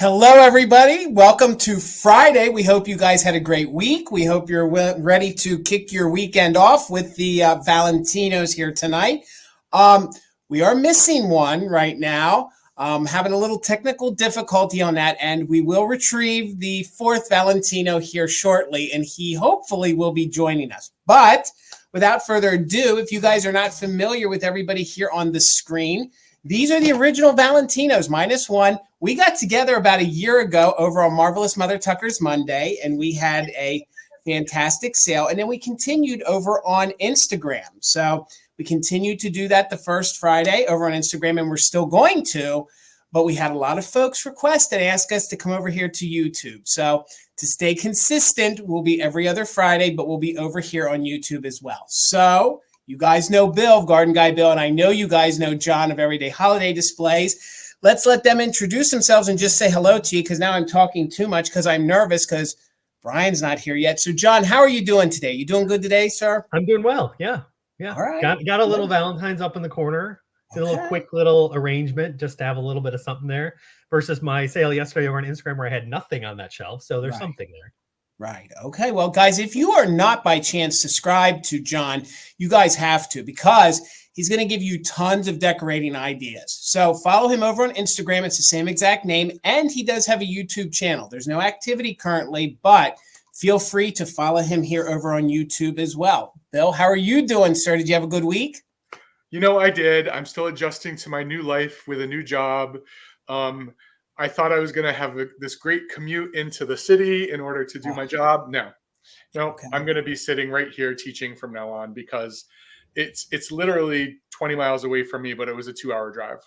Hello, everybody. Welcome to Friday. We hope you guys had a great week. We hope you're ready to kick your weekend off with the Valentinos here tonight. We are missing one right now, having a little technical difficulty on that end. We will retrieve the fourth Valentino here shortly, and he hopefully will be joining us. But without further ado, if you guys are not familiar with everybody here on the screen, these are the original Valentinos, minus one. We got together about a year ago over on Marvelous Mother Tucker's Monday, and we had a fantastic sale. And then we continued over on Instagram. So we continued to do that the first Friday over on Instagram, and we're still going to. But we had a lot of folks request and ask us to come over here to YouTube. So to stay consistent, we'll be every other Friday, but we'll be over here on YouTube as well. So you guys know Bill of Garden Guy Bill, and I know you guys know John of Everyday Holiday Displays. Let's let them introduce themselves and just say hello to you, because now I'm talking too much because I'm nervous because Brian's not here yet. So, John, how are you doing today? You doing good today, sir? I'm doing well. Yeah. All right. Got a little Valentine's up in the corner. Did a little quick little arrangement just to have a little bit of something there versus my sale yesterday over on Instagram where I had nothing on that shelf. So there's something there. Right. Okay. Well, guys, if you are not by chance subscribed to John, you guys have to, because he's going to give you tons of decorating ideas. So follow him over on Instagram. It's the same exact name. And he does have a YouTube channel. There's no activity currently, but feel free to follow him here over on YouTube as well. Bill, how are you doing, sir? Did you have a good week? You know, I did. I'm still adjusting to my new life with a new job. I thought I was going to have this great commute into the city in order to do my job. No, I'm going to be sitting right here teaching from now on because it's literally 20 miles away from me, but it was a 2-hour drive.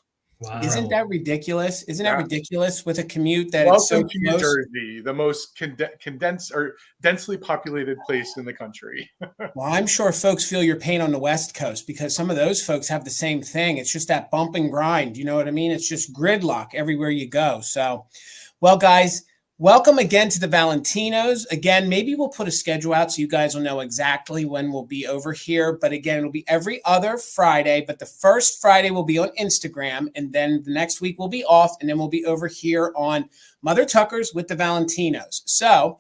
Wow. Isn't that ridiculous? Isn't that ridiculous with a commute that it's so close? New Jersey, the most condensed or densely populated place in the country. Well, I'm sure folks feel your pain on the West Coast because some of those folks have the same thing. It's just that bump and grind. You know what I mean? It's just gridlock everywhere you go. So, well, guys, welcome again to the Valentinos. Again, maybe we'll put a schedule out so you guys will know exactly when we'll be over here. But again, it'll be every other Friday. But the first Friday will be on Instagram. And then the next week we'll be off. And then we'll be over here on Mother Tucker's with the Valentinos. So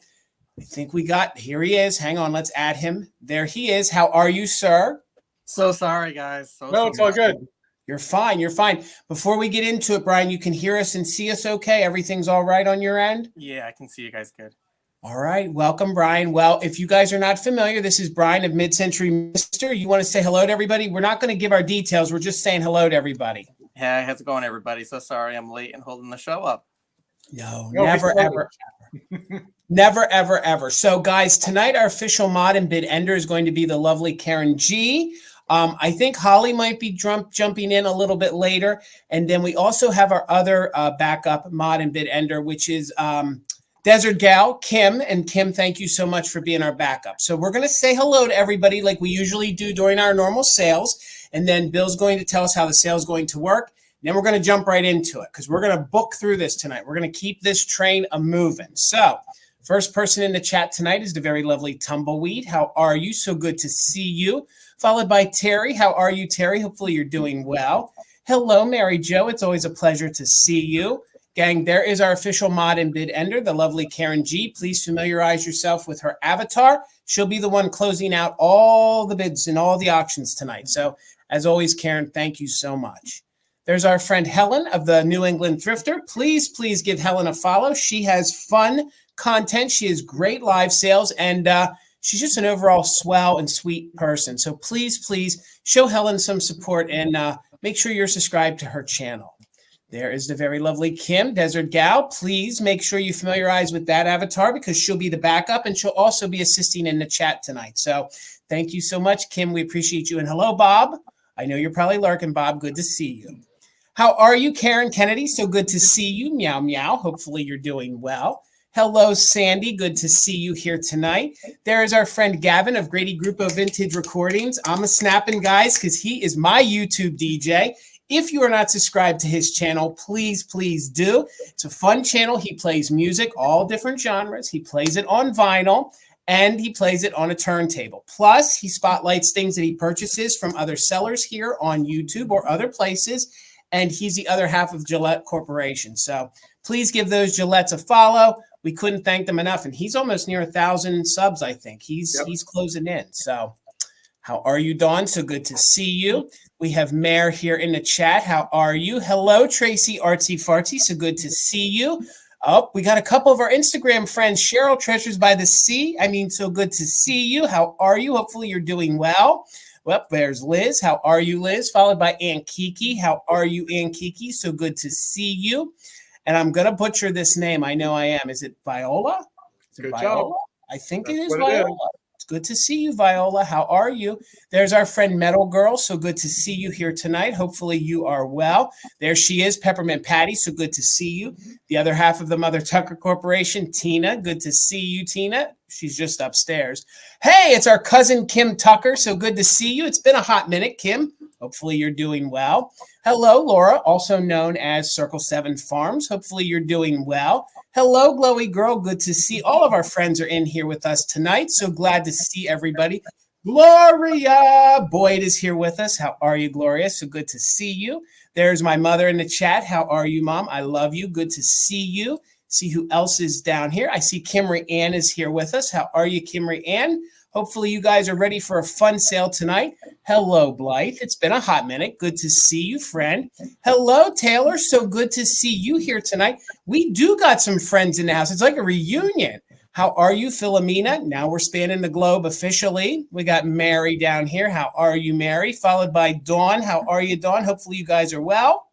I think here he is. Hang on, let's add him. There he is. How are you, sir? So sorry, guys. No, it's all good. You're fine. You're fine. Before we get into it, Brian, you can hear us and see us okay? Everything's all right on your end? Yeah, I can see you guys good. All right. Welcome, Brian. Well, if you guys are not familiar, this is Brian of MidCentury Mister. You want to say hello to everybody? We're not going to give our details. We're just saying hello to everybody. Hey, how's it going, everybody? So sorry I'm late and holding the show up. No, never, ever, ever. Never, ever, ever. So, guys, tonight our official mod and bid ender is going to be the lovely Karen G. I think Holly might be jumping in a little bit later. And then we also have our other backup mod and bid ender, which is Desert Gal, Kim. And Kim, thank you so much for being our backup. So we're going to say hello to everybody like we usually do during our normal sales. And then Bill's going to tell us how the sale is going to work. And then we're going to jump right into it because we're going to book through this tonight. We're going to keep this train a-moving. So first person in the chat tonight is the very lovely Tumbleweed. How are you? So good to see you. Followed by Terry. How are you, Terry? Hopefully you're doing well. Hello, Mary Jo. It's always a pleasure to see you. Gang, there is our official mod and bid ender, the lovely Karen G. Please familiarize yourself with her avatar. She'll be the one closing out all the bids and all the auctions tonight. So, as always, Karen, thank you so much. There's our friend Helen of the New England Thrifter. Please give Helen a follow. She has fun content. She has great live sales, and she's just an overall swell and sweet person. So please show Helen some support and make sure you're subscribed to her channel. There is the very lovely Kim, Desert Gal. Please make sure you familiarize with that avatar because she'll be the backup and she'll also be assisting in the chat tonight. So thank you so much, Kim. We appreciate you. And hello, Bob. I know you're probably lurking, Bob. Good to see you. How are you, Karen Kennedy? So good to see you. Meow, meow. Hopefully you're doing well. Hello, Sandy. Good to see you here tonight. There is our friend Gavin of Grady Group of Vintage Recordings. I'm a snapping, guys, because he is my YouTube DJ. If you are not subscribed to his channel, please do. It's a fun channel. He plays music, all different genres. He plays it on vinyl, and he plays it on a turntable. Plus, he spotlights things that he purchases from other sellers here on YouTube or other places. and he's the other half of Gillette Corporation. So please give those Gillettes a follow. We couldn't thank them enough, and he's almost near 1,000 subs. I think he's closing in. So how are you, Dawn? So good to see you. We have Mare here in the chat. How are you? Hello, Tracy Artsy Fartsy. So good to see you. Oh, we got a couple of our Instagram friends. Cheryl, Treasures by the Sea. So good to see you. How are you? Hopefully you're doing well. Well, there's Liz. How are you, Liz? Followed by Aunt Kiki. How are you, Aunt Kiki? So good to see you. And I'm going to butcher this name. I know I am. Is it Viola? Is it Good Viola? job. I think That's it is what it Viola. It's good to see you, Viola. How are you? There's our friend Metal Girl. So good to see you here tonight. Hopefully you are well. There she is, Peppermint Patty. So good to see you. The other half of the Mother Tucker Corporation, Tina. Good to see you, Tina. She's just upstairs. Hey, it's our cousin Kim Tucker. So good to see you. It's been a hot minute, Kim. Hopefully you're doing well. Hello, Laura, also known as Circle 7 Farms. Hopefully you're doing well. Hello, Glowy Girl. Good to see all of our friends are in here with us tonight. So glad to see everybody. Gloria Boyd is here with us. How are you, Gloria? So good to see you. There's my mother in the chat. How are you, Mom? I love you. Good to see you. See who else is down here. I see Kimry Ann is here with us. How are you, Kimry Ann? Hopefully you guys are ready for a fun sale tonight. Hello, Blythe. It's been a hot minute. Good to see you, friend. Hello, Taylor. So good to see you here tonight. We do got some friends in the house. It's like a reunion. How are you, Philomena? Now we're spanning the globe officially. We got Mary down here. How are you, Mary? Followed by Dawn. How are you, Dawn? Hopefully you guys are well.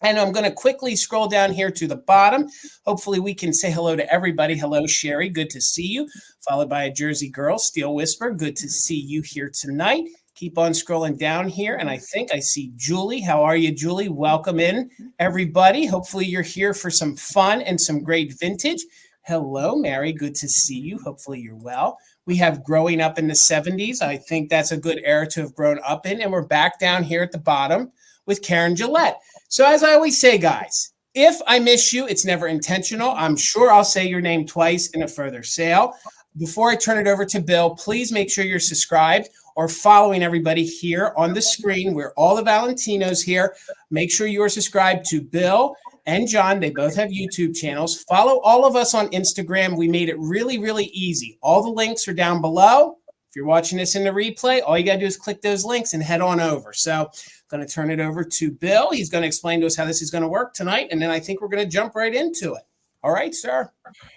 And I'm going to quickly scroll down here to the bottom. Hopefully we can say hello to everybody. Hello, Sherry. Good to see you. Followed by a Jersey girl, Steel Whisper. Good to see you here tonight. Keep on scrolling down here. And I think I see Julie. How are you, Julie? Welcome in, everybody. Hopefully you're here for some fun and some great vintage. Hello, Mary. Good to see you. Hopefully you're well. We have growing up in the 70s. I think that's a good era to have grown up in. And we're back down here at the bottom with Karen Gillette. So as I always say, guys, if I miss you, it's never intentional. I'm sure I'll say your name twice in a further sale. Before I turn it over to Bill, please make sure you're subscribed or following everybody here on the screen. We're all the Valentinos here. Make sure you are subscribed to Bill and John. They both have YouTube channels. Follow all of us on Instagram. We made it really, really easy. All the links are down below. If you're watching this in the replay, all you got to do is click those links and head on over. So I'm going to turn it over to Bill. He's going to explain to us how this is going to work tonight. And then I think we're going to jump right into it. All right, sir.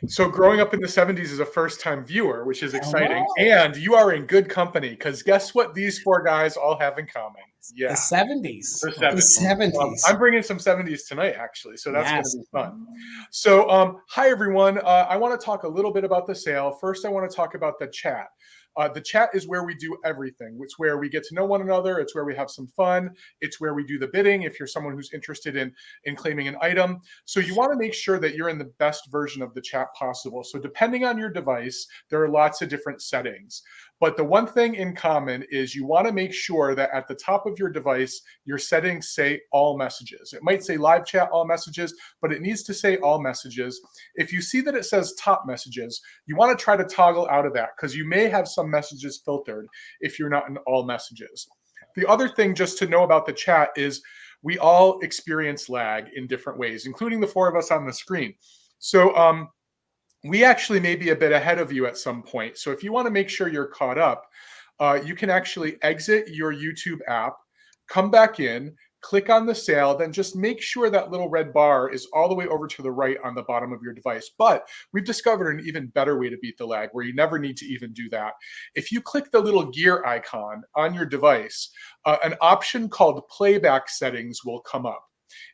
So growing up in the 70s as a first-time viewer, which is exciting. And you are in good company because guess what these four guys all have in common? Yeah. The 70s. The 70s. The 70s. I'm bringing some 70s tonight, actually. So that's going to be fun. So hi, everyone. I want to talk a little bit about the sale. First, I want to talk about the chat. The chat is where we do everything. It's where we get to know one another. It's where we have some fun. It's where we do the bidding if you're someone who's interested in claiming an item. So you want to make sure that you're in the best version of the chat possible. So depending on your device, there are lots of different settings. But the one thing in common is you want to make sure that at the top of your device, your settings say all messages. It might say live chat all messages, but it needs to say all messages. If you see that it says top messages, you want to try to toggle out of that because you may have some messages filtered if you're not in all messages. The other thing just to know about the chat is we all experience lag in different ways, including the four of us on the screen. So we actually may be a bit ahead of you at some point. So if you want to make sure you're caught up, you can actually exit your YouTube app, come back in, click on the sale, then just make sure that little red bar is all the way over to the right on the bottom of your device. But we've discovered an even better way to beat the lag where you never need to even do that. If you click the little gear icon on your device, an option called playback settings will come up.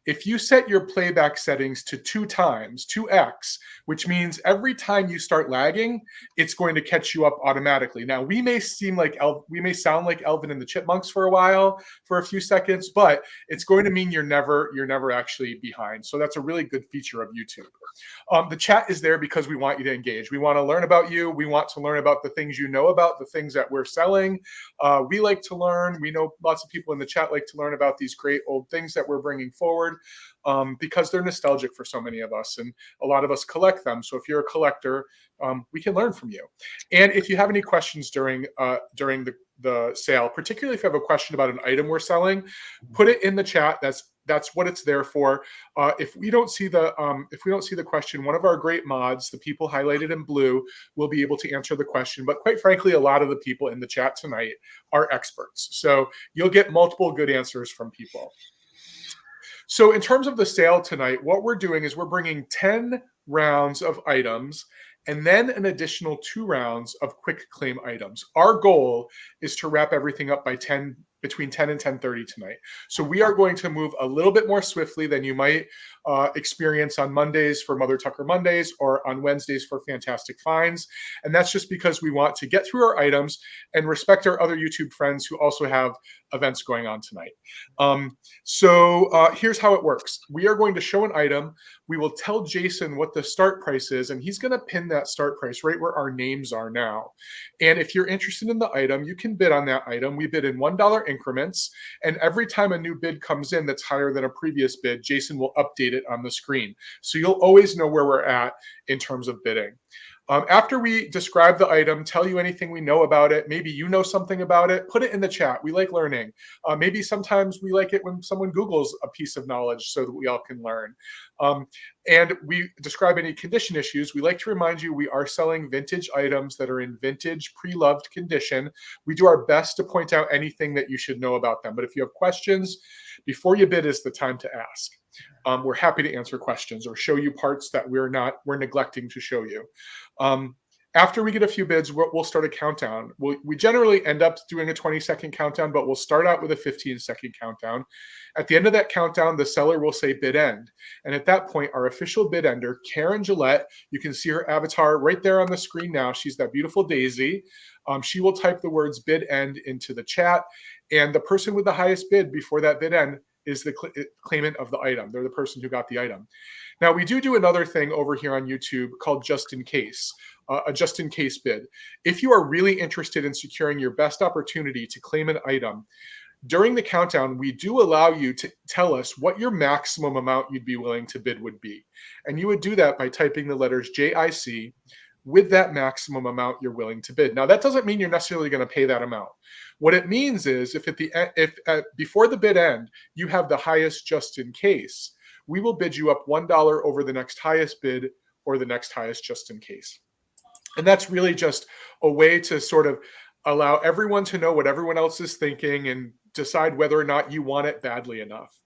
If you set your playback settings to 2x, which means every time you start lagging, it's going to catch you up automatically. Now, we may sound like Elvin and the Chipmunks for a while, for a few seconds, but it's going to mean you're never actually behind. So that's a really good feature of YouTube. The chat is there because we want you to engage. We want to learn about you. We want to learn about the things you know about, the things that we're selling. We like to learn. We know lots of people in the chat like to learn about these great old things that we're bringing forward because they're nostalgic for so many of us, and a lot of us collect them. So if you're a collector, we can learn from you. And if you have any questions during the sale, particularly if you have a question about an item we're selling, put it in the chat. That's That's what it's there for. If we don't see the question, one of our great mods, the people highlighted in blue, will be able to answer the question. But quite frankly, a lot of the people in the chat tonight are experts, so you'll get multiple good answers from people. So in terms of the sale tonight, what we're doing is we're bringing 10 rounds of items and then an additional 2 rounds of quick claim items. Our goal is to wrap everything up by between 10 and 10:30 tonight. So we are going to move a little bit more swiftly than you might experience on Mondays for Mother Tucker Mondays or on Wednesdays for Fantastic Finds. And that's just because we want to get through our items and respect our other YouTube friends who also have events going on tonight. Here's how it works. We are going to show an item. We will tell Jason what the start price is, and he's going to pin that start price right where our names are now. And if you're interested in the item, you can bid on that item. We bid in $1 increments, and every time a new bid comes in that's higher than a previous bid, Jason will update it on the screen. So you'll always know where we're at in terms of bidding. After we describe the item, tell you anything we know about it, maybe you know something about it, put it in the chat. We like learning. Maybe sometimes we like it when someone Googles a piece of knowledge so that we all can learn. And we describe any condition issues. We like to remind you we are selling vintage items that are in vintage, pre-loved condition. We do our best to point out anything that you should know about them. But if you have questions, before you bid is the time to ask. We're happy to answer questions or show you parts that we're neglecting to show you. After we get a few bids, we'll start a countdown. We generally end up doing a 20-second countdown, but we'll start out with a 15-second countdown. At the end of that countdown, the seller will say bid end. And at that point, our official bid ender, Karen Gillette, you can see her avatar right there on the screen now. She's that beautiful daisy. She will type the words bid end into the chat. And the person with the highest bid before that bid end is the claimant of the item. They're the person who got the item. Now, we do another thing over here on YouTube called just in case, a just in case bid. If you are really interested in securing your best opportunity to claim an item, during the countdown, we do allow you to tell us what your maximum amount you'd be willing to bid would be. And you would do that by typing the letters JIC with that maximum amount you're willing to bid. Now, that doesn't mean you're necessarily going to pay that amount. What it means is if before the bid end, you have the highest just in case, we will bid you up $1 over the next highest bid or the next highest just in case. And that's really just a way to sort of allow everyone to know what everyone else is thinking and decide whether or not you want it badly enough.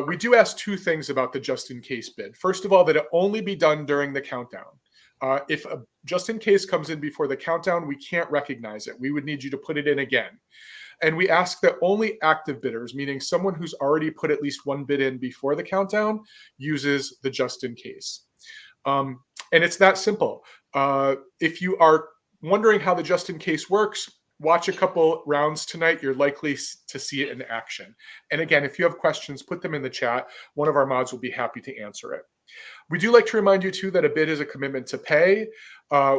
We do ask 2 things about the just in case bid. First of all, that it only be done during the countdown. If a just in case comes in before the countdown, we can't recognize it. We would need you to put it in again. And we ask that only active bidders, meaning someone who's already put at least 1 bid in before the countdown, uses the just in case. And it's that simple. If you are wondering how the just in case works, watch a couple rounds tonight. You're likely to see it in action. And again, if you have questions, put them in the chat. One of our mods will be happy to answer it. We do like to remind you too that a bid is a commitment to pay.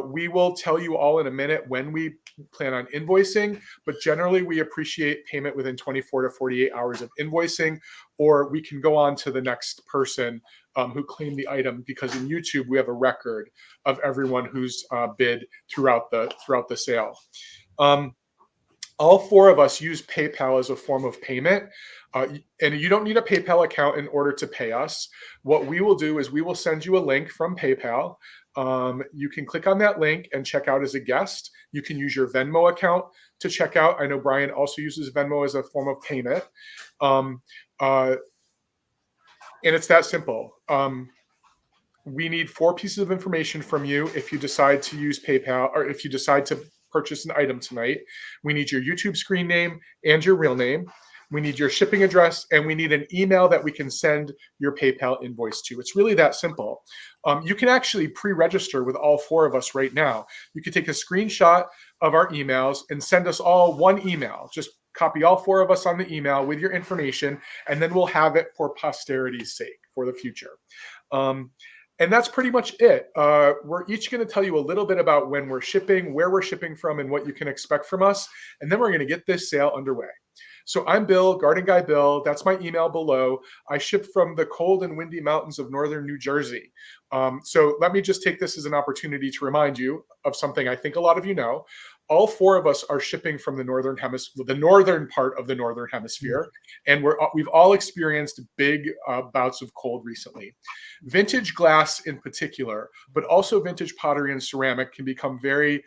We will tell you all in a minute when we plan on invoicing, but generally we appreciate payment within 24 to 48 hours of invoicing, or we can go on to the next person who claimed the item, because in YouTube we have a record of everyone who's bid throughout the sale. All 4 of us use PayPal as a form of payment, and you don't need a PayPal account in order to pay us. What we will do is we will send you a link from PayPal. You can click on that link and check out as a guest. You can use your Venmo account to check out. I know Brian also uses Venmo as a form of payment. And it's that simple. We need 4 pieces of information from you if you decide to use PayPal, or if you decide to purchase an item tonight. We need your YouTube screen name and your real name. We need your shipping address, and we need an email that we can send your PayPal invoice to. It's really that simple. You can actually pre-register with all 4 of us right now. You can take a screenshot of our emails and send us all 1 email. Just copy all 4 of us on the email with your information, and then we'll have it for posterity's sake for the future. And that's pretty much it. We're each going to tell you a little bit about when we're shipping, where we're shipping from, and what you can expect from us. And then we're going to get this sale underway. So I'm Bill, Garden Guy Bill. That's my email below. I ship from the cold and windy mountains of northern New Jersey. So let me just take this as an opportunity to remind you of something I think a lot of you know. all four of us are shipping from the northern hemisphere, the northern part of the northern hemisphere, and we've all experienced big bouts of cold recently. Vintage glass in particular, but also vintage pottery and ceramic can become very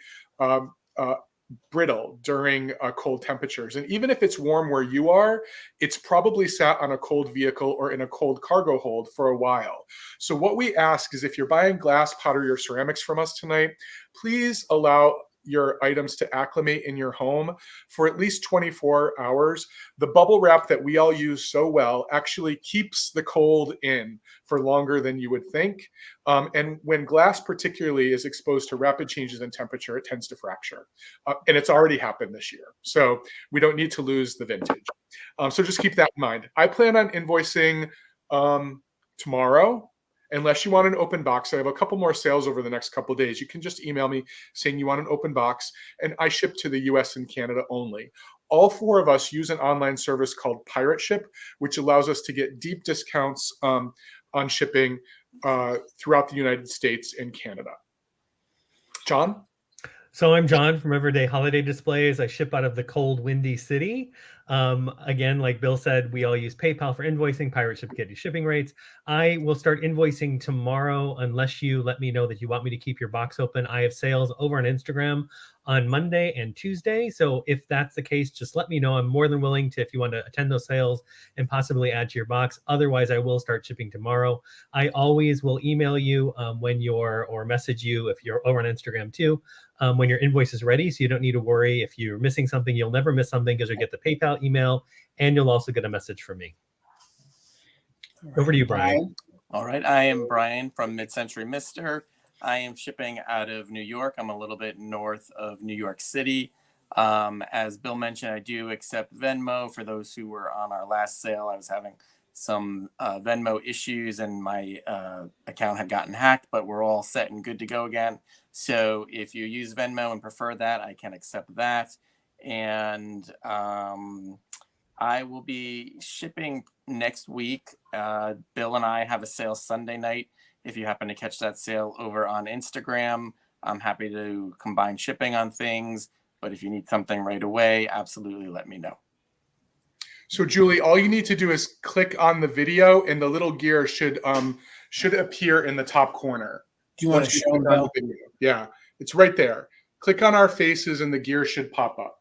brittle during cold temperatures. And even if it's warm where you are, it's probably sat on a cold vehicle or in a cold cargo hold for a while. So what we ask is, if you're buying glass, pottery, or ceramics from us tonight, please allow your items to acclimate in your home for at least 24 hours. The bubble wrap that we all use so well actually keeps the cold in for longer than you would think. And when glass particularly is exposed to rapid changes in temperature, it tends to fracture. And it's already happened this year. So we don't need to lose the vintage. So just keep that in mind. I plan on invoicing tomorrow. Unless you want an open box, I have a couple more sales over the next couple of days. You can just email me saying you want an open box, and I ship to the US and Canada only. All four of us use an online service called Pirate Ship, which allows us to get deep discounts on shipping throughout the United States and Canada. John? So I'm John from Everyday Holiday Displays. I ship out of the cold, windy city. Again, like Bill said, we all use PayPal for invoicing. Pirate Ship get you shipping rates. I will start invoicing tomorrow unless you let me know that you want me to keep your box open. I have sales over on Instagram on Monday and Tuesday. So if that's the case, just let me know. I'm more than willing to, if you want to attend those sales and possibly add to your box. Otherwise, I will start shipping tomorrow. I always will email you or message you if you're over on Instagram too, when your invoice is ready. So you don't need to worry if you're missing something. You'll never miss something because you'll get the PayPal email and you'll also get a message from me. Over to you, Brian. All right. I am Brian from MidCentury Mister. I am shipping out of New York. I'm a little bit north of New York City. As Bill mentioned, I do accept Venmo. For those who were on our last sale, I was having some Venmo issues and my account had gotten hacked, but we're all set and good to go again. So if you use Venmo and prefer that, I can accept that. And I will be shipping next week. Bill and I have a sale Sunday night. If you happen to catch that sale over on Instagram, I'm happy to combine shipping on things. But if you need something right away, absolutely let me know. So Julie, all you need to do is click on the video and the little gear should appear in the top corner. Do you want to show them? The video? Yeah, it's right there. Click on our faces and the gear should pop up.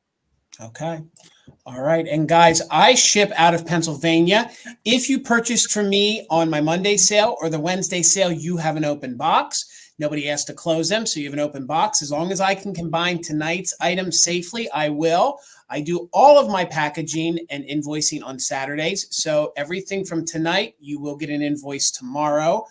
Okay. All right. And guys, I ship out of Pennsylvania. If you purchased from me on my Monday sale or the Wednesday sale, you have an open box. Nobody has to close them, so you have an open box. As long as I can combine tonight's items safely, I will. I do all of my packaging and invoicing on Saturdays. So everything from tonight, you will get an invoice tomorrow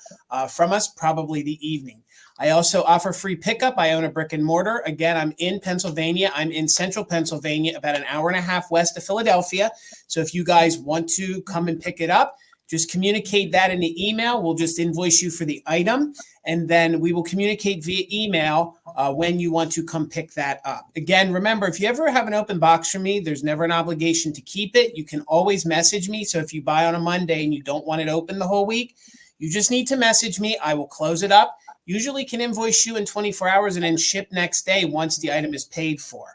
from us, probably the evening. I also offer free pickup. I own a brick and mortar. Again, I'm in Pennsylvania. I'm in central Pennsylvania, about an hour and a half west of Philadelphia. So if you guys want to come and pick it up, just communicate that in the email. We'll just invoice you for the item, and then we will communicate via email when you want to come pick that up. Again, remember, if you ever have an open box from me, there's never an obligation to keep it. You can always message me. So if you buy on a Monday and you don't want it open the whole week, you just need to message me. I will close it up. Usually can invoice you in 24 hours and then ship next day once the item is paid for.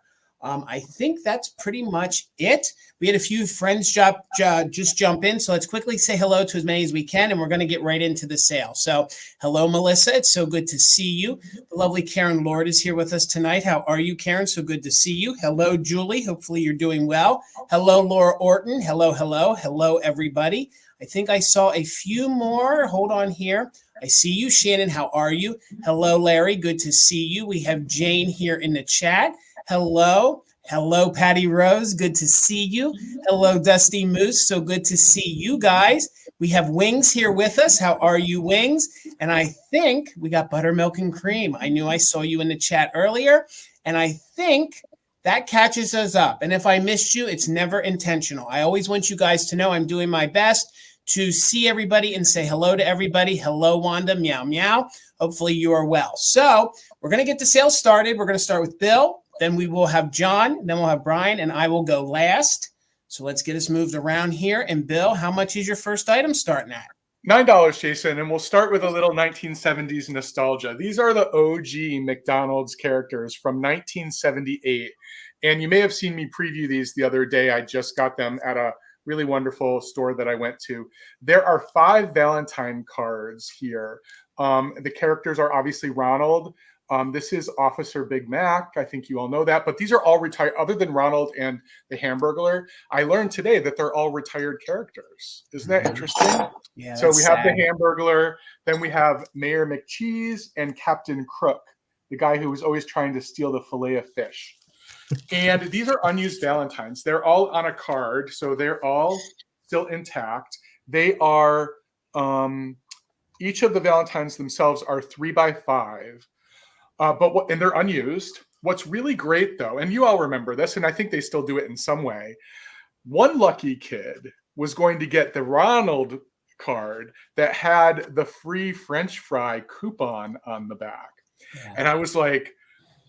I think that's pretty much it. We had a few friends just jump in, so let's quickly say hello to as many as we can, and we're going to get right into the sale. So hello, Melissa. It's so good to see you. The lovely Karen Lord is here with us tonight. How are you, Karen? So good to see you. Hello, Julie. Hopefully you're doing well. Hello, Laura Orton. Hello, hello. Hello, everybody. I think I saw a few more. Hold on here. I see you. Shannon, how are you? Hello, Larry. Good to see you. We have Jane here in the chat. Hello. Hello, Patty Rose. Good to see you. Hello, Dusty Moose. So good to see you guys. We have Wings here with us. How are you, Wings? And I think we got Buttermilk and Cream. I knew I saw you in the chat earlier. And I think that catches us up. And if I missed you, it's never intentional. I always want you guys to know I'm doing my best to see everybody and say hello to everybody. Hello, Wanda. Meow, meow. Hopefully you are well. So we're going to get the sale started. We're going to start with Bill. Then we will have John. Then we'll have Brian. And I will go last. So let's get us moved around here. And Bill, how much is your first item starting at? $9, Jason, and we'll start with a little 1970s nostalgia. These are the OG McDonald's characters from 1978, and you may have seen me preview these the other day. I just got them at a really wonderful store that I went to. There are 5 Valentine cards here. The characters are obviously Ronald. This is Officer Big Mac. I think you all know that, but these are all retired, other than Ronald and the Hamburglar. I learned today that they're all retired characters. Isn't that interesting? Yeah. So we have the Hamburglar, then we have Mayor McCheese and Captain Crook, the guy who was always trying to steal the fillet of fish. And these are unused Valentines. They're all on a card, so they're all still intact. They are, each of the Valentines themselves are 3x5. And they're unused. What's really great, though, and you all remember this, and I think they still do it in some way, one lucky kid was going to get the Ronald card that had the free French fry coupon on the back. Yeah. And I was like,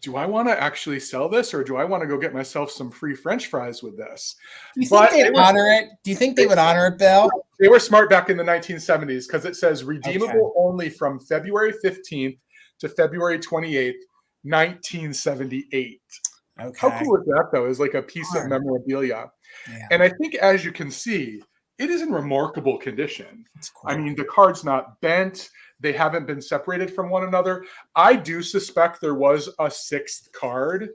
do I want to actually sell this, or do I want to go get myself some free French fries with this? Do you think they'd honor it? Do you think they would honor it, Bill? They were smart back in the 1970s because it says redeemable only from February 15th to February 28th, 1978. Okay. How cool is that, though? It's like a piece of memorabilia. Yeah. And I think, as you can see, it is in remarkable condition. Cool. I mean, the card's not bent. They haven't been separated from one another. I do suspect there was a 6th card.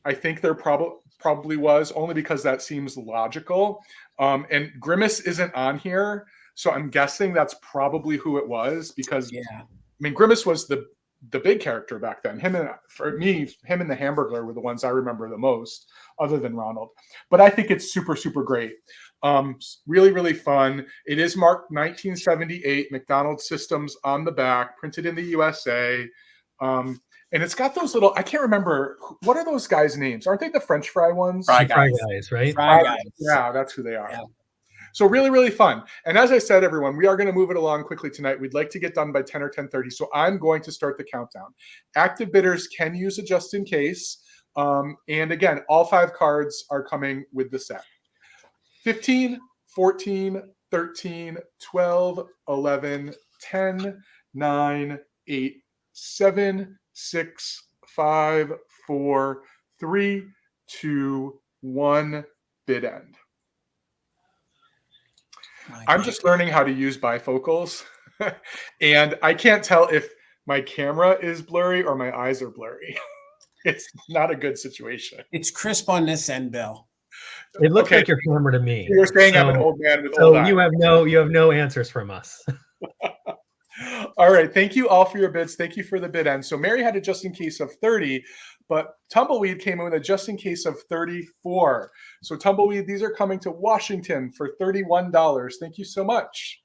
I think there probably was, only because that seems logical. And Grimace isn't on here, so I'm guessing that's probably who it was, because I mean, Grimace was the big character back then. Him and the Hamburglar were the ones I remember the most, other than Ronald. But I think it's super, super great. Really, really fun. It is marked 1978, McDonald's systems on the back, printed in the USA. And it's got those little, I can't remember, what are those guys' names? Aren't they the French fry ones? Fry guys, right? Fry guys. Yeah, that's who they are. Yeah. So really, really fun. And as I said, everyone, we are going to move it along quickly tonight. We'd like to get done by 10 or 10:30. So I'm going to start the countdown. Active bidders can use a just in case. And again, all 5 cards are coming with the set. 15, 14, 13, 12, 11, 10, 9, 8, 7, 6, 5, 4, 3, 2, 1, bid end. I'm just learning how to use bifocals, and I can't tell if my camera is blurry or my eyes are blurry. It's not a good situation. It's crisp on this end, Bill. It looks like your camera to me. You're saying I'm an old man with old eyes. You have no answers from us. All right. Thank you all for your bids. Thank you for the bid end. So Mary had a just in case of 30, but Tumbleweed came in with a just in case of 34. So Tumbleweed, these are coming to Washington for $31. Thank you so much.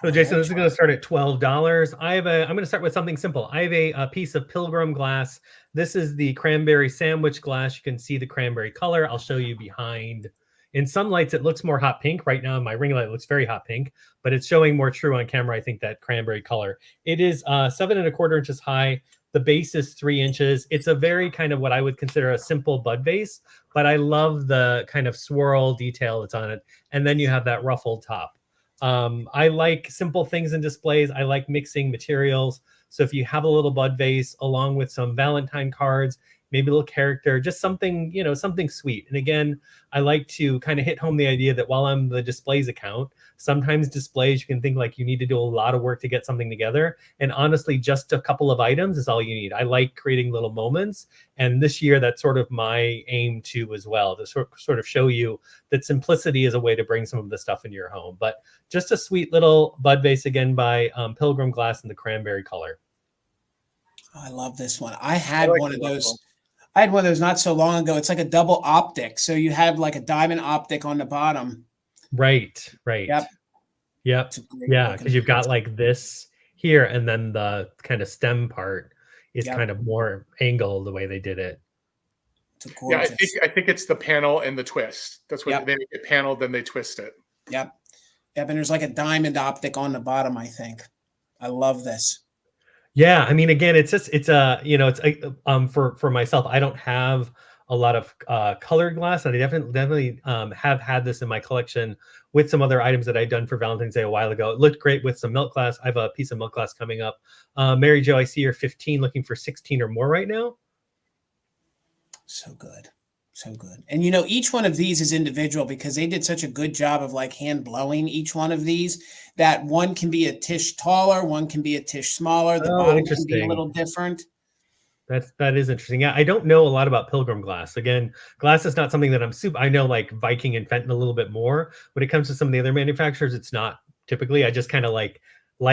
So Jason, this is going to start at $12. I'm going to start with something simple. I have a piece of Pilgrim glass. This is the cranberry sandwich glass. You can see the cranberry color. I'll show you behind. In some lights, it looks more hot pink. Right now, in my ring light, it looks very hot pink, but it's showing more true on camera, I think, that cranberry color. It is 7 1/4 inches high. The base is 3 inches. It's a very kind of what I would consider a simple bud vase, but I love the kind of swirl detail that's on it. And then you have that ruffled top. I like simple things in displays. I like mixing materials. So if you have a little bud vase along with some Valentine cards, maybe a little character, just something, something sweet. And again, I like to kind of hit home the idea that while I'm the displays account, sometimes displays, you can think like you need to do a lot of work to get something together. And honestly, just a couple of items is all you need. I like creating little moments. And this year, that's sort of my aim too as well, to sort of show you that simplicity is a way to bring some of the stuff into your home. But just a sweet little bud vase, again, by Pilgrim glass in the cranberry color. Oh, I love this one. I had one of those. I had one of those not so long ago. It's like a double optic. So you have like a diamond optic on the bottom. Right. Yep. Yeah, because you've got like this here, and then the kind of stem part is kind of more angled the way they did it. Yeah, I think it's the panel and the twist. That's what they make it paneled, then they twist it. Yep. And there's like a diamond optic on the bottom, I think. I love this. Yeah, I mean, again, for myself, I don't have a lot of colored glass, and I definitely have had this in my collection with some other items that I'd done for Valentine's Day a while ago. It looked great with some milk glass. I have a piece of milk glass coming up. Mary Jo, I see you're 15, looking for 16 or more right now. So good. So good. And you know, each one of these is individual because they did such a good job of like hand blowing each one of these, that one can be a tish taller, one can be a tish smaller. The bottom can be a little different. That is interesting. Yeah, I don't know a lot about Pilgrim glass. Again, glass is not something that I'm super. I know like Viking and Fenton a little bit more. When it comes to some of the other manufacturers, it's not typically. I just kind of like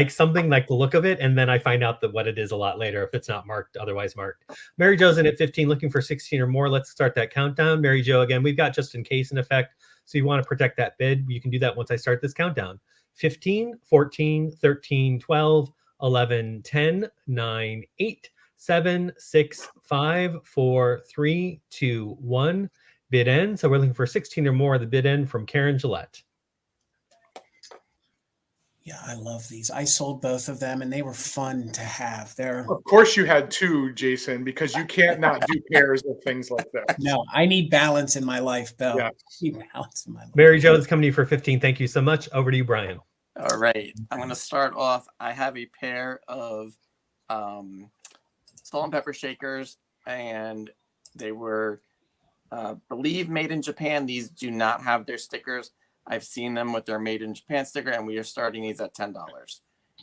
something, like the look of it, and then I find out that what it is a lot later if it's not marked, otherwise marked. Mary Jo's in at 15, looking for 16 or more. Let's start that countdown. Mary Jo, again, we've got just in case in effect, so you want to protect that bid. You can do that once I start this countdown. 15, 14, 13, 12, 11, 10, 9, 8, 7, 6, 5, 4, 3, 2, 1. Bid end. So we're looking for 16 or more. The bid end from Karen Gillette. Yeah, I love these. I sold both of them and they were fun to have. Of course you had two, Jason, because you can't not do pairs of things like that. No, I need balance in my life, Bill. Yeah. I need balance in my life. Mary Jo is coming to you for 15. Thank you so much. Over to you, Brian. All right. I'm going to start off. I have a pair of salt and pepper shakers, and they were, believe, made in Japan. These do not have their stickers. I've seen them with their made in Japan sticker, and we are starting these at $10.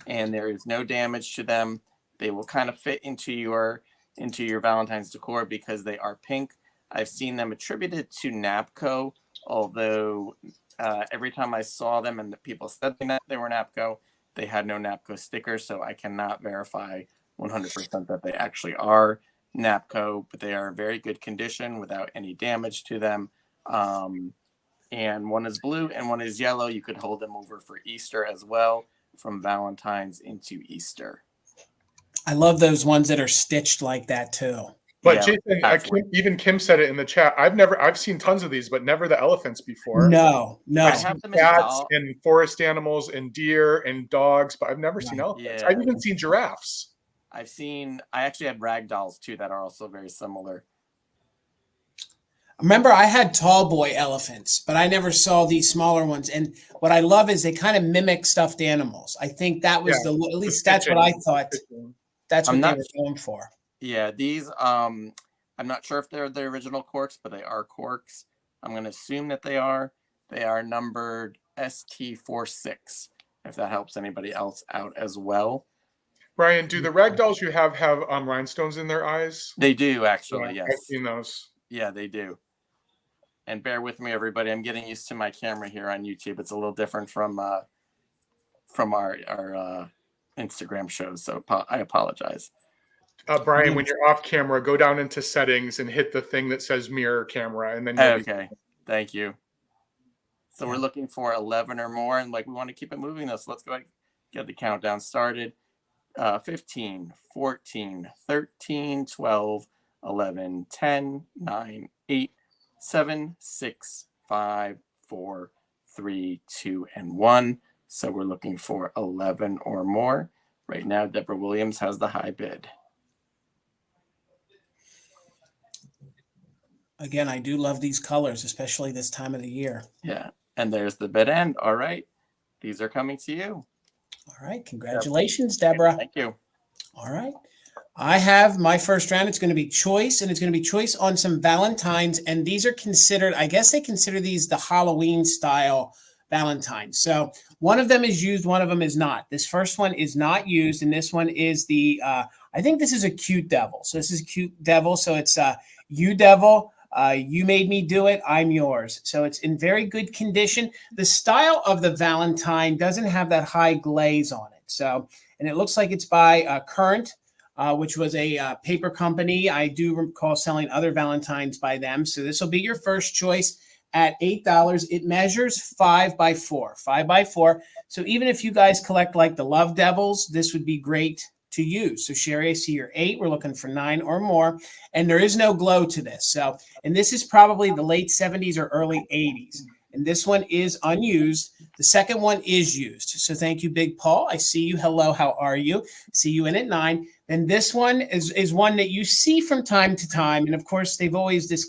And there is no damage to them. They will kind of fit into your Valentine's decor because they are pink. I've seen them attributed to Napco, although every time I saw them and the people said they were Napco, they had no Napco stickers, so I cannot verify 100% that they actually are Napco, but they are in very good condition without any damage to them. And one is blue and one is yellow. You could hold them over for Easter as well, from Valentine's into Easter. I love those ones that are stitched like that too. But Yeah, Jason, even Kim said it in the chat. I've seen tons of these, but never the elephants before. No. I've seen cats and forest animals and deer and dogs, but I've never seen elephants. Yeah. I've even seen giraffes. I actually have rag dolls too that are also very similar. Remember, I had tall boy elephants, but I never saw these smaller ones. And what I love is they kind of mimic stuffed animals. I think that was at least that's what I thought. That's what they were going for. Yeah, these, I'm not sure if they're the original corks, but they are corks. I'm going to assume that they are. They are numbered ST46, if that helps anybody else out as well. Brian, do the rag dolls you have rhinestones in their eyes? They do, actually, yes. I've seen those. Yeah, they do. And bear with me, everybody. I'm getting used to my camera here on YouTube. It's a little different from our Instagram shows, so I apologize. Brian, when you're off camera, go down into settings and hit the thing that says mirror camera, and then okay. Thank you. So we're looking for 11 or more, and we want to keep it moving though. So let's go ahead and get the countdown started. 15, 14, 13, 12, 11, 10, 9, 8, 7, 6, 5, 4, 3, 2, and 1. So we're looking for 11 or more. Right now, Deborah Williams has the high bid. Again, I do love these colors, especially this time of the year. Yeah. And there's the bid end. All right. These are coming to you. All right. Congratulations, Deborah. Thank you. All right. I have my first round. It's going to be choice, and it's going to be choice on some Valentines. And these are considered, I guess they consider these the Halloween style Valentines. So one of them is used, one of them is not. This first one is not used, and this one is the, I think this is a cute devil. So this is a cute devil. So it's you devil. You made me do it. I'm yours. So it's in very good condition. The style of the Valentine doesn't have that high glaze on it. So, and it looks like it's by Current, which was a paper company. I do recall selling other Valentines by them. So this will be your first choice at $8. It measures 5 by 4, 5 by 4. So even if you guys collect like the Love Devils, this would be great to use. So Sherry, I see you're 8. We're looking for 9 or more. And there is no glow to this. So, and this is probably the late 70s or early 80s. and this one is unused. The second one is used. So thank you, Big Paul. I see you. Hello, how are you? See you in at 9. And this one is one that you see from time to time. And of course, they've always this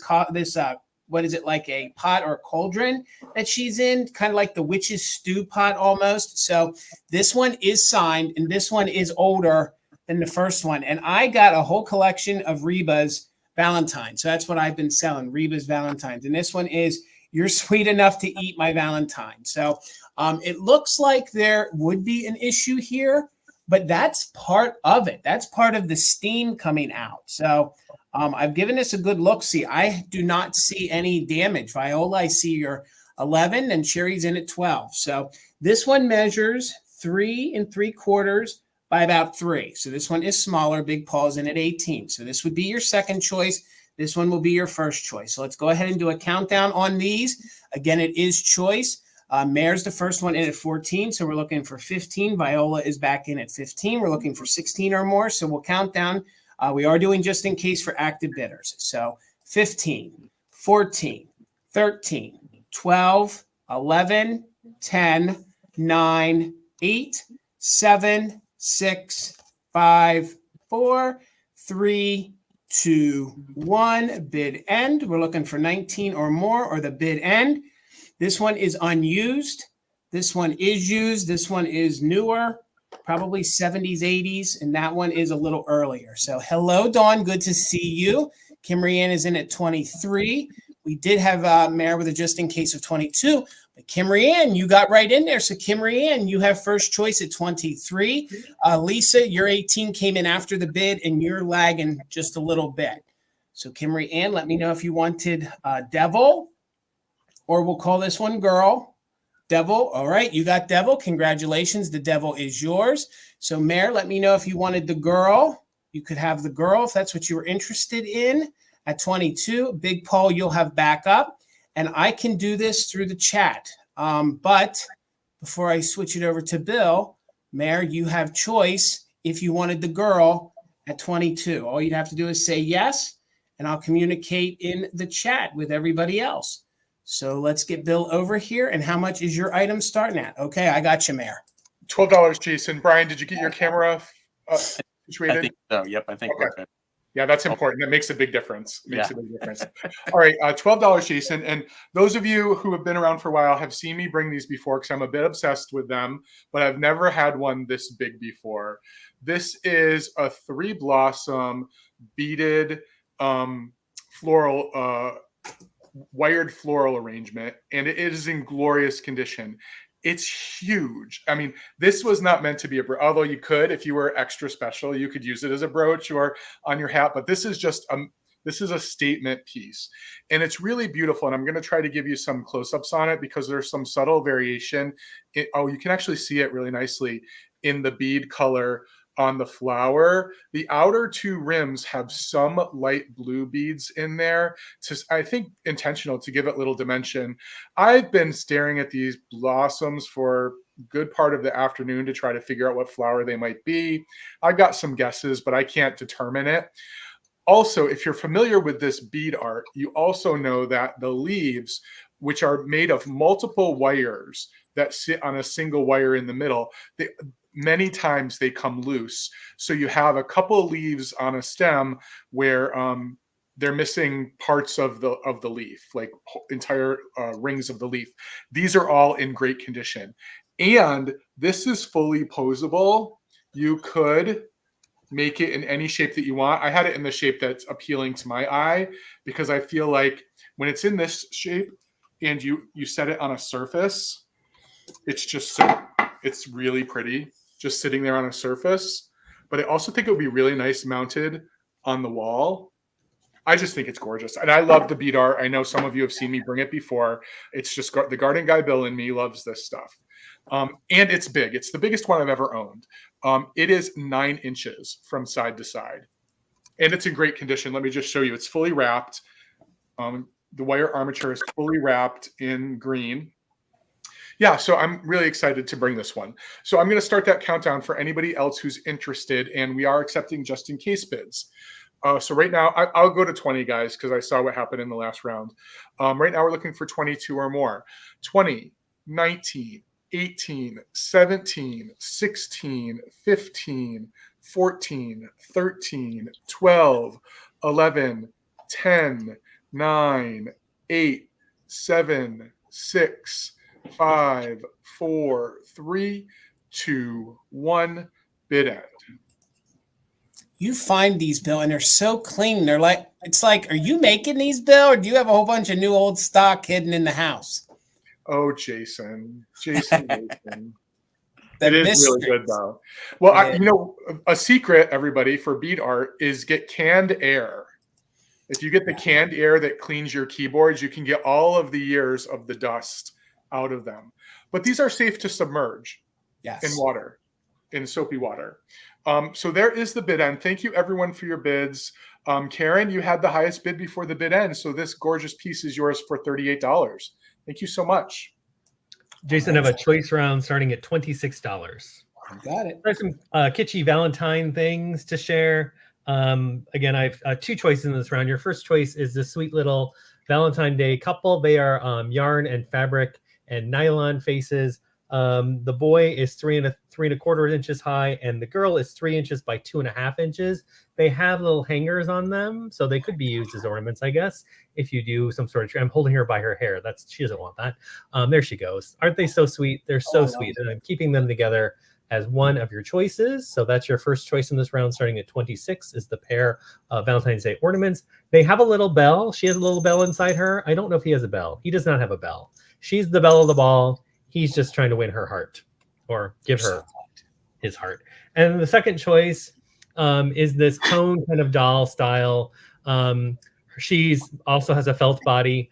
what is it, like a pot or a cauldron that she's in, kind of like the witch's stew pot almost. So this one is signed, and this one is older than the first one. And I got a whole collection of Reba's Valentine. So that's what I've been selling, Reba's Valentines. And this one is You're Sweet Enough to Eat My Valentine. So it looks like there would be an issue here, but that's part of it. That's part of the steam coming out. So I've given this a good look. See, I do not see any damage. Viola, I see you're 11, and Cherry's in at 12. So this one measures 3 3/4 by about 3. So this one is smaller. Big Paul's in at 18. So this would be your second choice. This one will be your first choice. So let's go ahead and do a countdown on these. Again, it is choice. Mare's the first one in at 14. So we're looking for 15. Viola is back in at 15. We're looking for 16 or more. So we'll count down. We are doing just in case for active bidders. So 15, 14, 13, 12, 11, 10, 9, 8, 7, 6, 5, 4, 3, 2, 1. Bid end. We're looking for 19 or more, or the bid end. This one is unused. This one is used. This one is newer, probably 70s, 80s, and that one is a little earlier. So hello, Dawn. Good to see you. Kimberly Ann is in at 23. We did have Mare with a just in case of 22, but Kimberly Ann, you got right in there. So Kimberly Ann, you have first choice at 23. Lisa, your 18 came in after the bid, and you're lagging just a little bit. So Kimberly Ann, let me know if you wanted Devil, or we'll call this one Girl. Devil. All right, you got Devil. Congratulations. The Devil is yours. So Mare, let me know if you wanted the Girl. You could have the Girl if that's what you were interested in at 22. Big Paul, you'll have backup. And I can do this through the chat. But before I switch it over to Bill, Mare, you have choice if you wanted the Girl at 22. All you'd have to do is say yes, and I'll communicate in the chat with everybody else. So let's get Bill over here. And how much is your item starting at? Okay, I got you, Mare. $12, Jason. Brian, did you get your camera situated? I think so. Yep, I think we're good. Yeah, that's important. That makes a big difference. All right, $12, Jason. And those of you who have been around for a while have seen me bring these before because I'm a bit obsessed with them, but I've never had one this big before. This is a 3-blossom beaded floral, wired floral arrangement, and it is in glorious condition. It's huge. I mean, this was not meant to be a brooch, although you could, if you were extra special, you could use it as a brooch or on your hat, but this is just this is a statement piece, and it's really beautiful. And I'm going to try to give you some close-ups on it because there's some subtle variation. You can actually see it really nicely in the bead color on the flower. The outer 2 rims have some light blue beads in there, I think intentional, to give it little dimension. I've been staring at these blossoms for a good part of the afternoon to try to figure out what flower they might be. I've got some guesses, but I can't determine it. Also, if you're familiar with this bead art, you also know that the leaves, which are made of multiple wires that sit on a single wire in the middle, many times they come loose. So you have a couple of leaves on a stem where they're missing parts of the leaf, like entire rings of the leaf. These are all in great condition. And this is fully posable. You could make it in any shape that you want. I had it in the shape that's appealing to my eye because I feel like when it's in this shape and you set it on a surface, it's really pretty just sitting there on a surface. But I also think it would be really nice mounted on the wall. I just think it's gorgeous. And I love the bead art. I know some of you have seen me bring it before. It's just the garden guy Bill in me loves this stuff. And it's big. It's the biggest one I've ever owned. It is 9 inches from side to side. And it's in great condition. Let me just show you. It's fully wrapped. The wire armature is fully wrapped in green. Yeah, so I'm really excited to bring this one. So I'm going to start that countdown for anybody else who's interested, and we are accepting just in case bids. So right now, I'll go to 20, guys, because I saw what happened in the last round. Right now, we're looking for 22 or more. 20, 19, 18, 17, 16, 15, 14, 13, 12, 11, 10, 9, 8, 7, 6, 5, 4, 3, 2, 1. Bid end. You find these, Bill, and they're so clean. They're like, it's like, are you making these, Bill, or do you have a whole bunch of new old stock hidden in the house? Oh, Jason. Jason. The It is mystery. really good, though. Well, Yeah. you know, a secret, everybody, for bead art is get canned air. If you get the canned air that cleans your keyboards, you can get all of the years of the dust out of them. But these are safe to submerge Yes. in water, in soapy water. So there is the bid end. Thank you, everyone, for your bids. Karen, you had the highest bid before the bid end, so this gorgeous piece is yours for $38. Thank you so much. Jason, I have a choice round starting at $26. You got it. There's some kitschy Valentine things to share. Again, I have two choices in this round. Your first choice is this sweet little Valentine Day couple. They are yarn and fabric and nylon faces. The boy is 3.25 inches high, and the girl is 3 inches by 2.5 inches. They have little hangers on them, so they could be used as ornaments, I guess, if you do some sort of. I'm holding her by her hair. She doesn't want that. There she goes. Aren't they so sweet? They're so sweet, and I'm keeping them together as one of your choices. So that's your first choice in this round, starting at 26, is the pair of Valentine's Day ornaments. They have a little bell. She has a little bell inside her. I don't know if he has a bell. He does not have a bell. She's the belle of the ball. He's just trying to win her heart, or give her his heart. And the second choice is this cone kind of doll style. She's also has a felt body.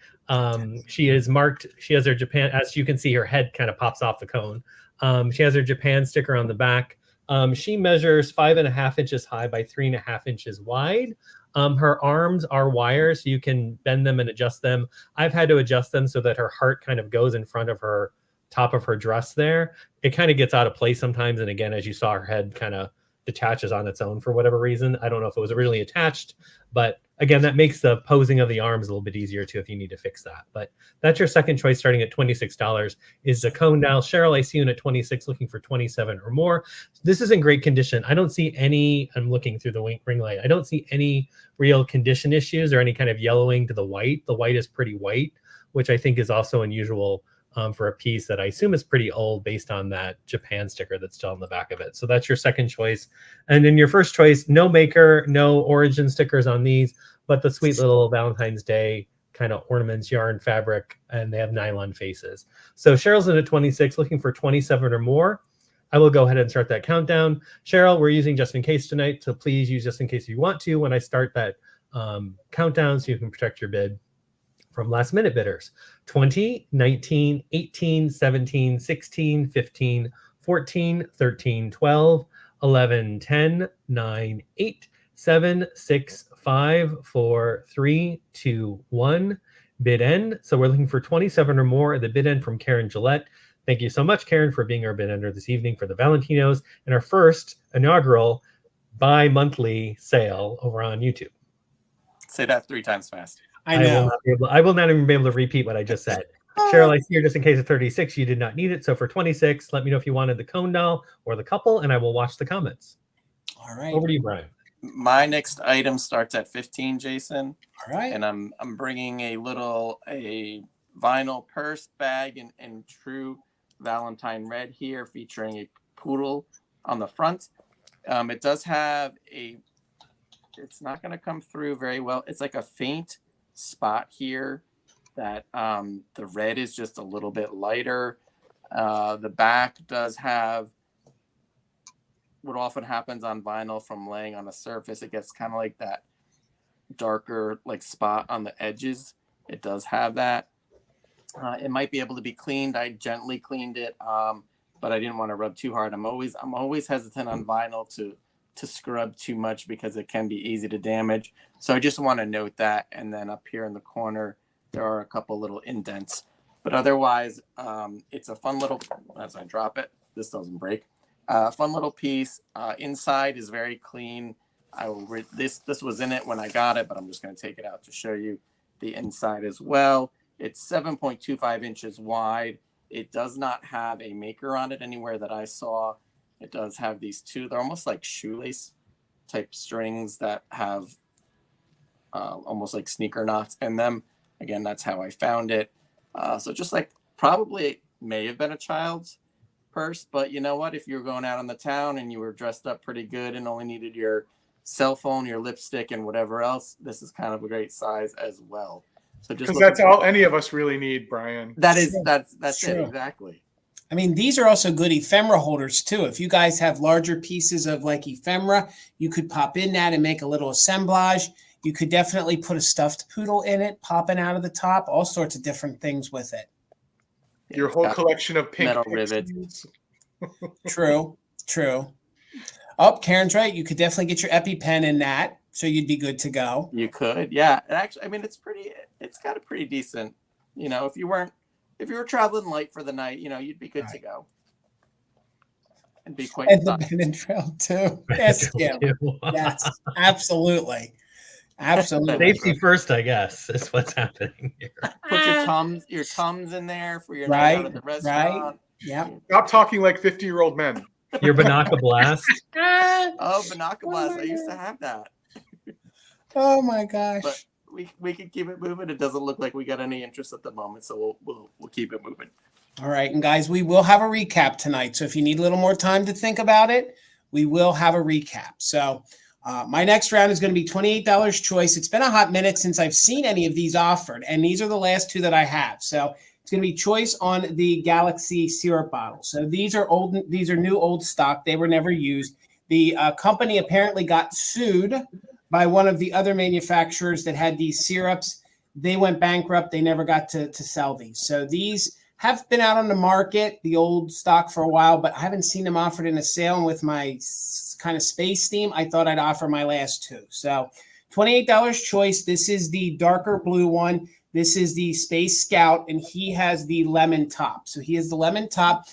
She is marked. She has her Japan, as you can see, her head kind of pops off the cone. She has her Japan sticker on the back. She measures 5.5 inches high by 3.5 inches wide. Her arms are wires, so you can bend them and adjust them. I've had to adjust them so that her heart kind of goes in front of her top of her dress there. It kind of gets out of place sometimes. And again, as you saw, her head kind of detaches on its own for whatever reason. I don't know if it was originally attached, but again, that makes the posing of the arms a little bit easier too if you need to fix that. But that's your second choice, starting at $26, is the cone dial. Cheryl, I see you in at 26, looking for 27 or more. This is in great condition. I don't see any, I'm looking through the ring light, I don't see any real condition issues or any kind of yellowing to the white. The white is pretty white, which I think is also unusual for a piece that I assume is pretty old based on that Japan sticker that's still on the back of it. So that's your second choice. And then your first choice, no maker, no origin stickers on these, but the sweet little Valentine's Day kind of ornaments, yarn, fabric, and they have nylon faces. So Cheryl's in at 26, looking for 27 or more. I will go ahead and start that countdown. Cheryl, we're using just in case tonight, so please use just in case if you want to when I start that countdown so you can protect your bid from last minute bidders. 20, 19, 18, 17, 16, 15, 14, 13, 12, 11, 10, 9, 8, 7, 6, 5, 4, 3, 2, 1. Bid end. So we're looking for 27 or more at the bid end from Karen Gillette. Thank you so much, Karen, for being our bid ender this evening for the Valentinos and our first inaugural bi-monthly sale over on YouTube. Say that 3 times fast. I know. I will not even be able to repeat what I just said. Cheryl, I see you're just in case of 36. You did not need it. So for 26, let me know if you wanted the cone doll or the couple, and I will watch the comments. All right. Over to you, Brian. My next item starts at 15, Jason. All right. And I'm bringing a vinyl purse bag in true Valentine red here, featuring a poodle on the front. It does have it's not going to come through very well. It's like a faint spot here that the red is just a little bit lighter. The back does have what often happens on vinyl from laying on a surface. It gets kind of like that darker like spot on the edges. It does have that. It might be able to be cleaned. I gently cleaned it, but I didn't want to rub too hard. I'm always hesitant on vinyl to scrub too much because it can be easy to damage. So I just want to note that. And then up here in the corner, there are a couple little indents. But otherwise, it's a fun little, as I drop it, this doesn't break. Fun little piece. Inside is very clean. I will read this. This was in it when I got it, but I'm just going to take it out to show you the inside as well. It's 7.25 inches wide. It does not have a maker on it anywhere that I saw. It does have these two. They're almost like shoelace type strings that have almost like sneaker knots in them. Again, that's how I found it. So just like probably it may have been a child's purse, but you know what? If you were going out on the town and you were dressed up pretty good and only needed your cell phone, your lipstick, and whatever else, this is kind of a great size as well. So just because that's all any of us really need, Brian. that's True. it exactly. I mean, these are also good ephemera holders too. If you guys have larger pieces of like ephemera, you could pop in that and make a little assemblage. You could definitely put a stuffed poodle in it, popping out of the top, all sorts of different things with it. Your whole collection of pink metal rivets. True. Oh, Karen's right. You could definitely get your EpiPen in that, so you'd be good to go. You could, yeah. And actually, I mean, it's got a pretty decent, if you were traveling light for the night, you'd be good to go. And be quite And the Ben and Trail too. Yes, yeah. Yes, absolutely. Safety first, I guess, is what's happening here. Put your tums in there for your night out at the restaurant. Right. Yeah. Stop talking like 50-year-old men. Your Banaka Blast. Oh, Banaka Blast. I used to have that. Oh my gosh. But we can keep it moving. It doesn't look like we got any interest at the moment, so we'll keep it moving. All right, and guys, we will have a recap tonight. So if you need a little more time to think about it, we will have a recap. So my next round is going to be $28 choice. It's been a hot minute since I've seen any of these offered, and these are the last two that I have. So it's going to be choice on the Galaxy syrup bottle. So these are new old stock. They were never used. The company apparently got sued by one of the other manufacturers that had these syrups. They went bankrupt. They never got to sell these. So these have been out on the market, the old stock, for a while, but I haven't seen them offered in a sale. And with my kind of space theme, I thought I'd offer my last two. So $28 choice. This is the darker blue one. This is the Space Scout, and he has the lemon top. So he has the lemon top.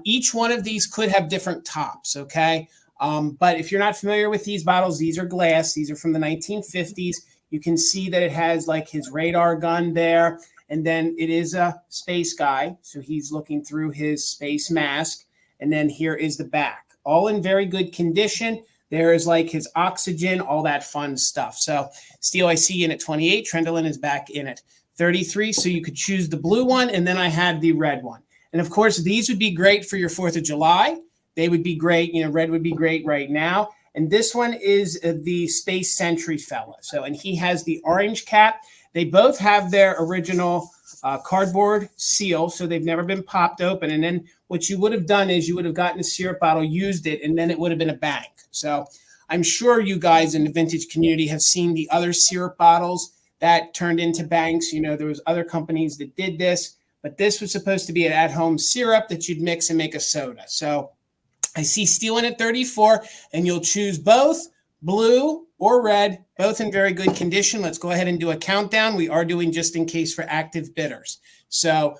Each one of these could have different tops, okay? But if you're not familiar with these bottles, these are glass. These are from the 1950s. You can see that it has like his radar gun there. And then it is a space guy. So he's looking through his space mask. And then here is the back. All in very good condition. There is like his oxygen, all that fun stuff. So Steel, I see in at 28. Trendolin is back in at 33. So you could choose the blue one. And then I had the red one. And of course, these would be great for your 4th of July. They would be great. Red would be great right now. And this one is the Space Sentry fella. So, and he has the orange cap. They both have their original cardboard seal, so they've never been popped open. And then what you would have done is you would have gotten a syrup bottle, used it, and then it would have been a bank. So I'm sure you guys in the vintage community have seen the other syrup bottles that turned into banks. There was other companies that did this, but this was supposed to be an at-home syrup that you'd mix and make a soda. So I see Steel in at 34, and you'll choose both blue or red, both in very good condition. Let's go ahead and do a countdown. We are doing just in case for active bidders. So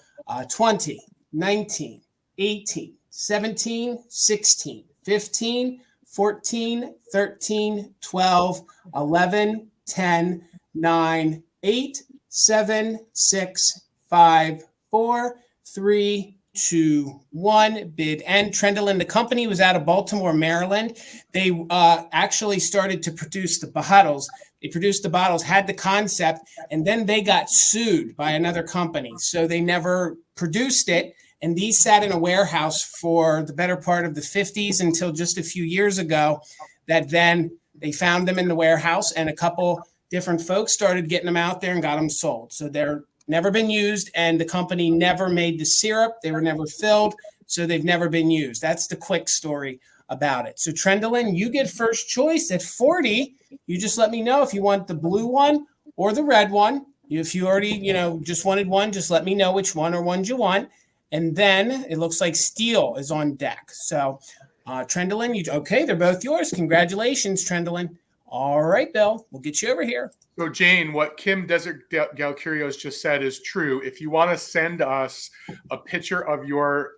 20, 19, 18, 17, 16, 15, 14, 13, 12, 11, 10, 9, 8, 7, 6, 5, 4, 3, 2, 1. Bid end. Trendolin, the company was out of Baltimore, Maryland. They actually started to produce the bottles. They produced the bottles, had the concept, and then they got sued by another company. So they never produced it. And these sat in a warehouse for the better part of the 50s until just a few years ago, that then they found them in the warehouse, and a couple different folks started getting them out there and got them sold. So they're never been used, and the company never made the syrup. They were never filled, so they've never been used. That's the quick story about it. So Trendolin, you get first choice at 40. You just let me know if you want the blue one or the red one. If you already, just wanted one, just let me know which one or ones you want. And then it looks like Steel is on deck. So Trendolin, okay, they're both yours. Congratulations, Trendolin. All right, Bill, we'll get you over here. So Jane, what Kim Desert Gal Curios just said is true. If you want to send us a picture of your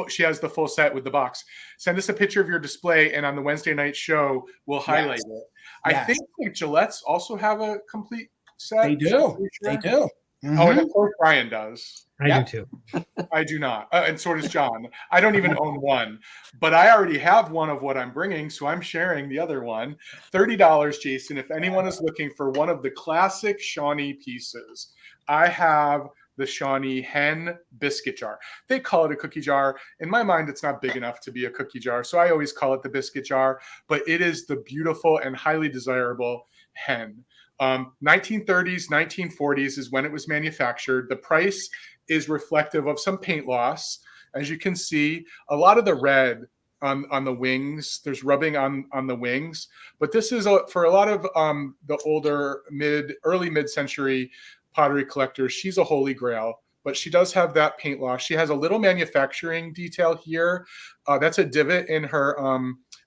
she has the full set with the box. Send us a picture of your display, and on the Wednesday night show, we'll highlight it. I think like Gillette's also have a complete set. They do. Sure. They do. Mm-hmm. Oh, and of course Brian does. I do too. I do not. And so does John. I don't even own one, but I already have one of what I'm bringing, so I'm sharing the other one. $30, Jason. If anyone is looking for one of the classic Shawnee pieces, I have the Shawnee hen biscuit jar. They call it a cookie jar. In my mind, it's not big enough to be a cookie jar, so I always call it the biscuit jar, but it is the beautiful and highly desirable hen. 1930s, 1940s is when it was manufactured. The price is reflective of some paint loss. As you can see, a lot of the red on the wings, there's rubbing on the wings, but this is for a lot of the older early mid-century pottery collectors, she's a holy grail, but she does have that paint loss. She has a little manufacturing detail here. That's a divot in her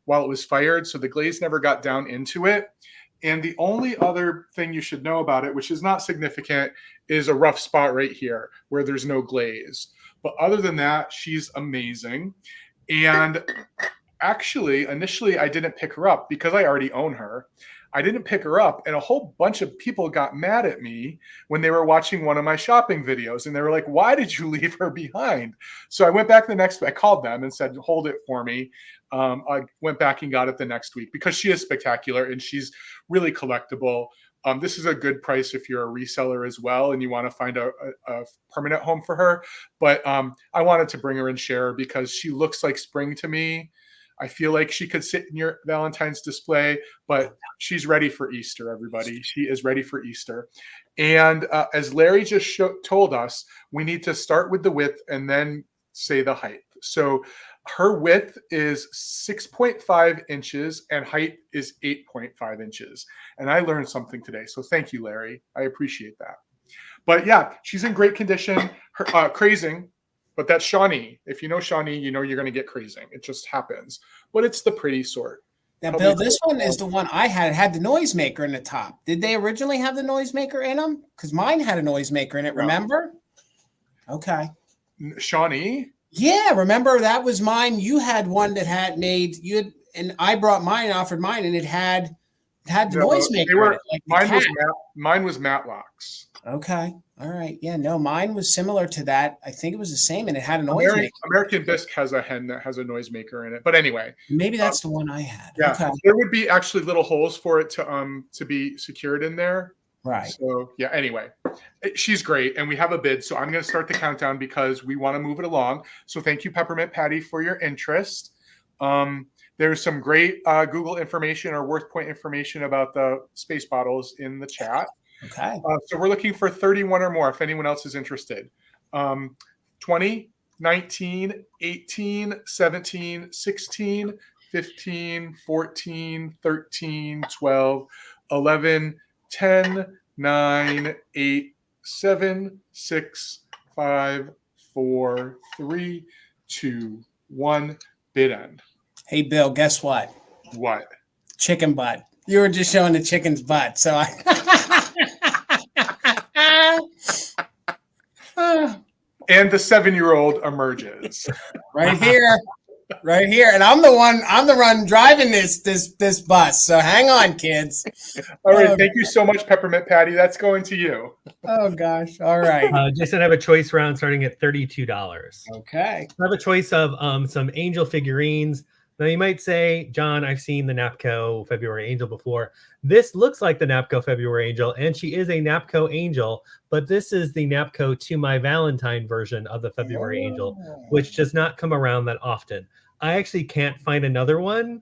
while it was fired, so the glaze never got down into it. And the only other thing you should know about it, which is not significant, is a rough spot right here where there's no glaze. But other than that, she's amazing. And actually, initially, I didn't pick her up because I already own her. I didn't pick her up, and a whole bunch of people got mad at me when they were watching one of my shopping videos, and they were like, why did you leave her behind? So I went back I called them and said, hold it for me. I went back and got it the next week because she is spectacular and she's really collectible. This is a good price if you're a reseller as well and you want to find a permanent home for her. But I wanted to bring her and share her because she looks like spring to me. I feel like she could sit in your Valentine's display, but she's ready for Easter, everybody. She is ready for Easter. And as Larry just told us, we need to start with the width and then say the height. So her width is 6.5 inches and height is 8.5 inches. And I learned something today. So thank you, Larry. I appreciate that. But yeah, she's in great condition. Her crazing. But that's Shawnee. If you know Shawnee, you know you're going to get crazing. It just happens. But it's the pretty sort. Now, Bill, this one is the one I had. It had the noisemaker in the top. Did they originally have the noisemaker in them? Because mine had a noisemaker in it, remember? Okay. Shawnee? Yeah, remember that was mine. You had one that had and I brought mine and offered mine, and it had the noisemaker in it. Like mine was Matlocks. Okay. All right. Yeah, no, mine was similar to that. I think it was the same, and it had a noisemaker. American Bisque has a hen that has a noisemaker in it. But anyway. Maybe that's the one I had. Yeah. Okay. There would be actually little holes for it to be secured in there. Right. So, yeah, anyway. She's great, and we have a bid, so I'm going to start the countdown because we want to move it along. So thank you, Peppermint Patty, for your interest. There's some great Google information or WorthPoint information about the space bottles in the chat. Okay. So we're looking for 31 or more if anyone else is interested. 20, 19, 18, 17, 16, 15, 14, 13, 12, 11, 10, 9, 8, 7, 6, 5, 4, 3, 2, 1. Bid end. Hey, Bill, guess what? What? Chicken butt. You were just showing the chicken's butt, so I... And the 7-year-old emerges. Right here. And I'm the one driving this bus. So hang on, kids. All right. Thank you so much, Peppermint Patty. That's going to you. Oh, gosh. All right. Jason, I have a choice round starting at $32. Okay. I have a choice of some angel figurines. Now, you might say, John, I've seen the Napco February Angel before. This looks like the Napco February Angel, and she is a Napco Angel, but this is the Napco To My Valentine version of the February Angel, which does not come around that often. I actually can't find another one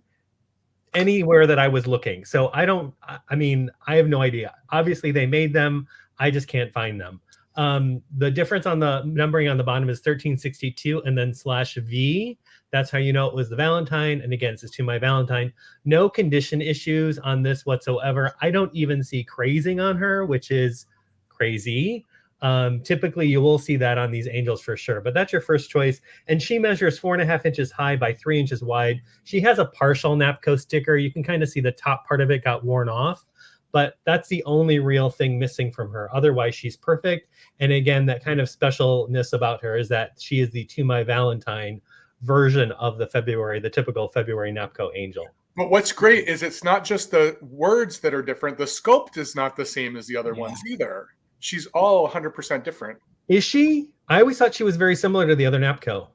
anywhere that I was looking. So I have no idea. Obviously, they made them. I just can't find them. The difference on the numbering on the bottom is 1362 and then /V. That's how you know it was the Valentine. And again, it says To My Valentine. No condition issues on this whatsoever. I don't even see crazing on her, which is crazy. Typically, you will see that on these angels for sure. But that's your first choice. And she measures 4.5 inches high by 3 inches wide. She has a partial Napco sticker. You can kind of see the top part of it got worn off. but that's the only real thing missing from her. Otherwise, she's perfect. And again, that kind of specialness about her is that she is the To My Valentine version of the typical February Napco angel. But what's great is it's not just the words that are different. The sculpt is not the same as the other ones either. She's all 100% different. Is she? I always thought she was very similar to the other Napco.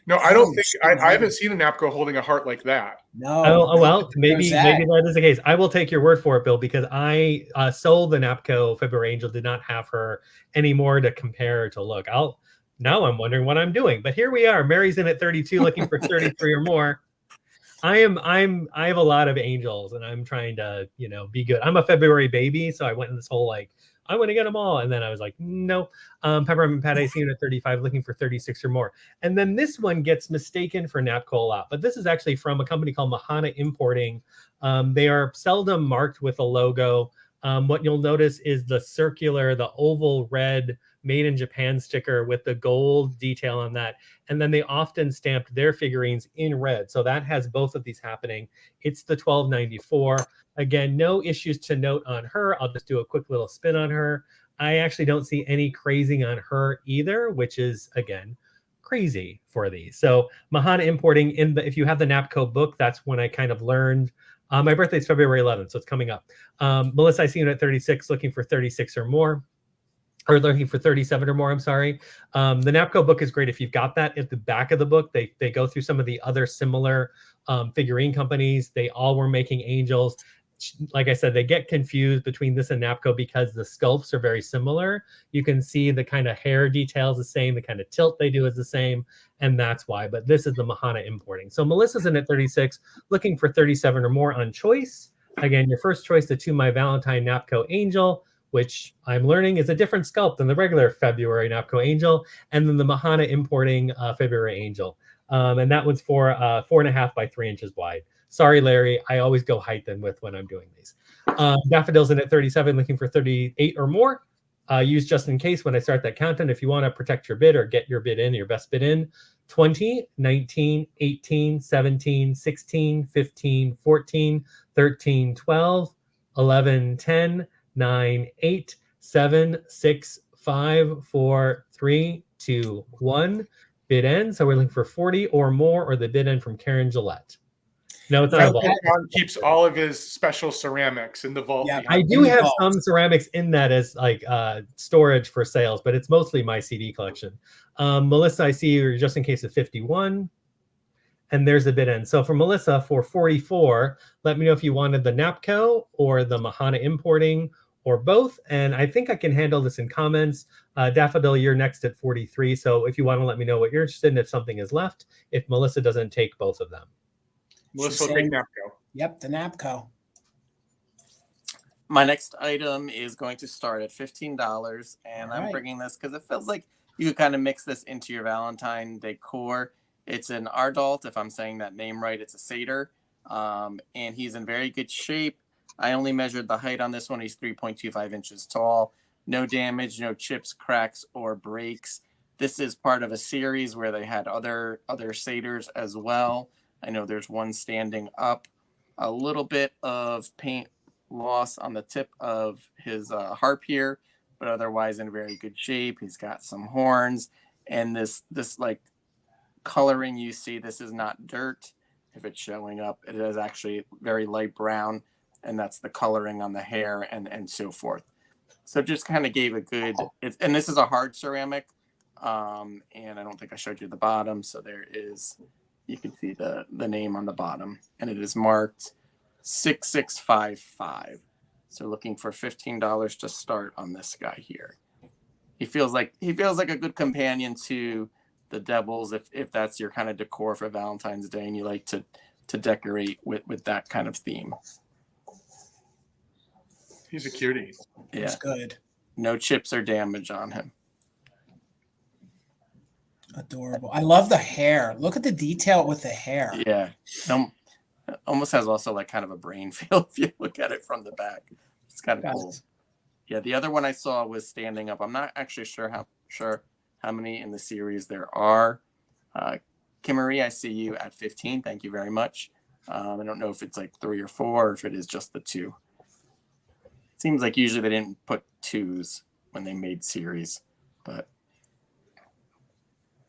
No, I don't think I haven't seen a Napco holding a heart like that. No. Oh, well, maybe that is the case. I will take your word for it, Bill, because I sold the Napco February Angel, did not have her anymore to compare to look. Now I'm wondering what I'm doing. But here we are. Mary's in at 32, looking for 33 or more. I have a lot of angels, and I'm trying to, be good. I'm a February baby, so I went in this whole I want to get them all. And then I was like, no. Peppermint Pat, I see it at 35, looking for 36 or more. And then this one gets mistaken for Napco a lot. But this is actually from a company called Mahana Importing. They are seldom marked with a logo. What you'll notice is the oval red made in Japan sticker with the gold detail on that. And then they often stamped their figurines in red. So that has both of these happening. It's the 1294. Again, no issues to note on her. I'll just do a quick little spin on her. I actually don't see any crazing on her either, which is, again, crazy for these. So Mahana Importing, if you have the Napco book, that's when I kind of learned. My birthday's February 11th, so it's coming up. Melissa, I see you at 36, looking for 36 or more. Or looking for 37 or more, I'm sorry. The Napco book is great. If you've got that at the back of the book, they go through some of the other similar figurine companies. They all were making angels. Like I said, they get confused between this and Napco because the sculpts are very similar. You can see the kind of hair details the same, the kind of tilt they do is the same, and that's why. But this is the Mahana Importing. So Melissa's in at 36, looking for 37 or more on choice. Again, your first choice, the To My Valentine Napco Angel, which I'm learning is a different sculpt than the regular February Napco Angel, and then the Mahana Importing February Angel. And that one's for 4.5 by 3 inches wide. Sorry, Larry, I always go height and width when I'm doing these. Daffodils in at 37, looking for 38 or more. Use just in case when I start that countdown. If you want to protect your bid or get your bid in, your best bid in, 20, 19, 18, 17, 16, 15, 14, 13, 12, 11, 10, 9, 8, 7, 6, 5, 4, 3, 2, 1. Bid end. So we're looking for 40 or more, or the bid end from Karen Gillette. No, it's not a vault. John keeps all of his special ceramics in the vault. Yeah, I do have some ceramics in that as storage for sales, but it's mostly my CD collection. Melissa, I see you're just in case of 51. And there's the bid end. So for Melissa, for 44, let me know if you wanted the Napco or the Mahana Importing or both. And I think I can handle this in comments. Daffodil, you're next at 43. So if you want to let me know what you're interested in, if something is left, if Melissa doesn't take both of them. Melissa will take Napco. Yep, the Napco. My next item is going to start at $15. And I'm bringing this because it feels like you could kind of mix this into your Valentine decor. It's an Ardalt, if I'm saying that name right. It's a satyr, and he's in very good shape. I only measured the height on this one. He's 3.25 inches tall. No damage, no chips, cracks, or breaks. This is part of a series where they had other satyrs as well. I know there's one standing up. A little bit of paint loss on the tip of his harp here, but otherwise in very good shape. He's got some horns, and this like coloring you see, this is not dirt. If it's showing up, it is actually very light brown, and that's the coloring on the hair and so forth. So just kind of gave a good, and this is a hard ceramic, and I don't think I showed you the bottom. So there is, you can see the name on the bottom, and it is marked 6655. So looking for $15 to start on this guy here. He feels like a good companion to the devils, if that's your kind of decor for Valentine's Day and you like to decorate with that kind of theme. He's a cutie. Yeah, That's good. No chips or damage on him. Adorable. I love the hair. Look at the detail with the hair. Yeah, almost has also like kind of a brain feel if you look at it from the back. It's kind of cool. Yeah, the other one I saw was standing up. I'm not actually sure how many in the series there are. Kimmery, I see you at 15. Thank you very much. I don't know if it's like 3 or 4 or if it is just the 2. Seems like usually they didn't put 2s when they made series, but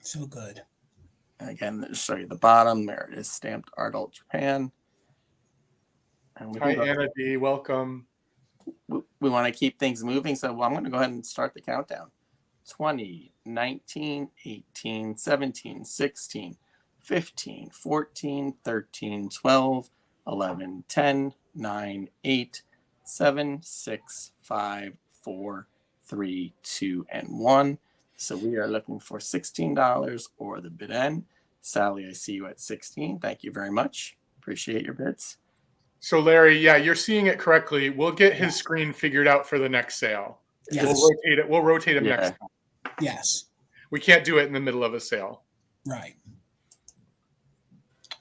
So good. again, let's show you the bottom. There it is, stamped Ardult Japan. And Hi, Anna D. Welcome. We want to keep things moving, so I'm going to go ahead and start the countdown. 20, 19, 18, 17, 16, 15, 14, 13, 12, 11, 10, 9, 8, 7, 6, 5, 4, 3, 2, and 1. So we are looking for $16 or the bid end. Sally, I see you at 16. Thank you very much. Appreciate your bids. So Larry, yeah, you're seeing it correctly. We'll get his screen figured out for the next sale. Yes. We'll rotate it. We'll rotate him next time. Yes. We can't do it in the middle of a sale. Right.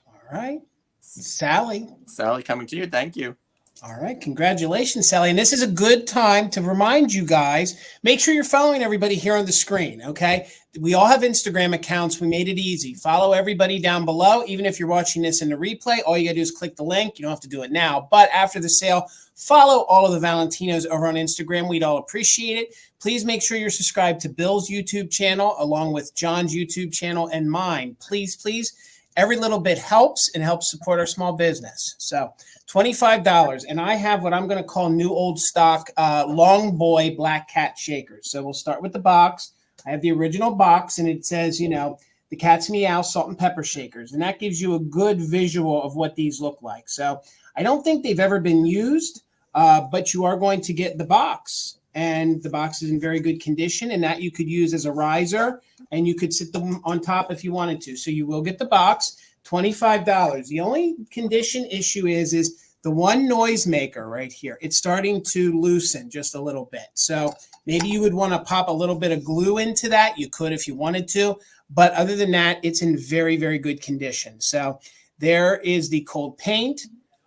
All right. Sally. Sally, coming to you. Thank you. All right. Congratulations, Sally. And this is a good time to remind you guys, make sure you're following everybody here on the screen, okay? We all have Instagram accounts. We made it easy. Follow everybody down below. Even if you're watching this in the replay, all you got to do is click the link. You don't have to do it now. But after the sale, follow all of the Valentinos over on Instagram. We'd all appreciate it. Please make sure you're subscribed to Bill's YouTube channel, along with John's YouTube channel and mine. Please, please. Every little bit helps and helps support our small business. So $25. And I have what I'm going to call new old stock long boy black cat shakers. So we'll start with the box. I have the original box, and it says, you know, the Cat's Meow salt and pepper shakers. And that gives you a good visual of what these look like. So I don't think they've ever been used, but you are going to get the box. And the box is in very good condition, and that you could use as a riser, and you could sit them on top if you wanted to. So you will get the box, $25. The only condition issue is the one noisemaker right here. It's starting to loosen just a little bit. So maybe you would want to pop a little bit of glue into that. You could if you wanted to. But other than that, it's in very, very good condition. So there is the cold paint.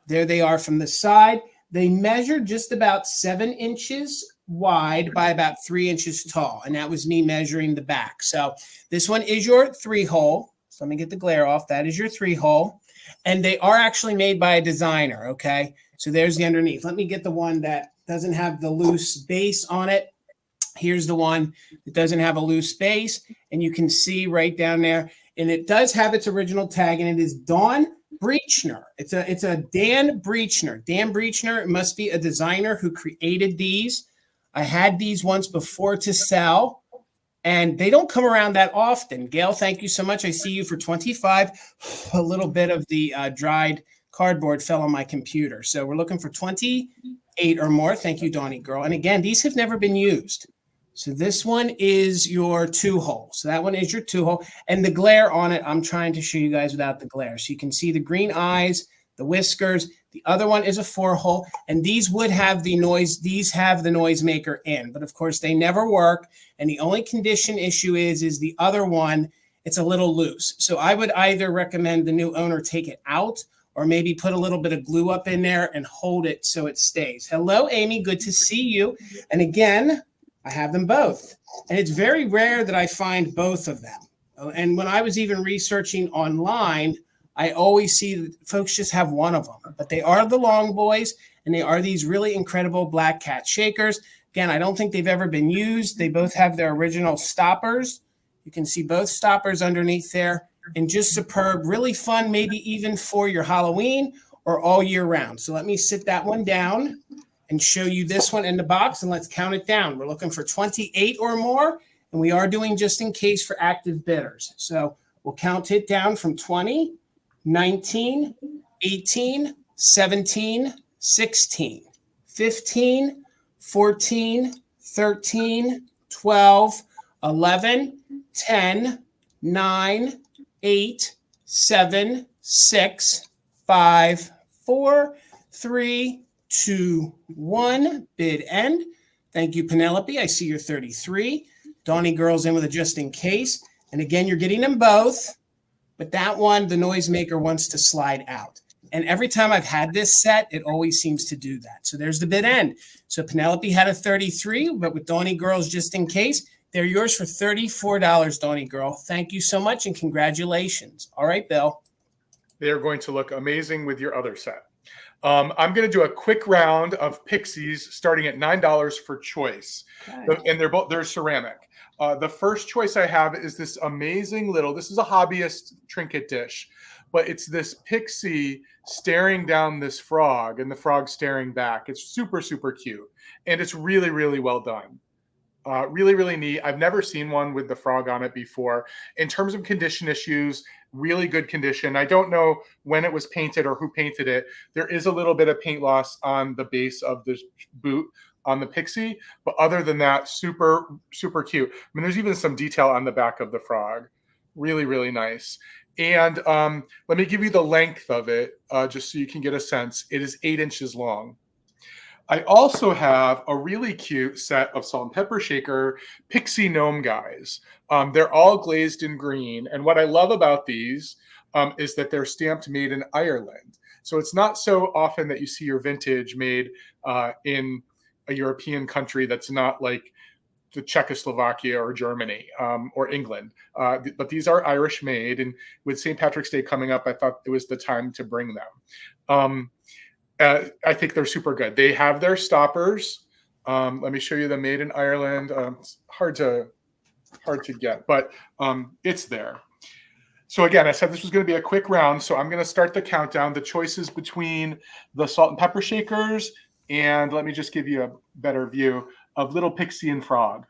There they are from the side. They measure just about 7 inches wide by about 3 inches tall. And that was me measuring the back. So this one is your 3-hole. So let me get the glare off. That is your 3-hole. And they are actually made by a designer. Okay. So there's the underneath. Let me get the one that doesn't have the loose base on it. Here's the one that doesn't have a loose base. And you can see right down there. And it does have its original tag, and it is Dawn Breechner. It's a Dan Breechner. Dan Breechner must be a designer who created these. I had these once before to sell, and they don't come around that often. Gail, thank you so much. I see you for 25. A little bit of the dried cardboard fell on my computer. So we're looking for 28 or more. Thank you, Donnie Girl. And again, these have never been used. So this one is your 2-hole. So that one is your 2-hole. And the glare on it, I'm trying to show you guys without the glare. So you can see the green eyes, the whiskers. The other one is a 4-hole. And these would have the noise. These have the noisemaker in. But, of course, they never work. And the only condition issue is the other one, it's a little loose. So I would either recommend the new owner take it out, or maybe put a little bit of glue up in there and hold it so it stays. Hello, Amy. Good to see you. And again, I have them both. And it's very rare that I find both of them. And when I was even researching online, I always see that folks just have one of them. But they are the long boys, and they are these really incredible black cat shakers. Again, I don't think they've ever been used. They both have their original stoppers. You can see both stoppers underneath there. And just superb, really fun, maybe even for your Halloween or all year round. So let me sit that one down and show you this one in the box, and let's count it down. We're looking for 28 or more, and we are doing just in case for active bidders. So we'll count it down from 20, 19, 18, 17, 16, 15, 14, 13, 12, 11, 10, 9, 8, 7, 6, 5, 4, 3, 2, 1. Bid end. Thank you, Penelope. I see you're 33. Donnie Girl's in with a just in case. And again, you're getting them both. But that one, the noisemaker wants to slide out. And every time I've had this set, it always seems to do that. So there's the bid end. So Penelope had a 33, but with Donnie Girl's just in case, they're yours for $34, Donnie Girl. Thank you so much, and congratulations. All right, Bill. They are going to look amazing with your other set. I'm going to do a quick round of Pixies starting at $9 for choice. Okay. And they're ceramic. The first choice I have is this amazing this is a hobbyist trinket dish, but it's this Pixie staring down this frog and the frog staring back. It's super, super cute. And it's really, really well done. Really, really neat. I've never seen one with the frog on it before. In terms of condition issues, really good condition. I don't know when it was painted or who painted it. There is a little bit of paint loss on the base of the boot on the Pixie, but other than that, super, super cute. I mean, there's even some detail on the back of the frog. Really, really nice. And let me give you the length of it, just so you can get a sense. It is 8 inches long. I also have a really cute set of salt and pepper shaker Pixie gnome guys. They're all glazed in green. And what I love about these is that they're stamped made in Ireland. So it's not so often that you see your vintage made in a European country that's not like the Czechoslovakia or Germany or England. But these are Irish made. And with St. Patrick's Day coming up, I thought it was the time to bring them. I think they're super good. They have their stoppers. Let me show you the made in Ireland. It's hard to get, but it's there. So again, I said this was going to be a quick round, so I'm going to start the countdown. The choices between the salt and pepper shakers, and let me just give you a better view of Little Pixie and Frog.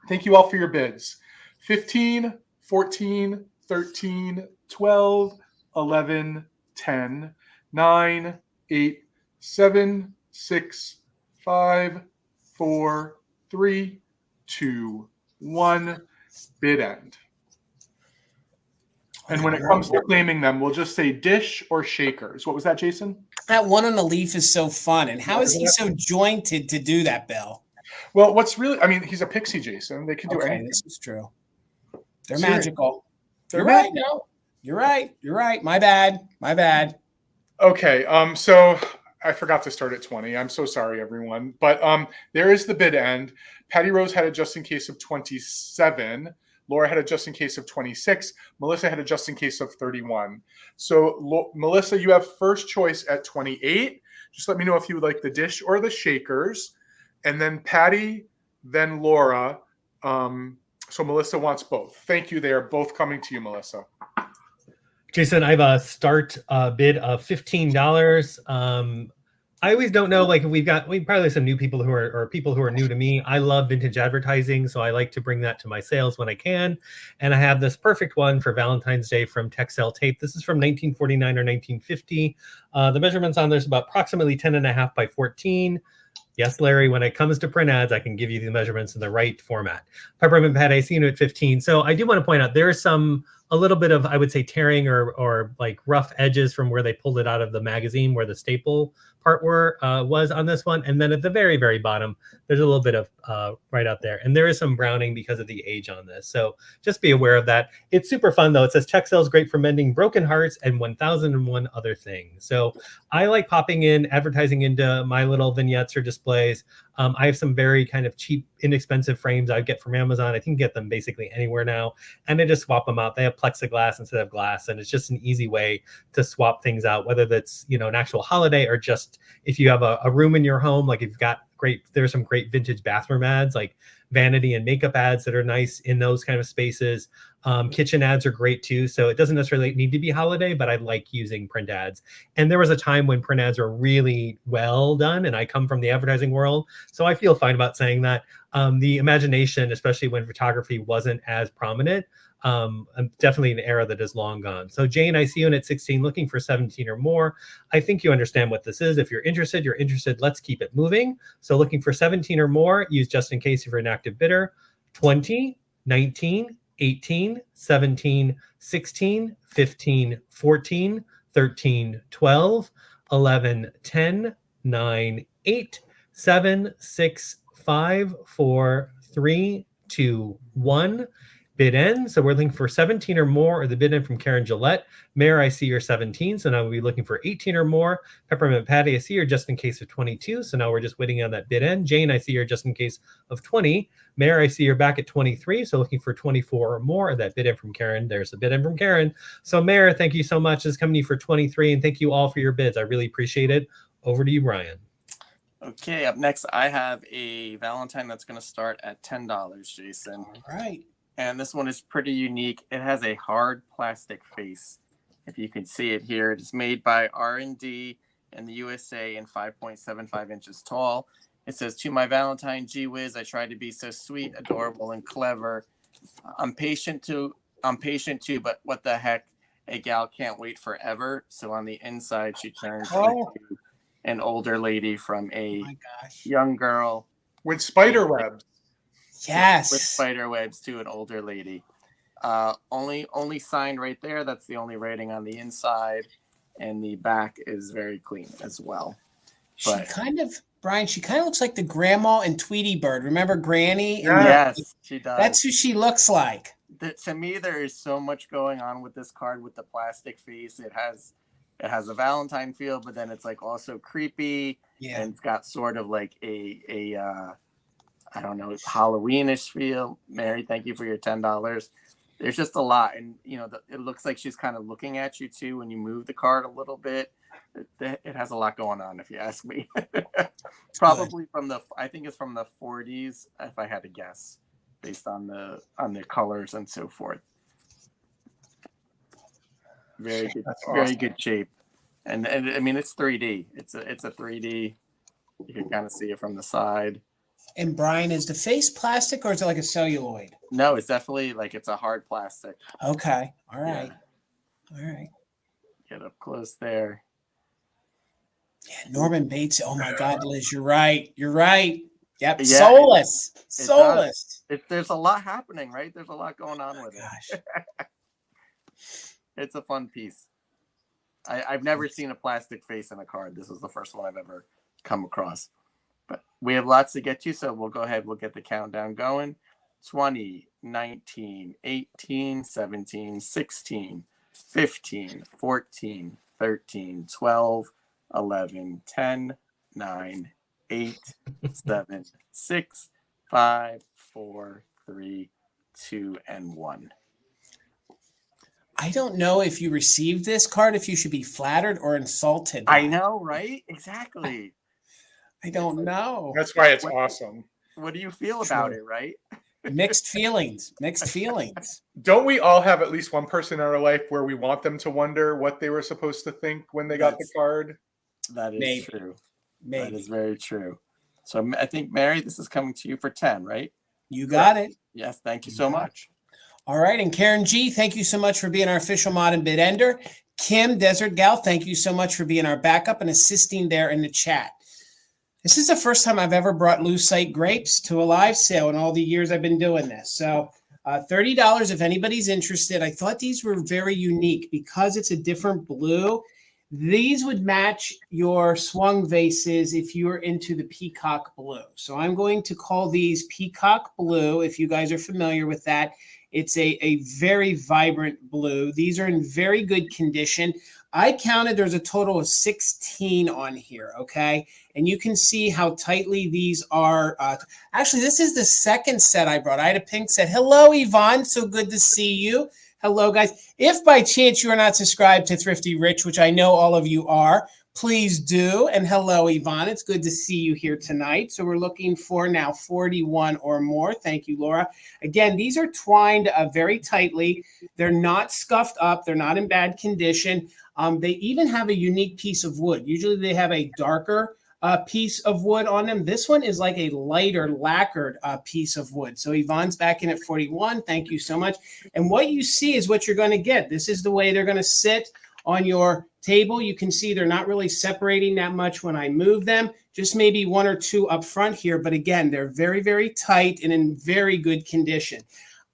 Thank you all for your bids. 15, 14, 13, 12, 11, 10, 9, 8, 7, 6, 5, 4, 3, 2, 1. Bid end. And when it comes to claiming them, we'll just say dish or shakers. What was that, Jason? That one on the leaf is so fun. And how is he so jointed to do that, Bill? Well, he's a Pixie, Jason. They can do anything. This is true. They're Seriously. magical. They're right. No, you're right. You're right. My bad. Okay. So I forgot to start at 20. I'm so sorry, everyone. But there is the bid end. Patty Rose had a just in case of 27. Laura had a just in case of 26. Melissa had a just in case of 31. So Melissa, you have first choice at 28. Just let me know if you would like the dish or the shakers. And then Patty, then Laura. So Melissa wants both. Thank you. They are both coming to you, Melissa. Jason, I have a start bid of $15. I always don't know, like, we probably have some new people who are new to me. I love vintage advertising, so I like to bring that to my sales when I can. And I have this perfect one for Valentine's Day from Texel Tape. This is from 1949 or 1950. The measurements on there's about approximately 10.5 by 14. Yes, Larry, when it comes to print ads, I can give you the measurements in the right format. Peppermint Pat, I see you at 15. So I do want to point out there is a little bit of, I would say, tearing or like rough edges from where they pulled it out of the magazine where the staple part was on this one. And then at the very, very bottom, there's a little bit of right out there. And there is some browning because of the age on this. So just be aware of that. It's super fun, though. It says Texel's great for mending broken hearts and 1001 other things. So I like popping in advertising into my little vignettes or displays. I have some very kind of cheap, inexpensive frames I get from Amazon. I can get them basically anywhere now. And I just swap them out. They have plexiglass instead of glass. And it's just an easy way to swap things out, whether that's, an actual holiday or just if you have a room in your home, like if you've got there's some great vintage bathroom ads, like vanity and makeup ads that are nice in those kind of spaces. Kitchen ads are great too. So it doesn't necessarily need to be holiday, but I like using print ads. And there was a time when print ads were really well done, and I come from the advertising world, so I feel fine about saying that. The imagination, especially when photography wasn't as prominent, definitely an era that is long gone. So Jane, I see you in at 16, looking for 17 or more. I think you understand what this is. If you're interested, let's keep it moving. So looking for 17 or more, use just in case if you're an active bidder. 20, 19, 18, 17, 16, 15, 14, 13, 12, 11, 10, 9, 8, 7, 6, 5, 4, 3, 2, 1. bid end. So we're looking for 17 or more, or the bid end from Karen Gillette. Mayor, I see you're 17. So now we'll be looking for 18 or more. Peppermint Patty, I see you're just in case of 22. So now we're just waiting on that bid end. Jane, I see you're just in case of 20. Mayor, I see you're back at 23. So looking for 24 or more. That bid end from Karen. There's the bid end from Karen. So Mayor, thank you so much. This is coming to you for 23. And thank you all for your bids. I really appreciate it. Over to you, Brian. Okay, up next, I have a Valentine that's going to start at $10, Jason. All right. And this one is pretty unique. It has a hard plastic face. If you can see it here, it is made by R&D in the USA and 5.75 inches tall. It says, "To my Valentine, gee whiz, I try to be so sweet, adorable, and clever. I'm patient too, but what the heck? A gal can't wait forever." So on the inside, she turns into an older lady from a young girl with spider webs. Yes. With spider webs to an older lady. Only signed right there. That's the only rating on the inside, and the back is very clean as well. But, Brian, she kind of looks like the grandma in Tweety Bird. Remember Granny? Yes, she does. That's who she looks like. To me, there is so much going on with this card with the plastic face. It has a Valentine feel, but then it's like also creepy. Yeah. And it's got sort of like a I don't know, Halloweenish feel. Mary, thank you for your $10. There's just a lot, and it looks like she's kind of looking at you too when you move the card a little bit. It has a lot going on, if you ask me. Probably I think it's from the 40s, if I had to guess, based on the colors and so forth. Very good, very good shape, and I mean it's 3D. It's a 3D. You can kind of see it from the side. And Brian, is the face plastic or is it like a celluloid? No, it's definitely it's a hard plastic. Okay. All right. Yeah. All right. Get up close there. Yeah, Norman Bates. Oh my God, Liz, you're right. You're right. Yep. Yeah, soulless. Soulless. There's a lot happening, right? There's a lot going on with it. It's a fun piece. I've never seen a plastic face in a card. This is the first one I've ever come across. But we have lots to get to, so we'll go ahead. We'll get the countdown going. 20, 19, 18, 17, 16, 15, 14, 13, 12, 11, 10, 9, 8, 7, 6, 5, 4, 3, 2, and 1. I don't know if you received this card, if you should be flattered or insulted. I know, right? Exactly. I don't know. That's why it's awesome. What do you feel about it, right? Mixed feelings. Mixed feelings. Don't we all have at least one person in our life where we want them to wonder what they were supposed to think when they got the card? That is true. Maybe. That is very true. So I think, Mary, this is coming to you for 10, right? You got it. Yes, thank you so much. All right, and Karen G, thank you so much for being our official mod and bid ender. Kim, Desert Gal, thank you so much for being our backup and assisting there in the chat. This is the first time I've ever brought Lucite grapes to a live sale in all the years I've been doing this. So $30 if anybody's interested. I thought these were very unique because it's a different blue. These would match your swung vases if you're into the peacock blue. So I'm going to call these peacock blue, if you guys are familiar with that. It's a very vibrant blue. These are in very good condition. I counted there's a total of 16 on here, okay? And you can see how tightly these are. Actually, this is the second set I brought. I had a pink set. Hello, Yvonne. So good to see you. Hello, guys. If by chance you are not subscribed to Thrifty Rich, which I know all of you are, please do. And hello, Yvonne. It's good to see you here tonight. So we're looking for now 41 or more. Thank you, Laura. Again, these are twined very tightly. They're not scuffed up. They're not in bad condition. They even have a unique piece of wood. Usually they have a darker piece of wood on them. This one is like a lighter lacquered piece of wood. So Yvonne's back in at 41. Thank you so much. And what you see is what you're going to get. This is the way they're going to sit on your table. You can see they're not really separating that much when I move them, just maybe one or two up front here. But again, they're very, very tight and in very good condition.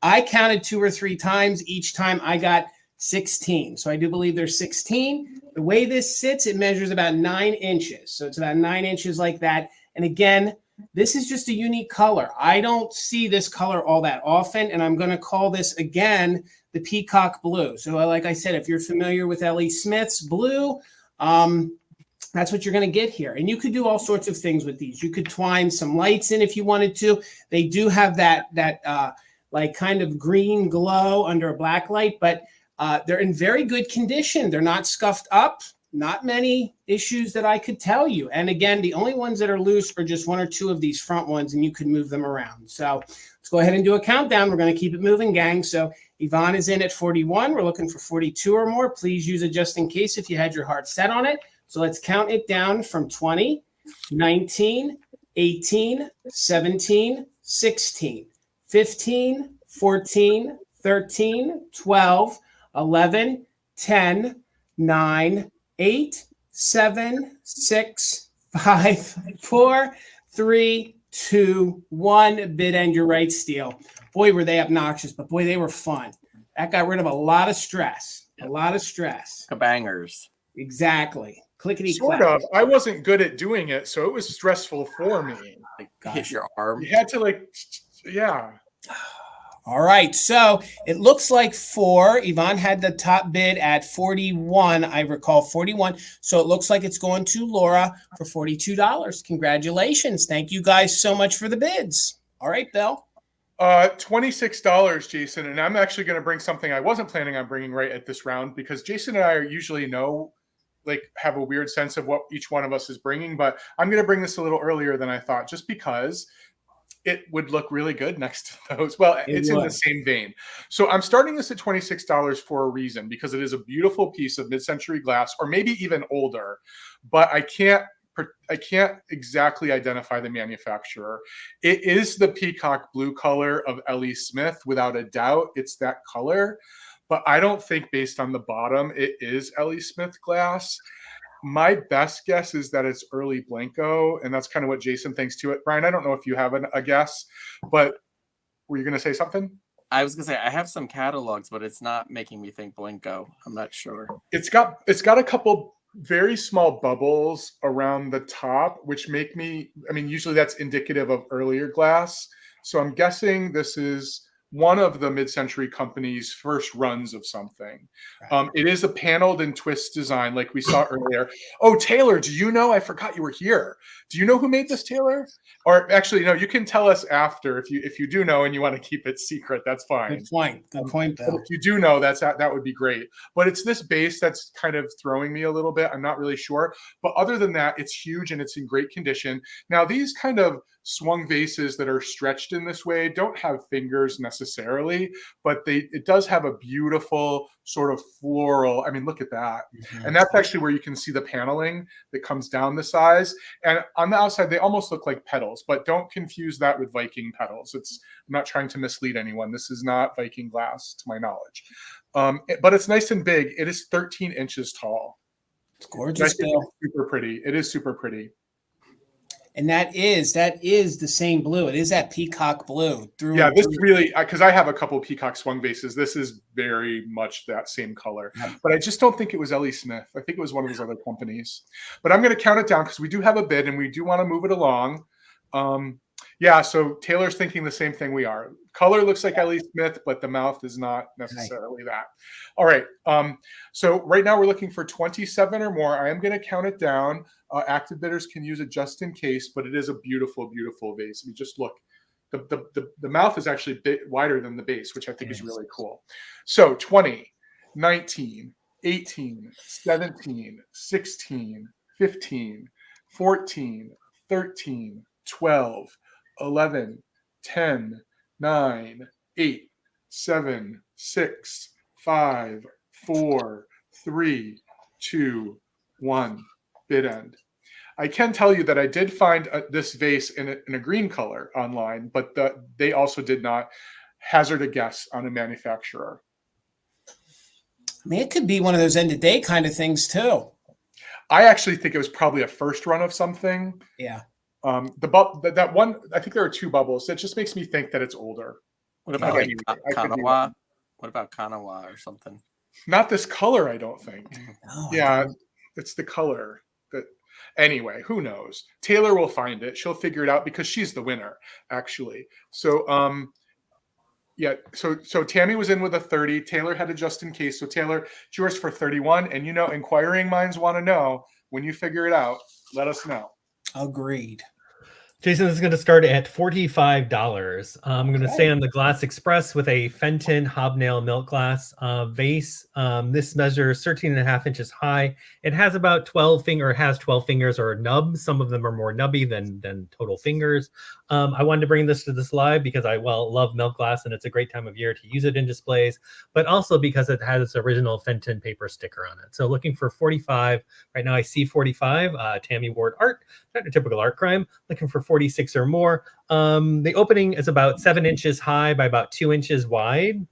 I counted 2 or 3 times. Each time I got 16. So I do believe there's 16. The way this sits, it measures about 9 inches. So it's about 9 inches like that. And again, This is just a unique color. I don't see this color all that often, and I'm going to call this again the peacock blue. So like I said, if you're familiar with L.E. Smith's blue, that's what you're going to get here. And you could do all sorts of things with these. You could twine some lights in if you wanted to. They do have that like kind of green glow under a black light, but they're in very good condition. They're not scuffed up. Not many issues that I could tell you. And again, the only ones that are loose are just one or two of these front ones, and you can move them around. So let's go ahead and do a countdown. We're going to keep it moving, gang. So Yvonne is in at 41. We're looking for 42 or more. Please use it just in case if you had your heart set on it. So let's count it down from 20, 19, 18, 17, 16, 15, 14, 13, 12, 11, 10, 9, 8, 7, 6, 5, 4, 3, 2, 1. Bid end your right, Steele. Boy, were they obnoxious, but boy, they were fun. That got rid of a lot of stress. A lot of stress. Kabangers. Exactly. Clickety Sort clack. of. I wasn't good at doing it, so it was stressful for me. Like Gosh. hit your arm. You had to yeah. All right, so it looks like Yvonne had the top bid at 41. I recall 41. So it looks like it's going to Laura for $42. Congratulations. Thank you guys so much for the bids. All right, Bill. $26, Jason. And I'm actually going to bring something I wasn't planning on bringing right at this round because Jason and I usually have a weird sense of what each one of us is bringing. But I'm going to bring this a little earlier than I thought just because it would look really good next to those. Well, it's in the same vein. So I'm starting this at $26 for a reason, because it is a beautiful piece of mid-century glass, or maybe even older, but I can't exactly identify the manufacturer. It is the peacock blue color of L.E. Smith, without a doubt. It's that color, but I don't think based on the bottom, it is L.E. Smith glass. My best guess is that it's early Blanco, and that's kind of what Jason thinks to it. Brian, I don't know if you have a guess, but were you going to say something? I was going to say, I have some catalogs, but it's not making me think Blanco. I'm not sure. It's got a couple very small bubbles around the top, which make me, usually that's indicative of earlier glass. So I'm guessing this is one of the mid-century company's first runs of something. It is a paneled and twist design like we saw earlier. Oh, Taylor, do you know? I forgot you were here. Do you know who made this, Taylor? Or actually, no, you can tell us after if you do know and you want to keep it secret. That's fine. Good point. Good point, Bill. But if you do know, that would be great. But it's this base that's kind of throwing me a little bit. I'm not really sure. But other than that, it's huge and it's in great condition. Now, these kind of swung vases that are stretched in this way don't have fingers necessarily, but it does have a beautiful sort of floral. Look at that. Mm-hmm. And that's actually where you can see the paneling that comes down the size. And on the outside, they almost look like petals, but don't confuse that with Viking petals. I'm not trying to mislead anyone. This is not Viking glass to my knowledge. But it's nice and big. It is 13 inches tall. It's gorgeous, Bill. It's super pretty. It is super pretty. And that is the same blue. It is that peacock blue. This really, because I have a couple of peacock swung vases. This is very much that same color. But I just don't think it was L.E. Smith. I think it was one of his other companies. But I'm going to count it down because we do have a bid and we do want to move it along. So Taylor's thinking the same thing we are. Color looks like L.E. Smith, but the mouth is not necessarily that. All right. So right now we're looking for 27 or more. I am going to count it down. Active bidders can use it just in case, but it is a beautiful, beautiful vase. Just look. The mouth is actually a bit wider than the base, which I think is really cool. So 20, 19, 18, 17, 16, 15, 14, 13, 12, 11, 10, 9, 8, 7, 6, 5, 4, 3, 2, 1. Bid end. I can tell you that I did find this vase in a green color online, but they also did not hazard a guess on a manufacturer. It could be one of those end of day kind of things too. I actually think it was probably a first run of something. Yeah. That one, I think there are two bubbles. That just makes me think that it's older. What about Kanawa? What about Kanawa or something? Not this color, I don't think. Oh, yeah, it's the color. Anyway, who knows? Taylor will find it. She'll figure it out because she's the winner, actually. So yeah, so Tammy was in with a 30. Taylor had a just in case. So Taylor, it's yours for 31. And inquiring minds want to know, when you figure it out, let us know. Agreed. Jason, this is going to start at $45. I'm going to stay on the Glass Express with a Fenton hobnail milk glass vase. This measures 13.5 inches high. It has about 12 fingers or nubs. Some of them are more nubby than total fingers. I wanted to bring this to this live because I love milk glass and it's a great time of year to use it in displays, but also because it has its original Fenton paper sticker on it. So looking for 45. Right now I see 45. Tammy Ward Art, not a typical art crime. Looking for 46 or more. The opening is about 7 inches high by about 2 inches wide.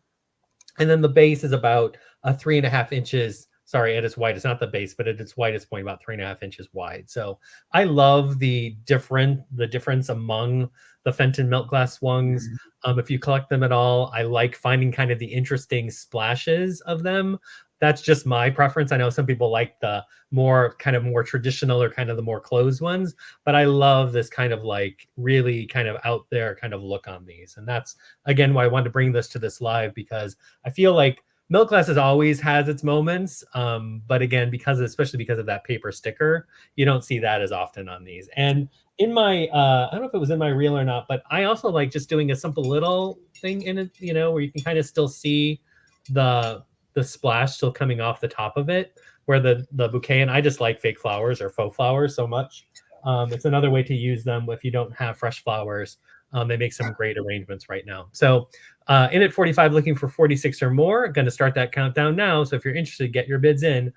And then the base is about 3.5 inches. Sorry, at its widest, it's not the base, but at its widest point, about 3.5 inches wide. So I love the difference among the Fenton milk glass swungs. If you collect them at all, I like finding kind of the interesting splashes of them. That's just my preference. I know some people like the more traditional or kind of the more closed ones, but I love this kind of like really kind of out there kind of look on these. And that's, again, why I wanted to bring this to this live, because I feel like milk glasses always has its moments. But again, especially because of that paper sticker, you don't see that as often on these. And in my, I don't know if it was in my reel or not, but I also like just doing a simple little thing in it, where you can kind of still see the splash still coming off the top of it, where the bouquet, and I just like fake flowers or faux flowers so much. It's another way to use them if you don't have fresh flowers. They make some great arrangements right now. So in at 45, looking for 46 or more. Going to start that countdown now. So if you're interested, get your bids in.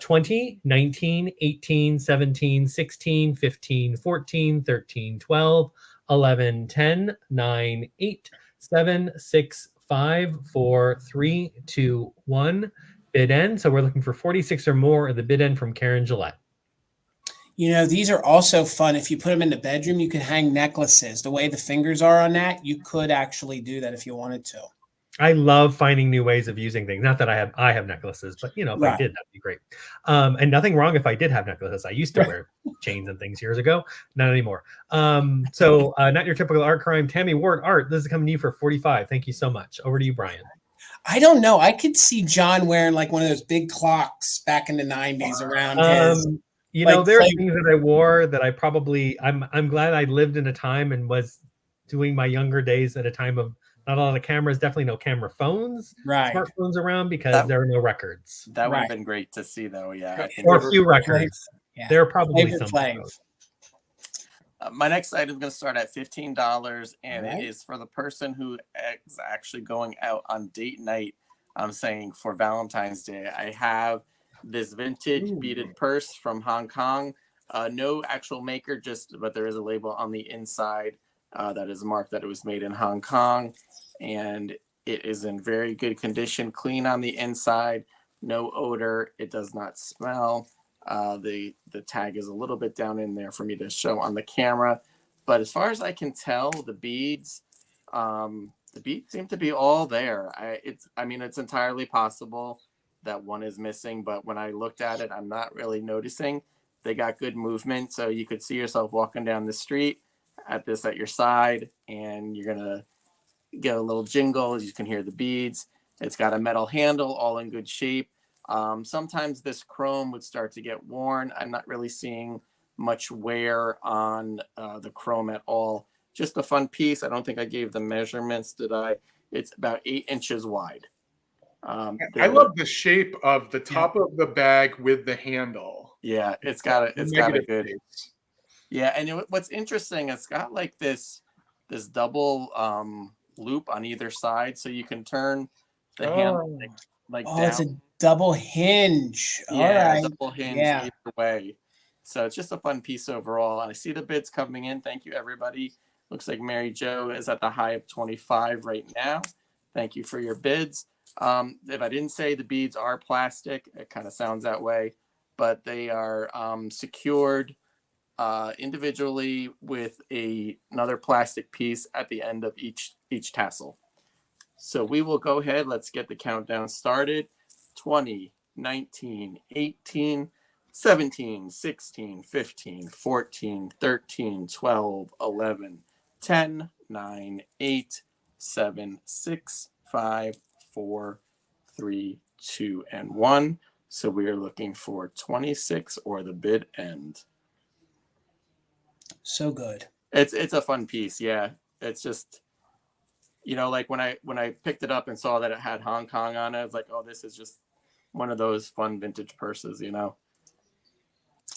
20, 19, 18, 17, 16, 15, 14, 13, 12, 11, 10, 9, 8, 7, 6, 5, 4, 3, 2, 1. Bid end. So we're looking for 46 or more. The bid end from Karen Gillette. These are also fun. If you put them in the bedroom, you could hang necklaces. The way the fingers are on that, you could actually do that if you wanted to. I love finding new ways of using things. Not that I have necklaces, but if I did, that'd be great. And nothing wrong if I did have necklaces. I used to wear chains and things years ago, not anymore. So not your typical art crime. Tammy Ward Art, this is coming to you for 45. Thank you so much. Over to you, Brian. I don't know. I could see John wearing like one of those big clocks back in the 90s around his. There are things that I wore that I probably, I'm glad I lived in a time and was doing my younger days at a time of not a lot of cameras, definitely no camera phones, smartphones around, because there are no records. That would have been great to see, though. Yeah, or a few records. Yeah. There are probably some. My next item is going to start at $15, and it is for the person who is actually going out on date night. I'm saying for Valentine's Day. I have this vintage beaded purse from Hong Kong. No actual maker, but there is a label on the inside that is marked that it was made in Hong Kong, and it is in very good condition, clean on the inside, no odor. It does not smell. The tag is a little bit down in there for me to show on the camera, but as far as I can tell, the beads seem to be all there. It's entirely possible that one is missing, but when I looked at it, I'm not really noticing. They got good movement, so you could see yourself walking down the street at your side, and you're gonna get a little jingle. You can hear the beads. It's got a metal handle, all in good shape. Sometimes this chrome would start to get worn. I'm not really seeing much wear on the chrome at all. Just a fun piece. I don't think I gave the measurements, did I? It's about 8 inches wide. I love the shape of the top of the bag with the handle. Yeah, it's got a good. Face. Yeah, and what's interesting, it's got like this double loop on either side, so you can turn the handle like down. It's a double hinge. Yeah, all right. Double hinge either way. So it's just a fun piece overall. And I see the bids coming in. Thank you, everybody. Looks like Mary Jo is at the high of 25 right now. Thank you for your bids. If I didn't say, the beads are plastic, it kind of sounds that way, but they are secured individually with another plastic piece at the end of each tassel. So we will go ahead. Let's get the countdown started. 20, 19, 18, 17, 16, 15, 14, 13, 12, 11, 10, 9, 8, 7, 6, 5, 4, 3, 2, and 1. So we are looking for 26 or the bid end. So good. It's a fun piece, yeah. It's just, you know, like when I picked it up and saw that it had Hong Kong on it, I was like, oh, this is just one of those fun vintage purses, you know.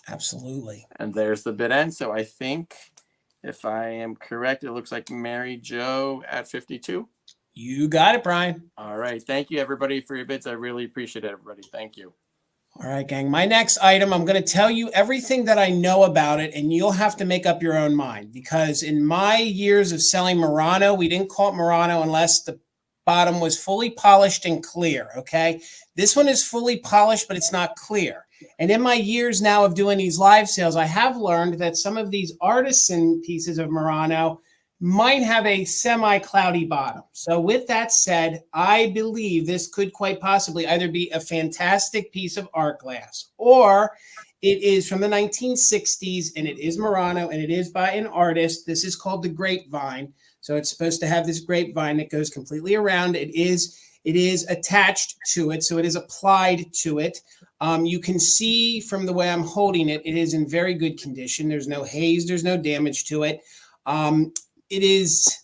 Absolutely. And there's the bid end. So I think, if I am correct, it looks like Mary Jo at 52. You got it, Brian. All right. Thank you, everybody, for your bids. I really appreciate it, everybody. Thank you. All right, gang. My next item, I'm going to tell you everything that I know about it, and you'll have to make up your own mind. Because in my years of selling Morano, we didn't call it Morano unless the bottom was fully polished and clear, okay? This one is fully polished, but it's not clear. And in my years now of doing these live sales, I have learned that some of these artisan pieces of Morano might have a semi-cloudy bottom. So with that said, I believe this could quite possibly either be a fantastic piece of art glass, or it is from the 1960s, and it is Morano, and it is by an artist. This is called the grapevine. So it's supposed to have this grapevine that goes completely around. It is attached to it, so it is applied to it. You can see from the way I'm holding it, it is in very good condition. There's no haze, there's no damage to it. It is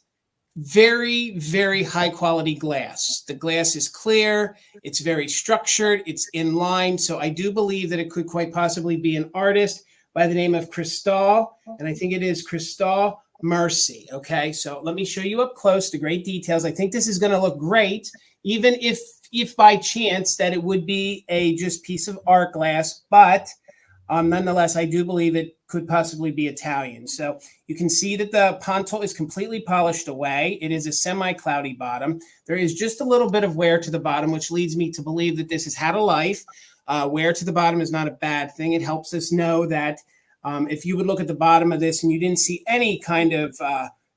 very, very high quality glass. The glass is clear. It's very structured. It's in line. So I do believe that it could quite possibly be an artist by the name of Cristal. And I think it is Cristal Mercy. Okay. So let me show you up close the great details. I think this is going to look great, even if by chance that it would be a just piece of art glass, but nonetheless, I do believe it could possibly be Italian. So you can see that the pontil is completely polished away. It is a semi-cloudy bottom. There is just a little bit of wear to the bottom, which leads me to believe that this has had a life. Wear to the bottom is not a bad thing. It helps us know that if you would look at the bottom of this and you didn't see any kind of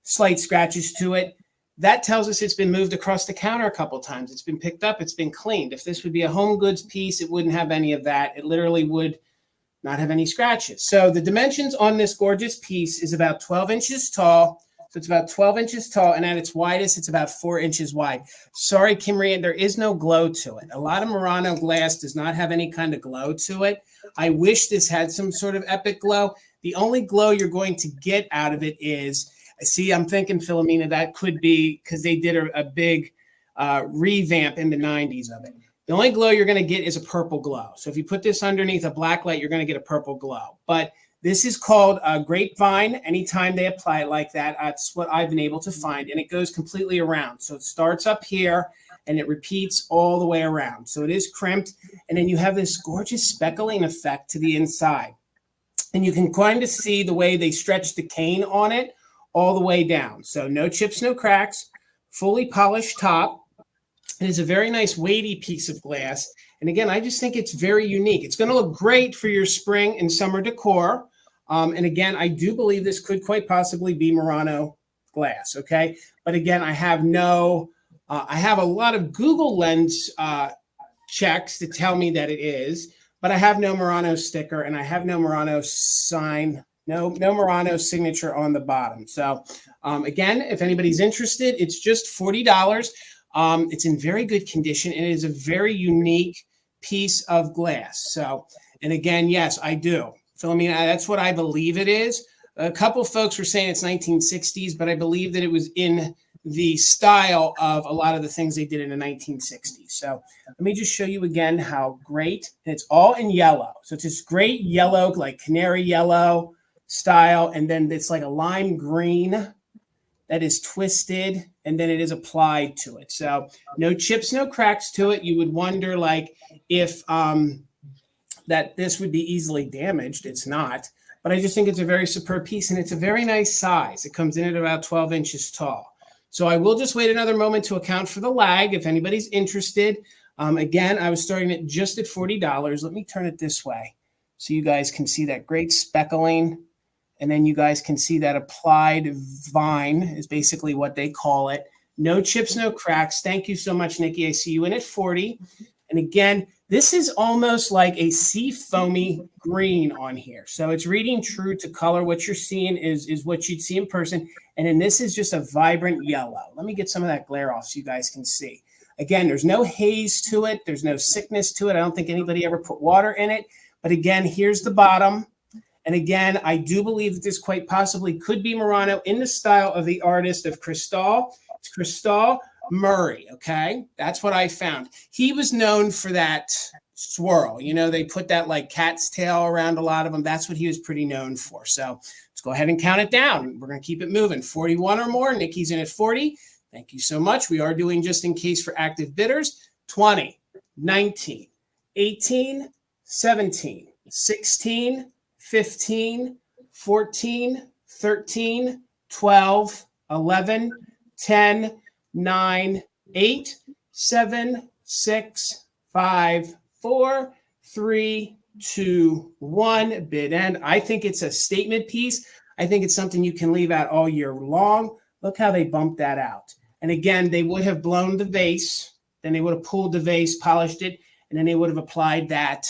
slight scratches to it, that tells us it's been moved across the counter a couple of times. It's been picked up. It's been cleaned. If this would be a home goods piece, it wouldn't have any of that. It literally would not have any scratches. So the dimensions on this gorgeous piece is about 12 inches tall. So it's about 12 inches tall, and at its widest, it's about 4 inches wide. Sorry, Kimberly, there is no glow to it. A lot of Morano glass does not have any kind of glow to it. I wish this had some sort of epic glow. The only glow you're going to get out of it is, see, I'm thinking, Philomena, that could be because they did a big revamp in the 90s of it. The only glow you're going to get is a purple glow. So if you put this underneath a black light, you're going to get a purple glow. But this is called a grapevine. Anytime they apply it like that, that's what I've been able to find. And it goes completely around. So it starts up here and it repeats all the way around. So it is crimped. And then you have this gorgeous speckling effect to the inside. And you can kind of see the way they stretch the cane on it all the way down. So no chips, no cracks, fully polished top. It is a very nice weighty piece of glass. And again, I just think it's very unique. It's going to look great for your spring and summer decor. And again, I do believe this could quite possibly be Morano glass. Okay. But again, I have I have a lot of Google Lens checks to tell me that it is, but I have no Morano sticker and I have no Morano sign, no Morano signature on the bottom. So again, if anybody's interested, it's just $40. It's in very good condition, and it is a very unique piece of glass. So, and again, yes, I do. Philomena, that's what I believe it is. A couple folks were saying it's 1960s, but I believe that it was in the style of a lot of the things they did in the 1960s. So let me just show you again how great, and it's all in yellow. So it's this great yellow, like canary yellow style, and then it's like a lime green that is twisted, and then it is applied to it. So no chips, no cracks to it. You would wonder like if that this would be easily damaged. It's not, but I just think it's a very superb piece, and it's a very nice size. It comes in at about 12 inches tall. So I will just wait another moment to account for the lag if anybody's interested. Again, I was starting it just at $40. Let me turn it this way so you guys can see that great speckling. And then you guys can see that applied vine is basically what they call it. No chips, no cracks. Thank you so much, Nikki. I see you in at 40. And again, This is almost like a sea foamy green on here. So it's reading true to color. What you're seeing is what you'd see in person. And then this is just a vibrant yellow. Let me get some of that glare off so you guys can see. Again, there's no haze to it. There's no sickness to it. I don't think anybody ever put water in it. But again, here's the bottom. And again, I do believe that this quite possibly could be Morano in the style of the artist of Cristal. It's Cristal Murray, okay? That's what I found. He was known for that swirl. You know, they put that like cat's tail around a lot of them. That's what he was pretty known for. So let's go ahead and count it down. We're going to keep it moving. 41 or more. Nikki's in at 40. Thank you so much. We are doing just in case for active bidders. 20, 19, 18, 17, 16, 15, 14, 13, 12, 11, 10, 9, 8, 7, 6, 5, 4, 3, 2, 1. Bid end. I think it's a statement piece. I think it's something you can leave out all year long. Look how they bumped that out. And again, they would have blown the vase. Then they would have pulled the vase, polished it, and then they would have applied that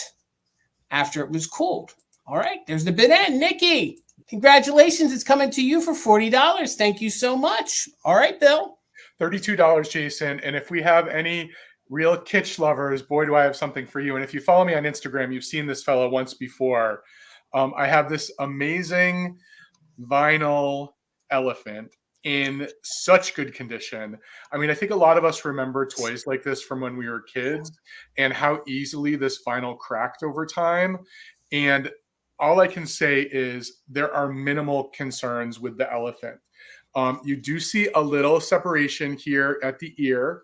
after it was cooled. All right, there's the bid end. Nikki, congratulations. It's coming to you for $40. Thank you so much. All right, Bill. $32, Jason. And if we have any real kitsch lovers, boy, do I have something for you. And if you follow me on Instagram, you've seen this fella once before. I have this amazing vinyl elephant in such good condition. I mean, I think a lot of us remember toys like this from when we were kids and how easily this vinyl cracked over time. And all I can say is there are minimal concerns with the elephant. You do see a little separation here at the ear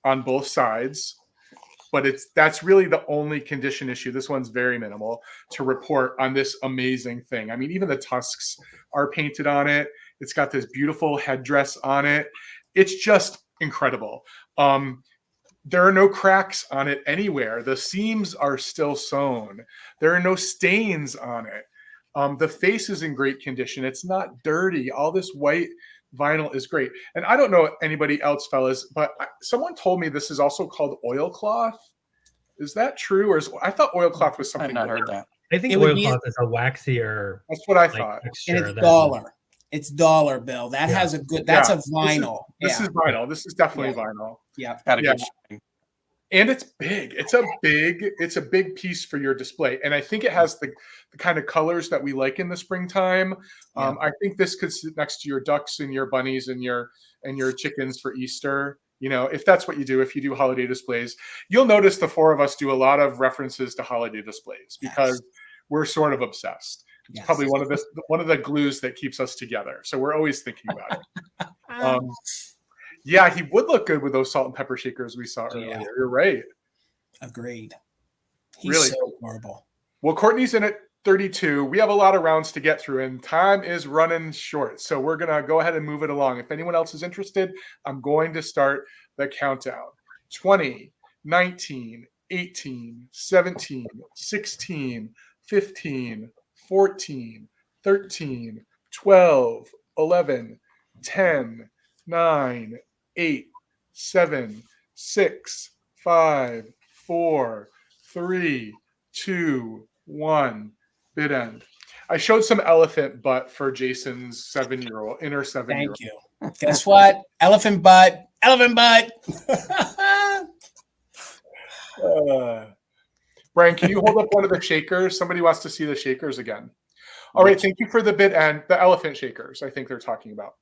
on both sides, but that's really the only condition issue. This one's very minimal to report on this amazing thing. I mean, even the tusks are painted on it. It's got this beautiful headdress on it. It's just incredible. There are no cracks on it anywhere. The seams are still sewn. There are no stains on it. The face is in great condition. It's not dirty. All this white vinyl is great. And I don't know anybody else, fellas, but someone told me this is also called oilcloth. Is that true? Or I thought oilcloth was something. I've not heard that. I think oilcloth is a waxier. That's what I thought. And it's dollar. It's dollar, Bill. That has a good. That's a vinyl. This is vinyl. This is definitely vinyl. Yeah. Got a good shine. And it's big. It's a big piece for your display. And I think it has the kind of colors that we like in the springtime. I think this could sit next to your ducks and your bunnies and your chickens for Easter. You know, if that's what you do, if you do holiday displays, you'll notice the four of us do a lot of references to holiday displays because we're sort of obsessed. It's probably one of the glues that keeps us together. So we're always thinking about it. Yeah, he would look good with those salt and pepper shakers we saw earlier. You're right. Agreed. He's really so horrible. Well, Courtney's in at 32. We have a lot of rounds to get through, and time is running short. So we're going to go ahead and move it along. If anyone else is interested, I'm going to start the countdown. 20, 19, 18, 17, 16, 15, 14, 13, 12, 11, 10, 9, 8, 7, 6, 5, 4, 3, 2, 1. Bid end. I showed some elephant butt for Jason's inner 7-year-old. Thank you. Guess what? Elephant butt. Elephant butt. Brian, can you hold up one of the shakers? Somebody wants to see the shakers again. All right, thank you for the bid end. The elephant shakers, I think they're talking about.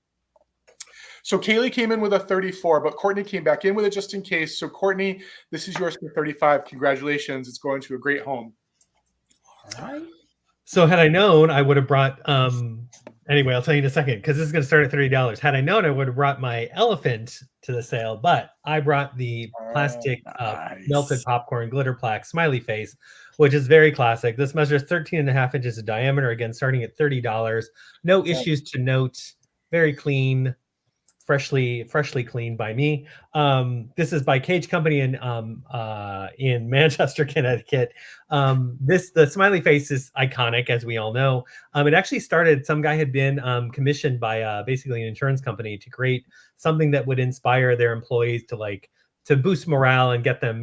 So Kaylee came in with a 34, but Courtney came back in with it just in case. So Courtney, this is yours for 35. Congratulations. It's going to a great home. All right. So had I known, I would have brought, anyway, I'll tell you in a second, because this is going to start at $30. Had I known, I would have brought my elephant to the sale, but I brought the plastic melted popcorn glitter plaque smiley face, which is very classic. This measures 13.5 inches of diameter, again, starting at $30. No issues to note. Very clean. Freshly cleaned by me. This is by Cage Company in Manchester, Connecticut. The smiley face is iconic, as we all know. It actually started. Some guy had been commissioned by basically an insurance company to create something that would inspire their employees to boost morale and get them,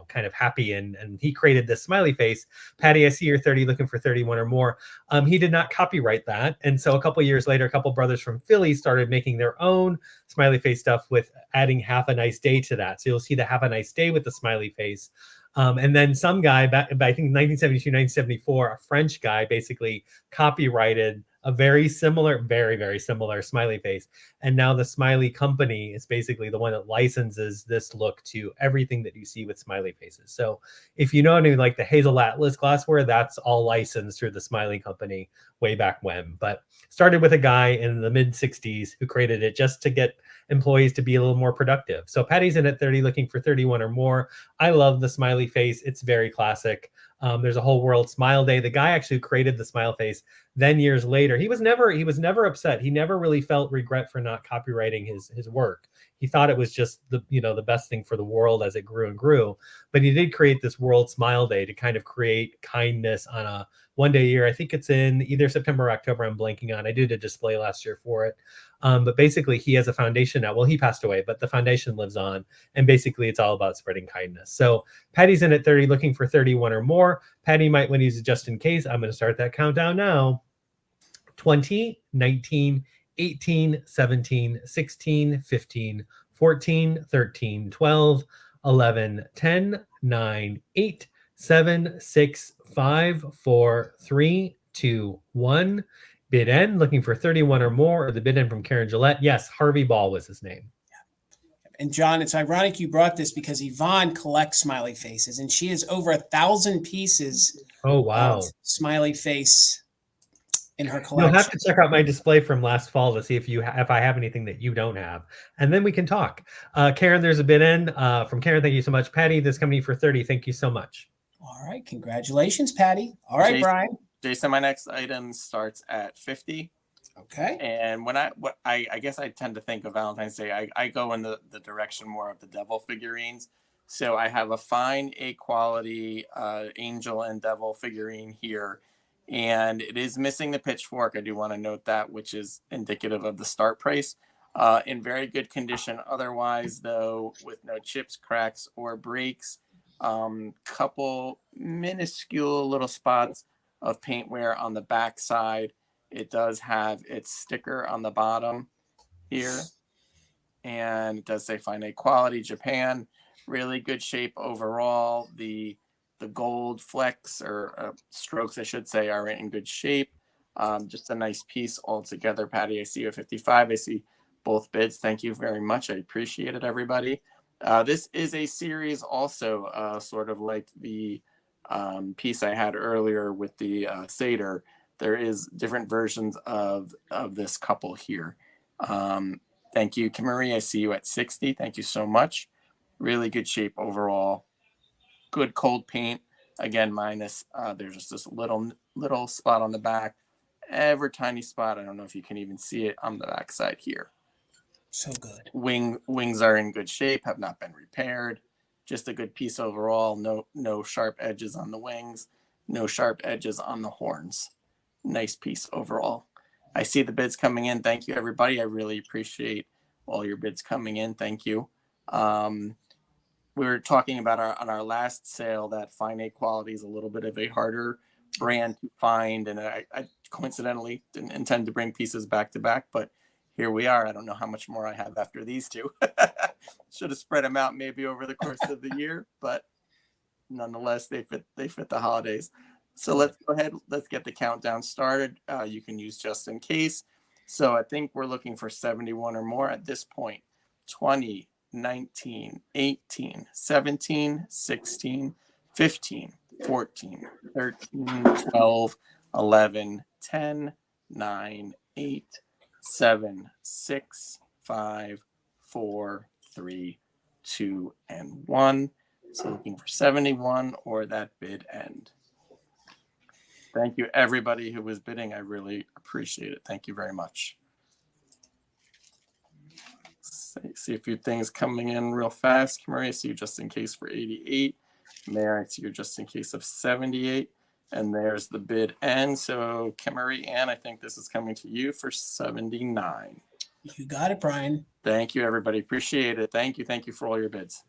kind of happy, and he created this smiley face. Patty, I see you're 30, looking for 31 or more. He did not copyright that, and so a couple years later, a couple brothers from Philly started making their own smiley face stuff with adding "Have a Nice Day" to that. So you'll see the "Have a Nice Day" with the smiley face. And then some guy back, I think 1972, 1974, a French guy basically copyrighted a very similar, very, very similar smiley face. And now the Smiley company is basically the one that licenses this look to everything that you see with smiley faces. So if you know anything like the Hazel Atlas glassware, that's all licensed through the Smiley company way back when. But started with a guy in the mid 60s who created it just to get employees to be a little more productive. So Patty's in at 30, looking for 31 or more. I love the smiley face. It's very classic. There's a whole World Smile Day. The guy actually created the smile face. Then years later, he was never upset. He never really felt regret for not copywriting his work. He thought it was just the best thing for the world as it grew and grew. But he did create this World Smile Day to kind of create kindness on a one day a year. I think it's in either September or October. I'm blanking on. I did a display last year for it. But basically, he has a foundation now. Well, he passed away, but the foundation lives on. And basically, it's all about spreading kindness. So Patty's in at 30, looking for 31 or more. Patty might want to use it just in case. I'm going to start that countdown now. 20, 19, 18, 17, 16, 15, 14, 13, 12, 11, 10, 9, 8, 7, 6, 5, 4, 3, 2, 1. Bid end, looking for 31 or more, or the bid end from Karen Gillette. Yes, Harvey Ball was his name. And John, it's ironic you brought this because Yvonne collects smiley faces, and she has over 1,000 pieces. Oh, wow. Of smiley face in her collection. You'll have to check out my display from last fall to see if I have anything that you don't have, and then we can talk. Karen, there's a bid end from Karen. Thank you so much. Patty, this coming for 30. Thank you so much. All right, congratulations, Patty. All right, Brian. Jason, my next item starts at 50. Okay. And I guess I tend to think of Valentine's Day, I go in the direction more of the devil figurines. So I have a fine A quality angel and devil figurine here, and it is missing the pitchfork. I do want to note that, which is indicative of the start price. In very good condition otherwise, though, with no chips, cracks, or breaks. Couple minuscule little spots of paint wear on the back side. It does have its sticker on the bottom here, and it does say fine A quality, Japan. Really good shape overall. The gold flecks or strokes, I should say, are in good shape. Just a nice piece altogether. Patty, I see you at 55. I see both bids. Thank you very much. I appreciate it, everybody. This is a series also, sort of like the piece I had earlier with the Satyr. There is different versions of this couple here. Thank you, Kimmery. I see you at 60. Thank you so much. Really good shape overall. Good cold paint. Again, minus there's just this little spot on the back. Ever tiny spot. I don't know if you can even see it on the back side here. So good. Wings are in good shape, have not been repaired. Just a good piece overall. No sharp edges on the wings. No sharp edges on the horns. Nice piece overall. I see the bids coming in. Thank you, everybody. I really appreciate all your bids coming in. Thank you. We were talking about on our last sale that fine A quality is a little bit of a harder brand to find, and I coincidentally didn't intend to bring pieces back to back, but here we are. I don't know how much more I have after these two. Should have spread them out maybe over the course of the year, but nonetheless, they fit the holidays. So let's go ahead. Let's get the countdown started. You can use just in case. So I think we're looking for 71 or more at this point. 20, 19, 18, 17, 16, 15, 14, 13, 12, 11, 10, 9, 8, 7, 6, 5, 4, 3, 2, and 1. So looking for 71 or that bid end. Thank you, everybody who was bidding. I really appreciate it. Thank you very much. See a few things coming in real fast. Kimmery, I see you just in case for 88. Mayor, I see you just in case of 78. And there's the bid end. So Kimmery, Ann, I think this is coming to you for 79. You got it, Brian. Thank you, everybody. Appreciate it. Thank you. Thank you for all your bids.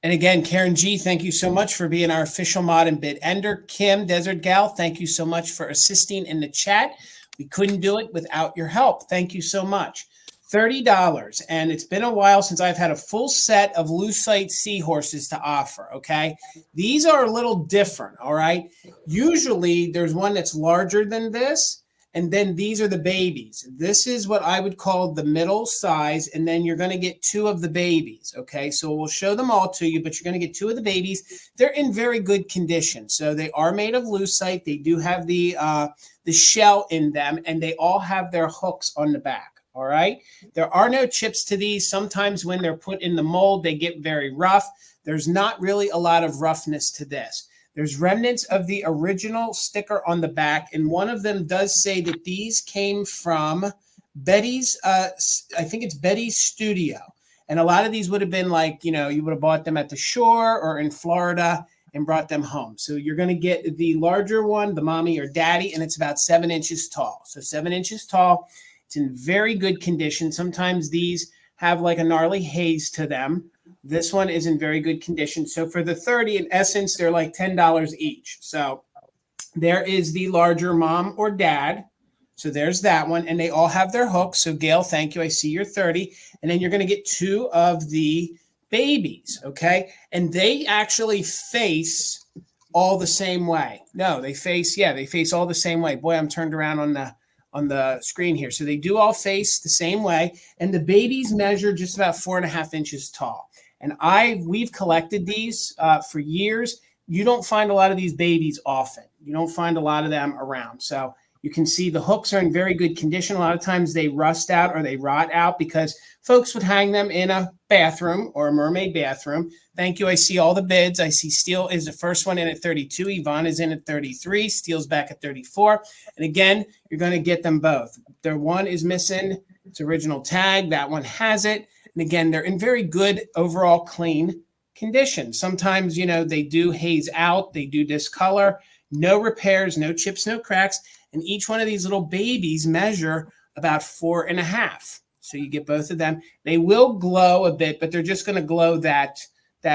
And again, Karen G, thank you so much for being our official mod and bid ender. Kim, Desert Gal, thank you so much for assisting in the chat. We couldn't do it without your help. Thank you so much. $30. And it's been a while since I've had a full set of Lucite Seahorses to offer, okay? These are a little different, all right? Usually there's one that's larger than this, and then these are the babies. This is what I would call the middle size, and then you're going to get 2 of the babies, okay? So we'll show them all to you, but you're going to get 2 of the babies. They're in very good condition. So they are made of Lucite. They do have the shell in them, and they all have their hooks on the back. All right. There are no chips to these. Sometimes when they're put in the mold, they get very rough. There's not really a lot of roughness to this. There's remnants of the original sticker on the back. And one of them does say that these came from Betty's, I think it's Betty's Studio. And a lot of these would have been like, you know, you would have bought them at the shore or in Florida and brought them home. So you're going to get the larger one, the mommy or daddy, and it's about 7 inches tall. So 7 inches tall. It's in very good condition. Sometimes these have like a gnarly haze to them. This one is in very good condition. So for the 30, in essence, they're like $10 each. So there is the larger mom or dad. So there's that one. And they all have their hooks. So Gail, thank you. I see your 30. And then you're going to get 2 of the babies. Okay. And they actually face all the same way. No, they face all the same way. Boy, I'm turned around on the screen here. So they do all face the same way. And the babies measure just about 4.5 inches tall. And we've collected these for years. You don't find a lot of these babies often. You don't find a lot of them around. So you can see the hooks are in very good condition. A lot of times they rust out or they rot out because folks would hang them in a bathroom or a mermaid bathroom. Thank you. I see all the bids. I see Steel is the first one in at 32. Yvonne is in at 33. Steel's back at 34. And again, you're going to get them both. Their one is missing its original tag. That one has it. And again, they're in very good overall clean condition. Sometimes, you know, they do haze out. They do discolor. No repairs, no chips, no cracks. And each one of these little babies measure about 4.5. So you get both of them. They will glow a bit, but they're just going to glow that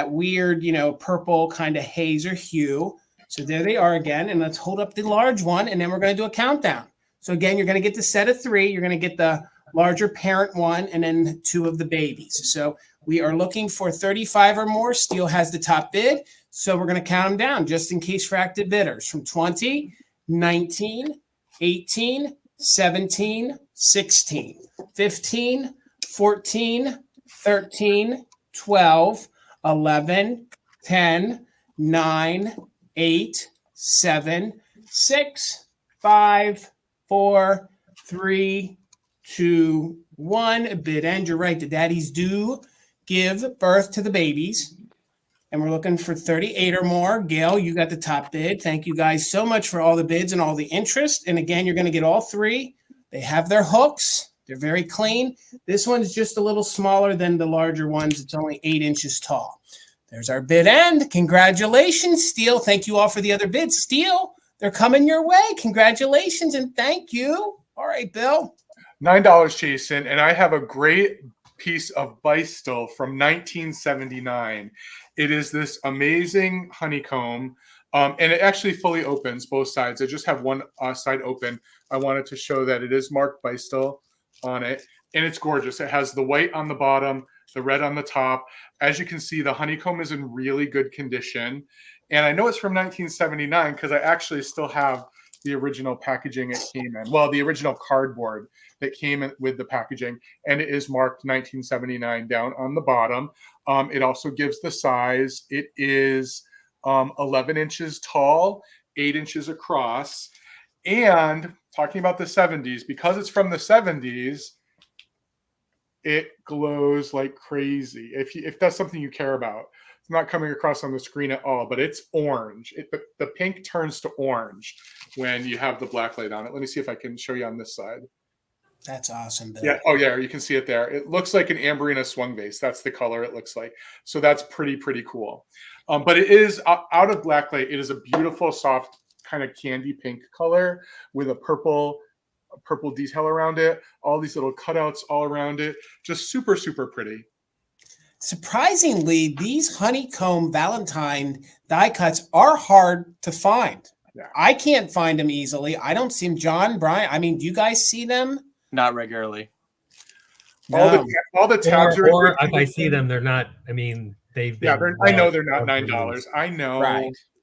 weird, you know, purple kind of haze or hue. So there they are again. And let's hold up the large one, and then we're going to do a countdown. So again, you're going to get the set of 3. You're going to get the larger parent one and then 2 of the babies. So we are looking for 35 or more. Steel has the top bid. So we're going to count them down just in case for active bidders from 20, 19, 18, 17, 16, 15, 14, 13, 12, 11, 10, 9, 8, 7, 6, 5, 4, 3, 2, 1. Bid end. You're right. The daddies do give birth to the babies. And we're looking for 38 or more. Gail, you got the top bid. Thank you guys so much for all the bids and all the interest. And again, you're going to get all 3. They have their hooks. They're very clean. This one's just a little smaller than the larger ones. It's only 8 inches tall. There's our bid end. Congratulations, Steel. Thank you all for the other bids. Steel, they're coming your way. Congratulations and thank you. All right, Bill. $9, Jason. And I have a great piece of Bisque from 1979. It is this amazing honeycomb, and it actually fully opens both sides. I just have one side open. I wanted to show that it is marked Bisque on it, and it's gorgeous. It has the white on the bottom, the red on the top. As you can see, the honeycomb is in really good condition, and I know it's from 1979 because I actually still have the original packaging it came in. Well, the original cardboard that came in with the packaging, and it is marked 1979 down on the bottom. It also gives the size. It is 11 inches tall, 8 inches across. And talking about the 70s, because it's from the 70s, it glows like crazy. If that's something you care about. It's not coming across on the screen at all, but it's orange. The pink turns to orange when you have the black light on it. Let me see if I can show you on this side. That's awesome, Bill. Yeah. Oh, yeah. You can see it there. It looks like an Amberina swung vase. That's the color it looks like. So that's pretty cool. But it is out of black light. It is a beautiful, soft kind of candy pink color with a purple detail around it. All these little cutouts all around it. Just super pretty. surprisingly, these Honeycomb Valentine die cuts are hard to find. Yeah. I can't find them easily. I don't see them. John, Brian, I mean, do you guys see them? Not regularly. No. All the tabs are. Or if I see them, they're not. I mean, they've been. Yeah, I know they're not $9. I know,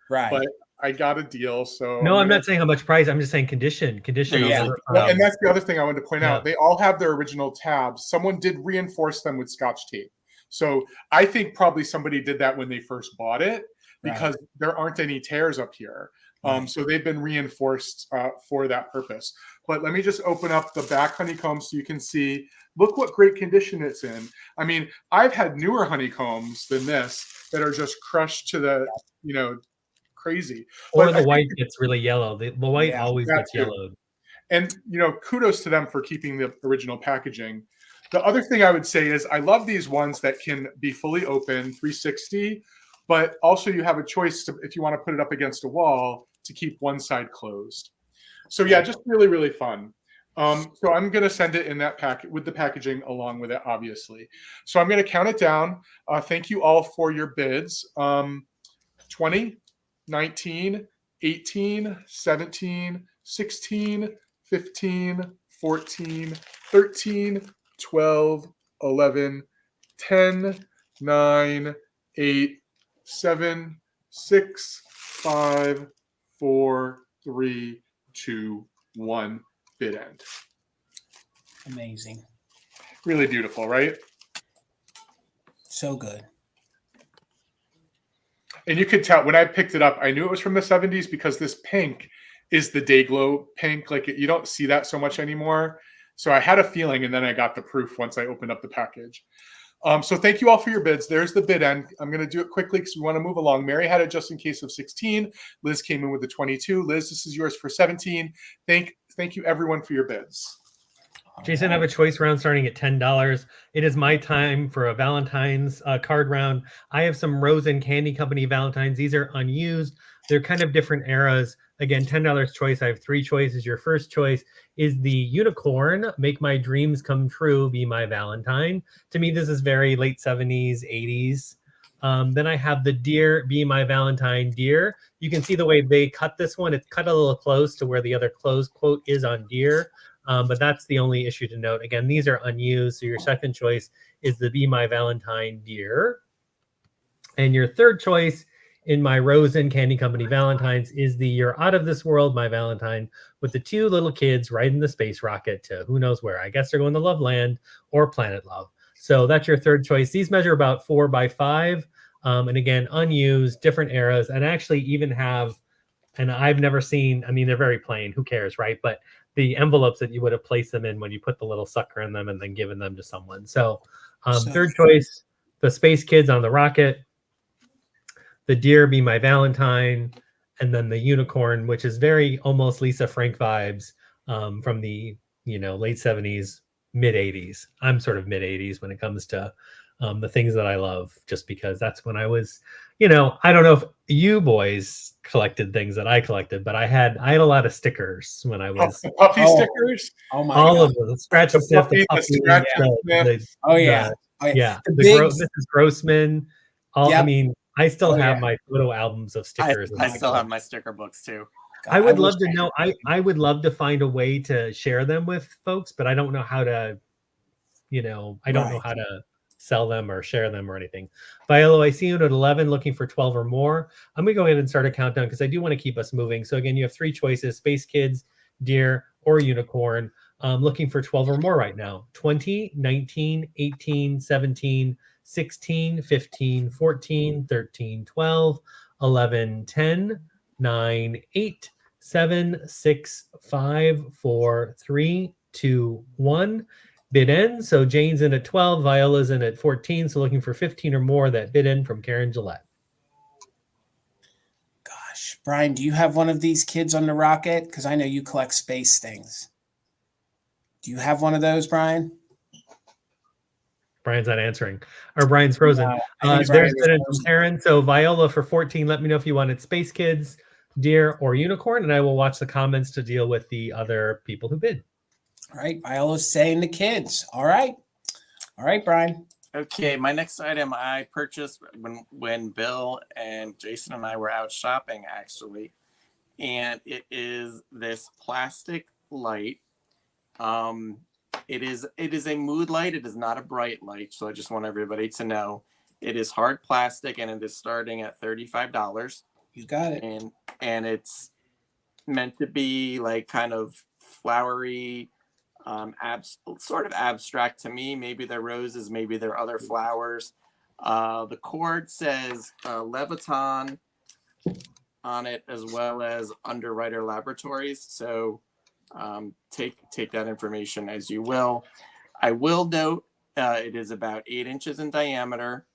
Right. but I got a deal. So No, I'm not saying how much price. I'm just saying condition. Condition. Yeah. Well, and that's the other thing I wanted to point out. Yeah. They all have their original tabs. Someone did reinforce them with Scotch tape. So I think probably somebody did that when they first bought it because there aren't any tears up here. So they've been reinforced for that purpose. But let me just open up the back honeycomb so you can see. Look what great condition it's in. I mean, I've had newer honeycombs than this that are just crushed to the, crazy. Or But the white gets really yellow. The white always that gets too. yellowed. And, kudos to them for keeping the original packaging. The other thing I would say is I love these ones that can be fully open, 360, but also you have a choice to, if you want to put it up against a wall, to keep one side closed. So yeah, just really, really fun. So I'm going to send it in that packet with the packaging along with it, obviously. So I'm going to count it down. Thank you all for your bids. 20, 19, 18, 17, 16, 15, 14, 13, 12, 11, 10, 9, 8, 7, 6, 5, 4, 3, 2, 1. Bid end. Amazing. Really beautiful, right? So good. And you could tell when I picked it up, I knew it was from the 70s because this pink is the day glow pink. Like you don't see that so much anymore. So I had a feeling, and then I got the proof once I opened up the package. So thank you all for your bids. There's the bid end. I'm going to do it quickly because we want to move along. Mary had it just in case of 16. Liz came in with the 22. Liz, this is yours for 17. Thank you everyone for your bids. Jason, I have a choice round starting at $10. It is my time for a Valentine's card round. I have some Rose and Candy Company Valentines. These are unused. They're kind of different eras. Again, $10 choice. I have three choices. Your first choice is the unicorn. Make my dreams come true. Be my Valentine. To me, this is very late 70s, 80s. Then I have the deer. Be my Valentine, deer. You can see the way they cut this one. It's cut a little close to where the other close quote is on deer. But that's the only issue to note. Again, these are unused. So your second choice is the Be My Valentine, deer. And your third choice in my Rose and Candy Company Valentines is the You're Out of This World, My Valentine, with the two little kids riding the space rocket to who knows where. I guess they're going to Loveland or Planet Love. So that's your third choice. These measure about 4 by 5. And again, unused, different eras, and actually even have, and I've never seen, I mean, they're very plain. Who cares, right? But the envelopes that you would have placed them in when you put the little sucker in them and then given them to someone. So third choice, the Space Kids on the rocket, the deer Be My Valentine, and then the unicorn, which is very almost Lisa Frank vibes from the late 70s, mid 80s. I'm sort of mid 80s when it comes to the things that I love, just because that's when I was, I don't know if you boys collected things that I collected, but I had a lot of stickers when I was puppy stickers. Oh my all God. of them, the scratch and sniff, the puppy, scratch and sniff. the big, Mrs. Grossman. I mean, I still have my photo albums of stickers. I still have my sticker books too. God, I would love to know. I would love to find a way to share them with folks, but I don't know how to. I don't know how to sell them or share them or anything. Viola, I see you at 11, looking for 12 or more. I'm gonna go ahead and start a countdown because I do want to keep us moving. So again, you have three choices: Space Kids, deer, or unicorn. Looking for 12 or more right now. 20, 19, 18, 17, 16, 15, 14, 13, 12, 11, 10, 9, 8, 7, 6, 5, 4, 3, 2, 1. Bid end. So Jane's in at 12, Viola's in at 14. So looking for 15 or more. That bid end from Karen Gillette. Gosh, Brian, do you have one of these kids on the rocket? Because I know you collect space things. Do you have one of those, Brian? Brian's not answering. Or Brian's frozen. No, there's bid end from Karen. So Viola for 14. Let me know if you wanted Space Kids, deer, or unicorn, and I will watch the comments to deal with the other people who bid. All right, Viola's saying the kids. All right, Brian. Okay, my next item I purchased when Bill and Jason and I were out shopping, actually, and it is this plastic light. It is a mood light. It is not a bright light, so I just want everybody to know it is hard plastic, and it is starting at $35. You got it. And it's meant to be like kind of flowery, sort of abstract to me. Maybe they're roses, maybe they're other flowers. The cord says Leviton on it, as well as Underwriter Laboratories. So take that information as you will. I will note it is about 8 inches in diameter.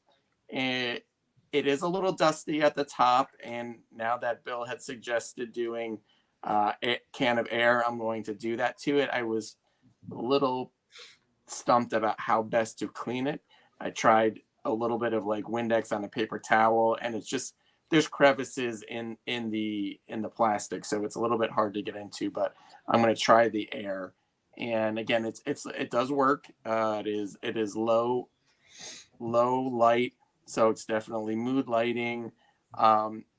It is a little dusty at the top, and now that Bill had suggested doing a can of air, I'm going to do that to it. I was a little stumped about how best to clean it. I tried a little bit of like Windex on a paper towel, and it's just there's crevices in the plastic, so it's a little bit hard to get into. But I'm going to try the air, and again, it does work. It is low light, so it's definitely mood lighting.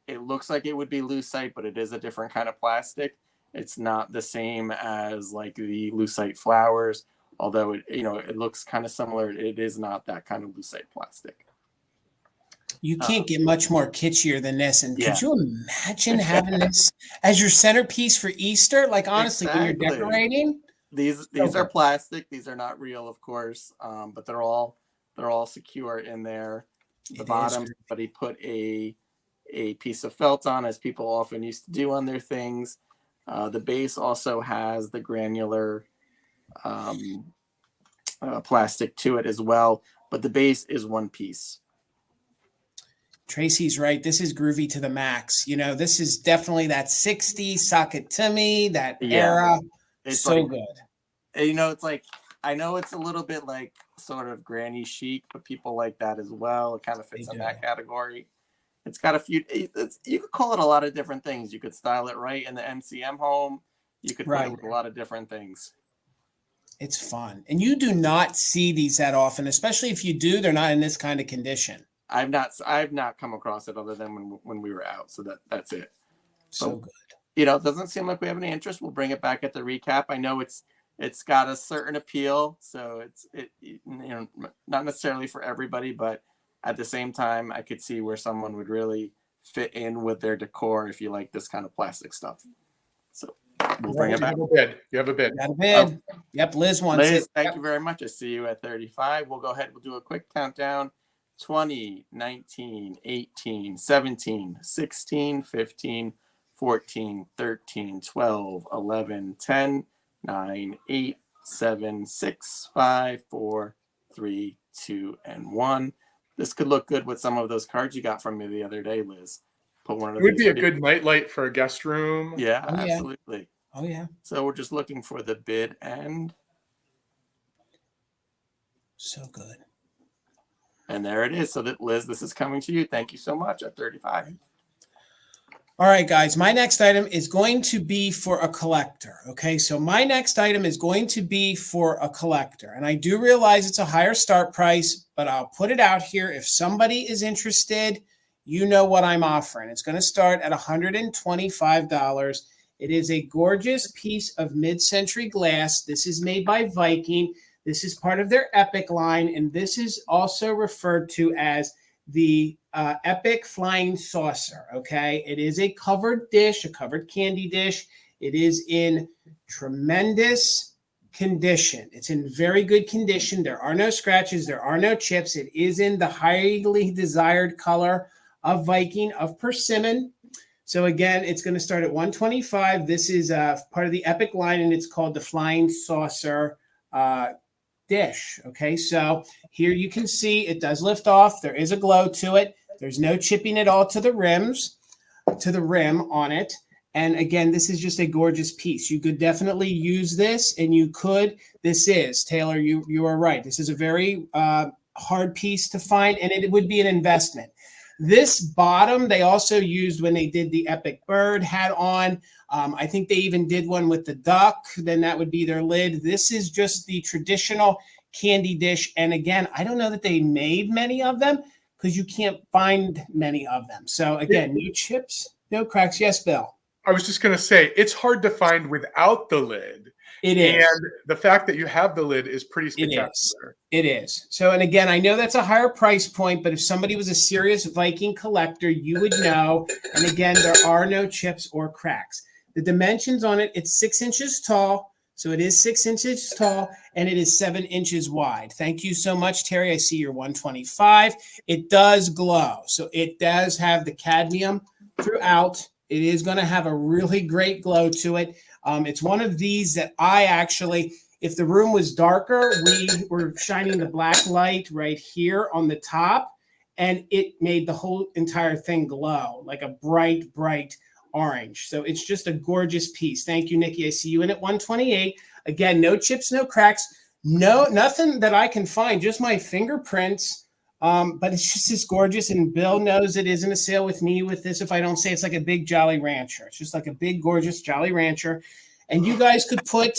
It looks like it would be Lucite, but it is a different kind of plastic. It's not the same as like the Lucite flowers, although it looks kind of similar. It is not that kind of Lucite plastic. You can't get much more kitschier than this. And Yeah. could you imagine having this as your centerpiece for Easter? Like, honestly, when you're Exactly. decorating, These are plastic. These are not real, of course, but they're all secure in there. The bottom, but he put a piece of felt on, as people often used to do on their things. The base also has the granular plastic to it as well, but the base is one piece. Tracy's right. This is groovy to the max. This is definitely that 60s, sock it to me, that era. It's so like, good. It's like, I know it's a little bit like sort of granny chic, but people like that as well. It kind of fits in that category. It's got a few, you could call it a lot of different things. You could style it right in the MCM home. You could put it with a lot of different things. It's fun. And you do not see these that often, especially if you do, they're not in this kind of condition. I've not come across it other than when we were out. So that's it. So good. It doesn't seem like we have any interest. We'll bring it back at the recap. I know it's got a certain appeal, so it's not necessarily for everybody, but at the same time, I could see where someone would really fit in with their decor if you like this kind of plastic stuff. So we'll bring it back. You have a bid. Got a bid. Yep, Liz wants it. Thank you very much. I see you at 35. We'll go ahead. We'll do a quick countdown. 20, 19, 18, 17, 16, 15, 14, 13, 12, 11, 10, 9, 8, 7, 6, 5, 4, 3, 2, and 1. This could look good with some of those cards you got from me the other day, Liz. Put one of It would be a good nightlight for a guest room. Yeah, absolutely. Oh, yeah. So we're just looking for the bid end. So good. And there it is. So that, Liz, this is coming to you. Thank you so much at 35. All right, guys, my next item is going to be for a collector. Okay, so my next item is going to be for a collector. And I do realize it's a higher start price, but I'll put it out here. If somebody is interested, you know what I'm offering. It's going to start at $125. It is a gorgeous piece of mid-century glass. This is made by Viking. This is part of their Epic line, and this is also referred to as the Epic Flying Saucer, okay? It is a covered dish, a covered candy dish. It is in tremendous condition. It's in very good condition. There are no scratches. There are no chips. It is in the highly desired color of Viking, of persimmon. So again, it's going to start at $125. This is part of the Epic line, and it's called the Flying Saucer dish. Okay, so here you can see it does lift off. There is a glow to it. There's no chipping at all to the rims, to the rim on it. And again, this is just a gorgeous piece. You could definitely use this, and you could. This is, Taylor, you are right. This is a very hard piece to find, and it would be an investment. This bottom, they also used when they did the Epic Bird hat on. I think they even did one with the duck. Then that would be their lid. This is just the traditional candy dish. And again, I don't know that they made many of them because you can't find many of them. So again, no chips, no cracks. Yes, Bill. I was just going to say, it's hard to find without the lid. It is. And the fact that you have the lid is pretty spectacular. It is. So, and again, I know that's a higher price point, but if somebody was a serious Viking collector, you would know. And again, there are no chips or cracks. The dimensions on it, it's 6 inches tall. So it is 6 inches tall and it is 7 inches wide. Thank you so much, Terry. I see your 125. It does glow. So it does have the cadmium throughout. It is going to have a really great glow to it. It's one of these that I actually, if the room was darker, we were shining the black light right here on the top, and it made the whole entire thing glow like a bright, bright orange. So it's just a gorgeous piece. Thank you, Nikki. I see you in at 128. Again, no chips, no cracks, nothing that I can find, just my fingerprints. But it's just as gorgeous, and Bill knows it isn't a sale with me with this. If I don't say it's like a big Jolly Rancher, it's just like a big, gorgeous Jolly Rancher. And you guys could put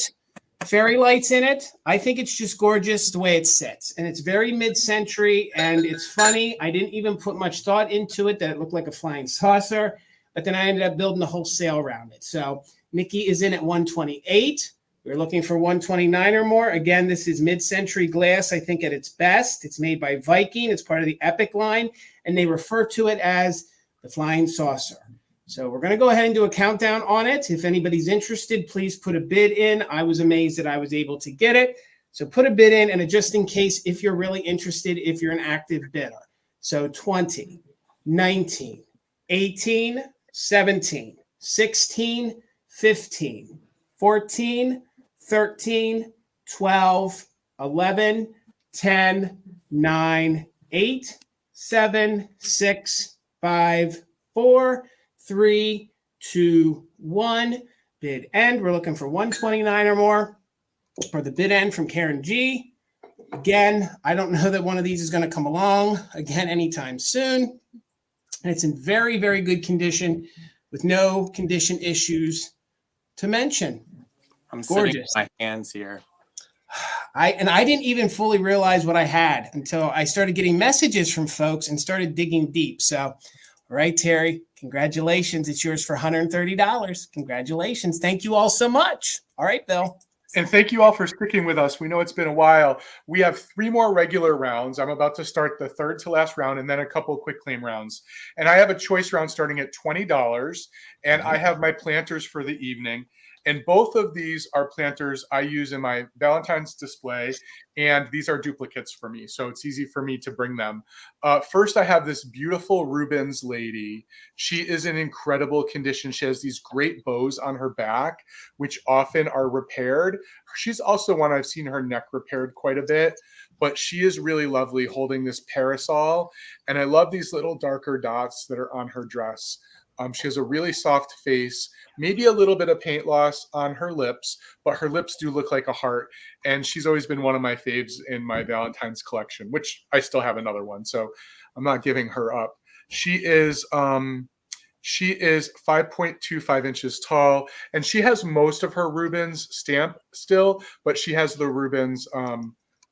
fairy lights in it. I think it's just gorgeous the way it sits, and it's very mid-century, and it's funny. I didn't even put much thought into it that it looked like a flying saucer, but then I ended up building a whole sale around it. So Nikki is in at 128. We're looking for 129 or more. Again, this is mid-century glass, I think, at its best. It's made by Viking. It's part of the Epic line, and they refer to it as the flying saucer. So we're going to go ahead and do a countdown on it. If anybody's interested, please put a bid in. I was amazed that I was able to get it. So put a bid in, and just in case, if you're really interested, if you're an active bidder. So 20, 19, 18, 17, 16, 15, 14, 13, 12, 11, 10, 9, 8, 7, 6, 5, 4, 3, 2, 1. Bid end. We're looking for 129 or more. Or the bid end from Karen G. Again, I don't know that one of these is going to come along again anytime soon. And it's in very, very good condition with no condition issues to mention. I'm Gorgeous. sitting with my hands here. I didn't even fully realize what I had until I started getting messages from folks and started digging deep. So, all right, Terry, congratulations. It's yours for $130. Congratulations. Thank you all so much. All right, Bill. And thank you all for sticking with us. We know it's been a while. We have 3 more regular rounds. I'm about to start the third to last round and then a couple of quick claim rounds. And I have a choice round starting at $20. And I have my planters for the evening. And both of these are planters I use in my Valentine's display, and these are duplicates for me, so it's easy for me to bring them. First, I have this beautiful Rubens lady. She is in incredible condition. She has these great bows on her back, which often are repaired. She's also one I've seen her neck repaired quite a bit, but she is really lovely holding this parasol, and I love these little darker dots that are on her dress. She has a really soft face, maybe a little bit of paint loss on her lips, but her lips do look like a heart. And she's always been one of my faves in my Valentine's collection, which I still have another one. So I'm not giving her up. She is 5.25 inches tall, and she has most of her Rubens stamp still, but she has the Rubens,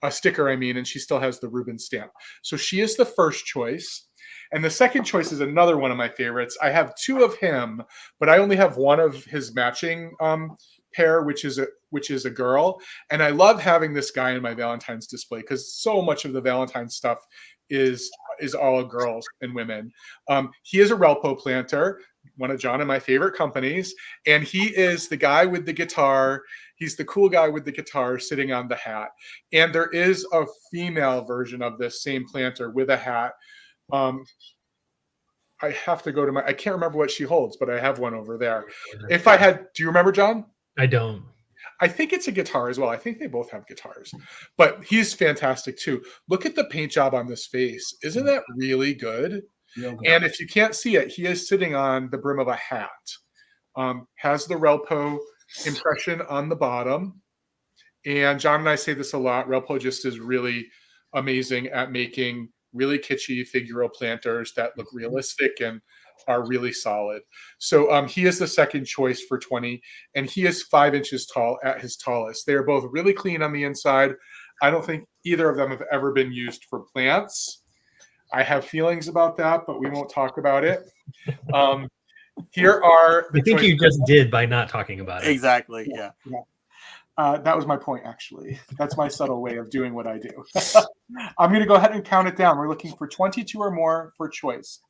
a sticker, and she still has the Rubens stamp. So she is the first choice. And the second choice is another one of my favorites. I have 2 of him, but I only have one of his matching pair, which is a girl. And I love having this guy in my Valentine's display because so much of the Valentine's stuff is all girls and women. He is a Relpo planter, one of John and my favorite companies, and he is the guy with the guitar. He's the cool guy with the guitar sitting on the hat. And there is a female version of this same planter with a hat. I have to go to I can't remember what she holds, but I have one over there. Do you remember, John? I don't. I think it's a guitar as well. I think they both have guitars, but he's fantastic too. Look at the paint job on this face. Isn't that really good? And if you can't see it, he is sitting on the brim of a hat. Has the Relpo impression on the bottom. And John and I say this a lot. Relpo just is really amazing at making really kitschy figural planters that look realistic and are really solid. So he is the second choice for 20, and he is 5 inches tall at his tallest. They are both really clean on the inside. I don't think either of them have ever been used for plants. I have feelings about that, but we won't talk about it. Here are the I think choices. you just did by not talking about it. Exactly. Yeah. That was my point, actually. That's my subtle way of doing what I do. I'm going to go ahead and count it down. We're looking for 22 or more for choice.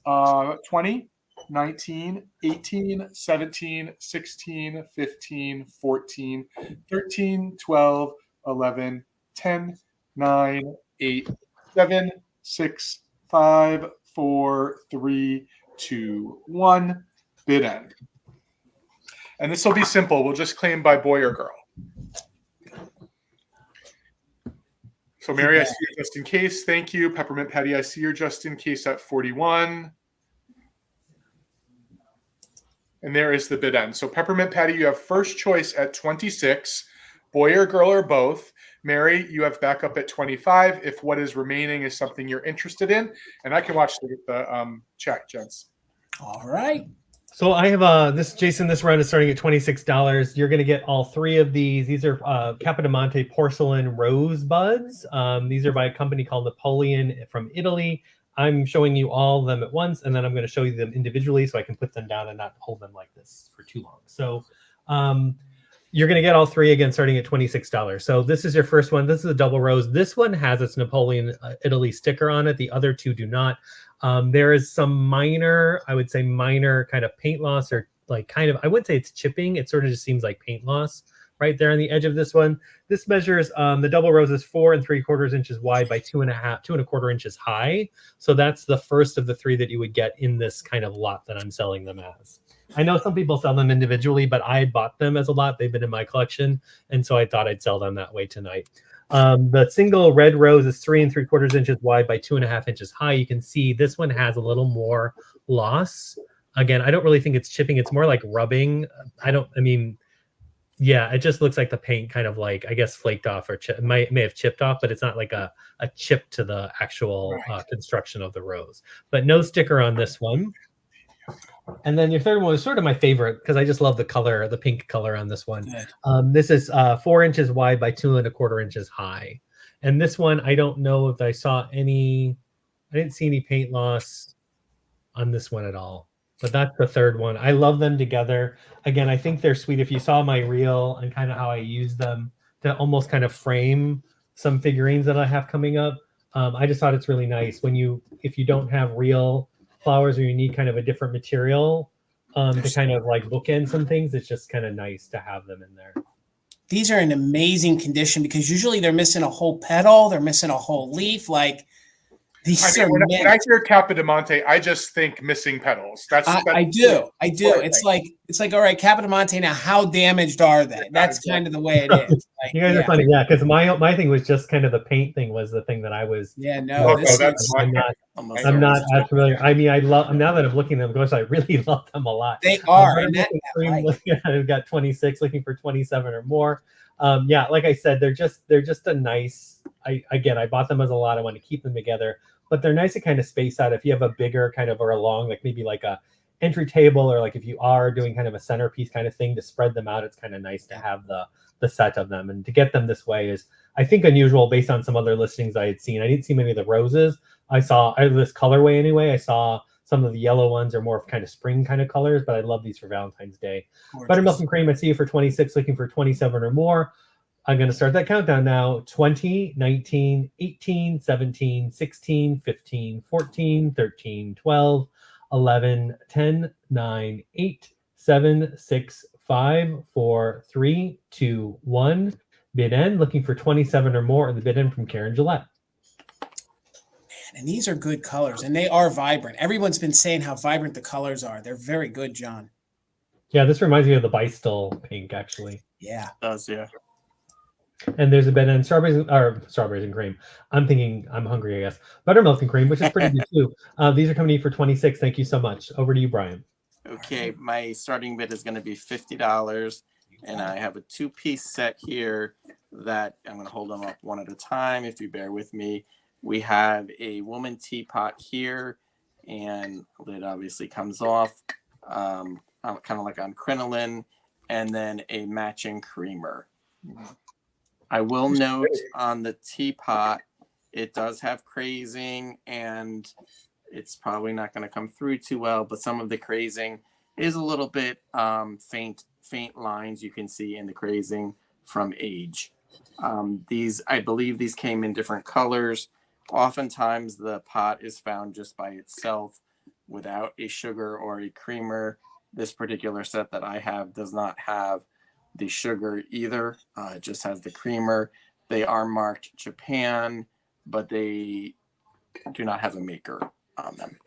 20, 19, 18, 17, 16, 15, 14, 13, 12, 11, 10, 9, 8, 7, 6, 5, 4, 3, 2, 1. Bid end. And this will be simple. We'll just claim by boy or girl. So Mary, I see you just in case. Thank you. Peppermint Patty, I see you're just in case at 41. And there is the bid end. So Peppermint Patty, you have first choice at 26. Boy or girl or both. Mary, you have backup at 25 if what is remaining is something you're interested in. And I can watch the chat, gents. All right. So I have this, Jason, this round is starting at $26. You're going to get all three of these. These are Capodimonte porcelain rosebuds. These are by a company called Napoleon from Italy. I'm showing you all of them at once, and then I'm going to show you them individually so I can put them down and not hold them like this for too long. So you're going to get all three again starting at $26. So this is your first one. This is a double rose. This one has its Napoleon Italy sticker on it. The other two do not. There is some minor, I would say minor kind of paint loss, or like kind of, I wouldn't say it's chipping. It sort of just seems like paint loss right there on the edge of this one. This measures, the double rose is 4 3/4 inches wide by 2 1/4 inches high. So that's the first of the three that you would get in this kind of lot that I'm selling them as. I know some people sell them individually, but I bought them as a lot. They've been in my collection. And so I thought I'd sell them that way tonight. The single red rose is 3 3/4 inches wide by 2 1/2 inches high. You can see this one has a little more loss. Again, I don't really think it's chipping. It's more like rubbing. Yeah, it just looks like the paint kind of like, I guess, flaked off or may have chipped off, but it's not like a chip to the actual construction of the rose. But no sticker on this one. And then your third one is sort of my favorite because I just love the color, the pink color on this one. This is 4 inches wide by 2 1/4 inches high. And this one, I don't know if I saw any, I didn't see any paint loss on this one at all. But that's the third one. I love them together. Again, I think they're sweet. If you saw my reel and kind of how I use them to almost kind of frame some figurines that I have coming up, I just thought it's really nice if you don't have real flowers or you need kind of a different material to kind of like bookend some things, it's just kind of nice to have them in there. These are in amazing condition because usually they're missing a whole petal, they're missing a whole leaf. Like these are. When I hear Capodimonte, I just think missing petals. I do. It's like all right, Capodimonte. Now, how damaged are they? That's kind of the way it is. Like, you guys are funny, yeah. Because my thing was just kind of the paint thing was the thing that I was. Yeah, no. I'm not as familiar. I mean, I love now that I'm looking at them. Gosh, I really love them a lot. They are. I've got 26, looking for 27 or more. Yeah, like I said, they're just a nice. I bought them as a lot. I want to keep them together, but they're nice to kind of space out if you have a bigger kind of or a long, like maybe like a entry table, or like if you are doing kind of a centerpiece kind of thing to spread them out. It's kind of nice to have the set of them, and to get them this way is, I think, unusual based on some other listings I had seen. I didn't see many of the roses. I saw this colorway anyway. I saw some of the yellow ones are more of kind of spring kind of colors, but I love these for Valentine's Day. Gorgeous. Buttermilk and cream, I see you for 26, looking for 27 or more. I'm going to start that countdown now. 20, 19, 18, 17, 16, 15, 14, 13, 12, 11, 10, 9, 8, 7, 6, 5, 4, 3, 2, 1. Bid end, looking for 27 or more, and the bid end from Karen Gillette. And these are good colors, and they are vibrant. Everyone's been saying how vibrant the colors are. They're very good, John. Yeah, this reminds me of the Bistle pink, actually. Yeah. It does, yeah. And there's a bed in strawberries and cream. I'm thinking I'm hungry, I guess. Buttermilk and cream, which is pretty good too. These are coming in for 26. Thank you so much. Over to you, Brian. Okay, my starting bid is going to be $50, and I have a 2-piece set here that I'm going to hold them up one at a time. If you bear with me, we have a woman teapot here, and the lid obviously comes off, kind of like on crinoline, and then a matching creamer. I will note on the teapot, it does have crazing, and it's probably not going to come through too well, but some of the crazing is a little bit faint lines you can see in the crazing from age. I believe these came in different colors. Oftentimes the pot is found just by itself without a sugar or a creamer. This particular set that I have does not have the sugar either. It just has the creamer. They are marked Japan, but they do not have a maker on them.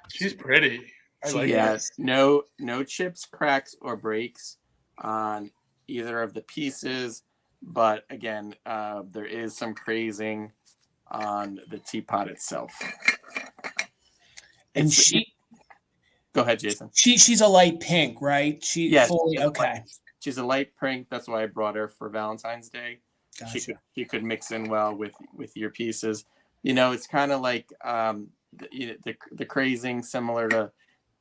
She's pretty. I like it. No chips, cracks, or breaks on either of the pieces. But again, there is some crazing on the teapot itself. And go ahead, Jason. She's a light pink, right? Okay. She's a light pink. That's why I brought her for Valentine's Day. Gotcha. She could mix in well with your pieces. It's kind of like the crazing, similar to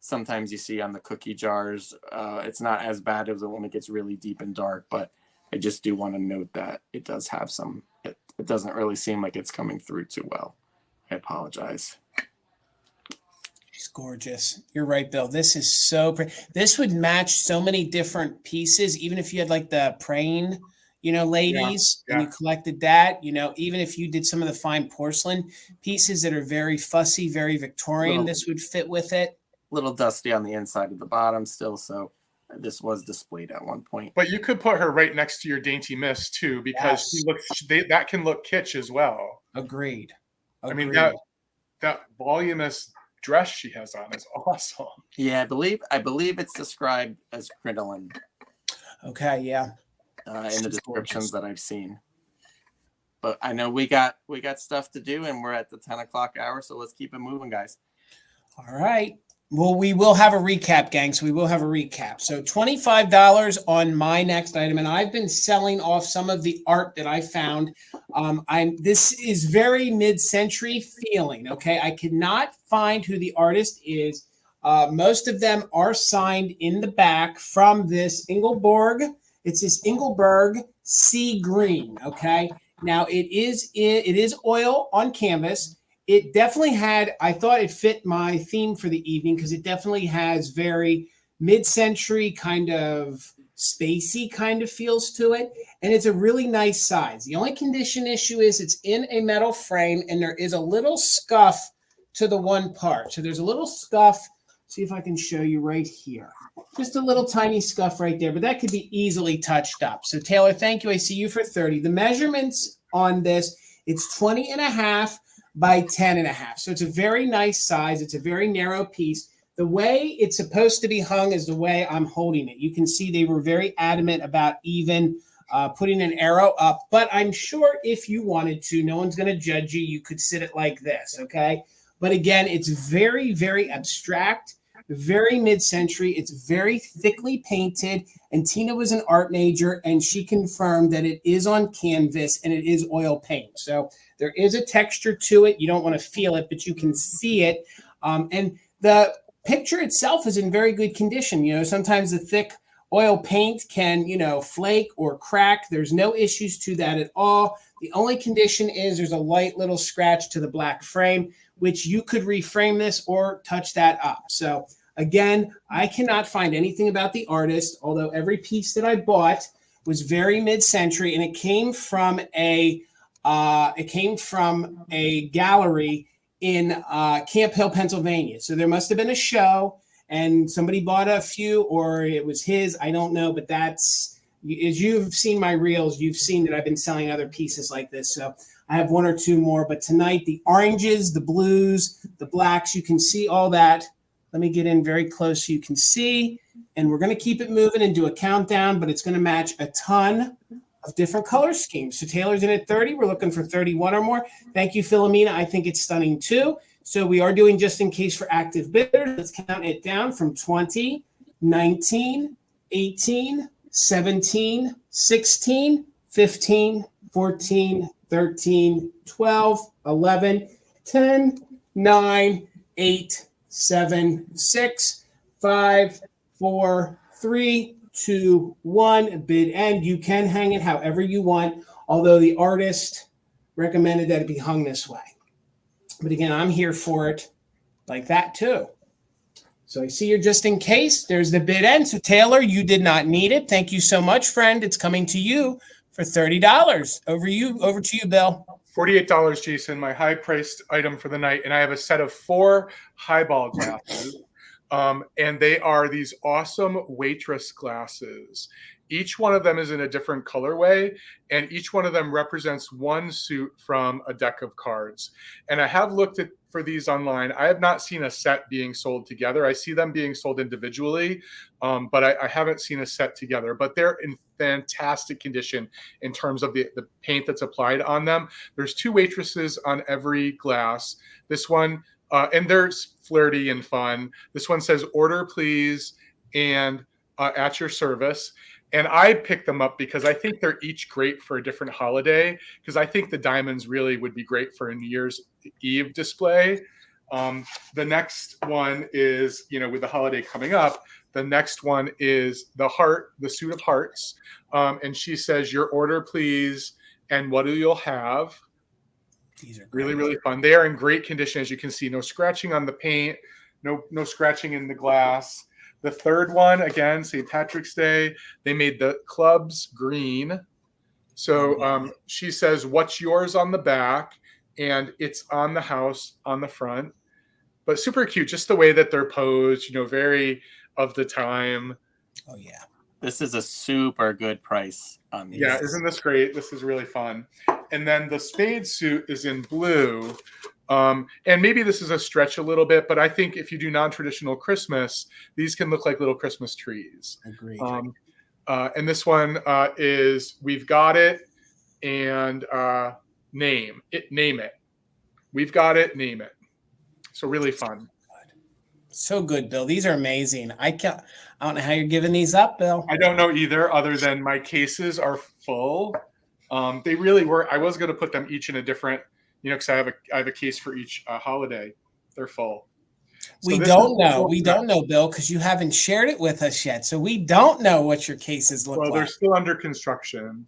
sometimes you see on the cookie jars. It's not as bad as when it gets really deep and dark, but I just do want to note that it does have some. It doesn't really seem like it's coming through too well. I apologize. She's gorgeous. You're right, Bill. This is so pretty. This would match so many different pieces, even if you had like the praying, ladies, and you collected that, even if you did some of the fine porcelain pieces that are very fussy, very Victorian, this would fit with it. A little dusty on the inside of the bottom still, so this was displayed at one point. But you could put her right next to your dainty miss too, because that can look kitsch as well. Agreed. I mean, that voluminous dress she has on is awesome. Yeah, I believe it's described as crinoline. Okay, yeah. In the descriptions that I've seen. But I know we got stuff to do, and we're at the 10 o'clock hour, so let's keep it moving, guys. All right. Well, we will have a recap, gang. So we will have a recap. So $25 on my next item, and I've been selling off some of the art that I found. This is very mid-century feeling. Okay, I cannot find who the artist is. Most of them are signed in the back from this Engelberg. It's this Engelberg sea green. Okay, now it is oil on canvas. It definitely I thought it fit my theme for the evening because it definitely has very mid-century kind of spacey kind of feels to it. And it's a really nice size. The only condition issue is it's in a metal frame and there is a little scuff to the one part. So there's a little scuff. See if I can show you right here. Just a little tiny scuff right there, but that could be easily touched up. So Taylor, thank you. I see you for 30. The measurements on this, it's 20.5 by 10.5. So it's a very nice size. It's a very narrow piece. The way it's supposed to be hung is the way I'm holding it. You can see they were very adamant about even putting an arrow up, but I'm sure if you wanted to, no one's going to judge you. You could sit it like this, okay? But again, it's very, very abstract, very mid-century. It's very thickly painted, and Tina was an art major, and she confirmed that it is on canvas and it is oil paint. So there is a texture to it. You don't want to feel it, but you can see it. And the picture itself is in very good condition. Sometimes the thick oil paint can, flake or crack. There's no issues to that at all. The only condition is there's a light little scratch to the black frame, which you could reframe this or touch that up. So again, I cannot find anything about the artist, although every piece that I bought was very mid-century, and it came from a gallery in Camp Hill, Pennsylvania. So there must have been a show, and somebody bought a few, or it was his. I don't know, but as you've seen my reels, you've seen that I've been selling other pieces like this. So I have one or two more, but tonight the oranges, the blues, the blacks, you can see all that. Let me get in very close so you can see. And we're going to keep it moving and do a countdown, but it's going to match a ton of different color schemes. So Taylor's in at 30. We're looking for 31 or more. Thank you, Philomena. I think it's stunning too. So we are doing just in case for active bidders. Let's count it down from 20, 19, 18, 17, 16, 15, 14, 13, 12, 11, 10, 9, 8, 7, 6, 5, 4, 3, 2, 1, bid end. You can hang it however you want, although the artist recommended that it be hung this way. But again, I'm here for it like that too. So I see you're just in case. There's the bid end. So Taylor, you did not need it. Thank you so much, friend. It's coming to you for $30. Over to you, Bill. $48, Jason, my high-priced item for the night. And I have a set of 4 highball glasses. And they are these awesome Waitress glasses. Each one of them is in a different colorway, and each one of them represents one suit from a deck of cards. And I have looked for these online. I have not seen a set being sold together. I see them being sold individually, but I haven't seen a set together. But they're in fantastic condition in terms of the paint that's applied on them. There's 2 Waitresses on every glass. This one, and they're flirty and fun. This one says, "Order, please," and at your service. And I picked them up because I think they're each great for a different holiday, because I think the diamonds really would be great for a New Year's Eve display. The next one is, with the holiday coming up, the next one is the heart, the suit of hearts. And she says, "Your order, please, and what you'll have." These are really, really fun. They are in great condition, as you can see. No scratching on the paint, no scratching in the glass. The third one, again, St. Patrick's Day, they made the clubs green. So she says, "What's yours?" on the back, and it's on the house on the front. But super cute, just the way that they're posed, very of the time. Oh, yeah. This is a super good price on these. Yeah, isn't this great? This is really fun. And then the spade suit is in blue. And maybe this is a stretch a little bit, but I think if you do non-traditional Christmas, these can look like little Christmas trees. Agreed. And this one is "We've got it," and name it. We've got it, name it. So really fun. So good, Bill. These are amazing. I don't know how you're giving these up, Bill. I don't know either, other than my cases are full. They really were. I was going to put them each in a different, because I have a case for each holiday. They're full. We don't know, Bill, because you haven't shared it with us yet. So we don't know what your cases look like. Well, they're still under construction.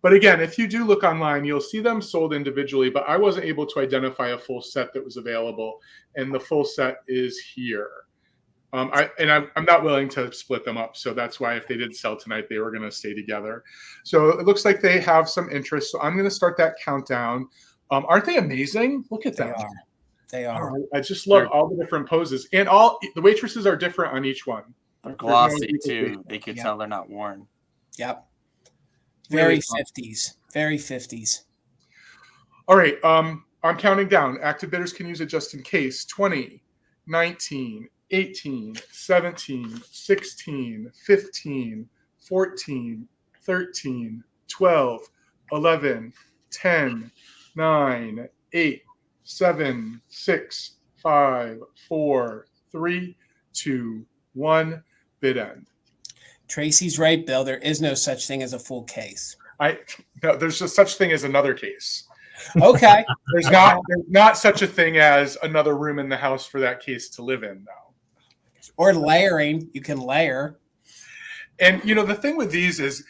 But again, if you do look online, you'll see them sold individually, but I wasn't able to identify a full set that was available, and the full set is here. I'm not willing to split them up, so that's why if they did sell tonight, they were going to stay together. So it looks like they have some interest, so I'm going to start that countdown. Aren't they amazing? Look at them. They are. I just love all the different poses, and all the Waitresses are different on each one. They're glossy too. They could tell they're not worn. Yep. Very 50s. Very 50s. All right. I'm counting down. Active bidders can use it just in case. 20, 19, 18, 17, 16, 15, 14, 13, 12, 11, 10, 9, 8, 7, 6, 5, 4, 3, 2, 1. Bid end. Tracy's right, Bill. There is no such thing as a full case. No, there's just such thing as another case. Okay. There's not such a thing as another room in the house for that case to live in, though. Or layering. You can layer. And, the thing with these is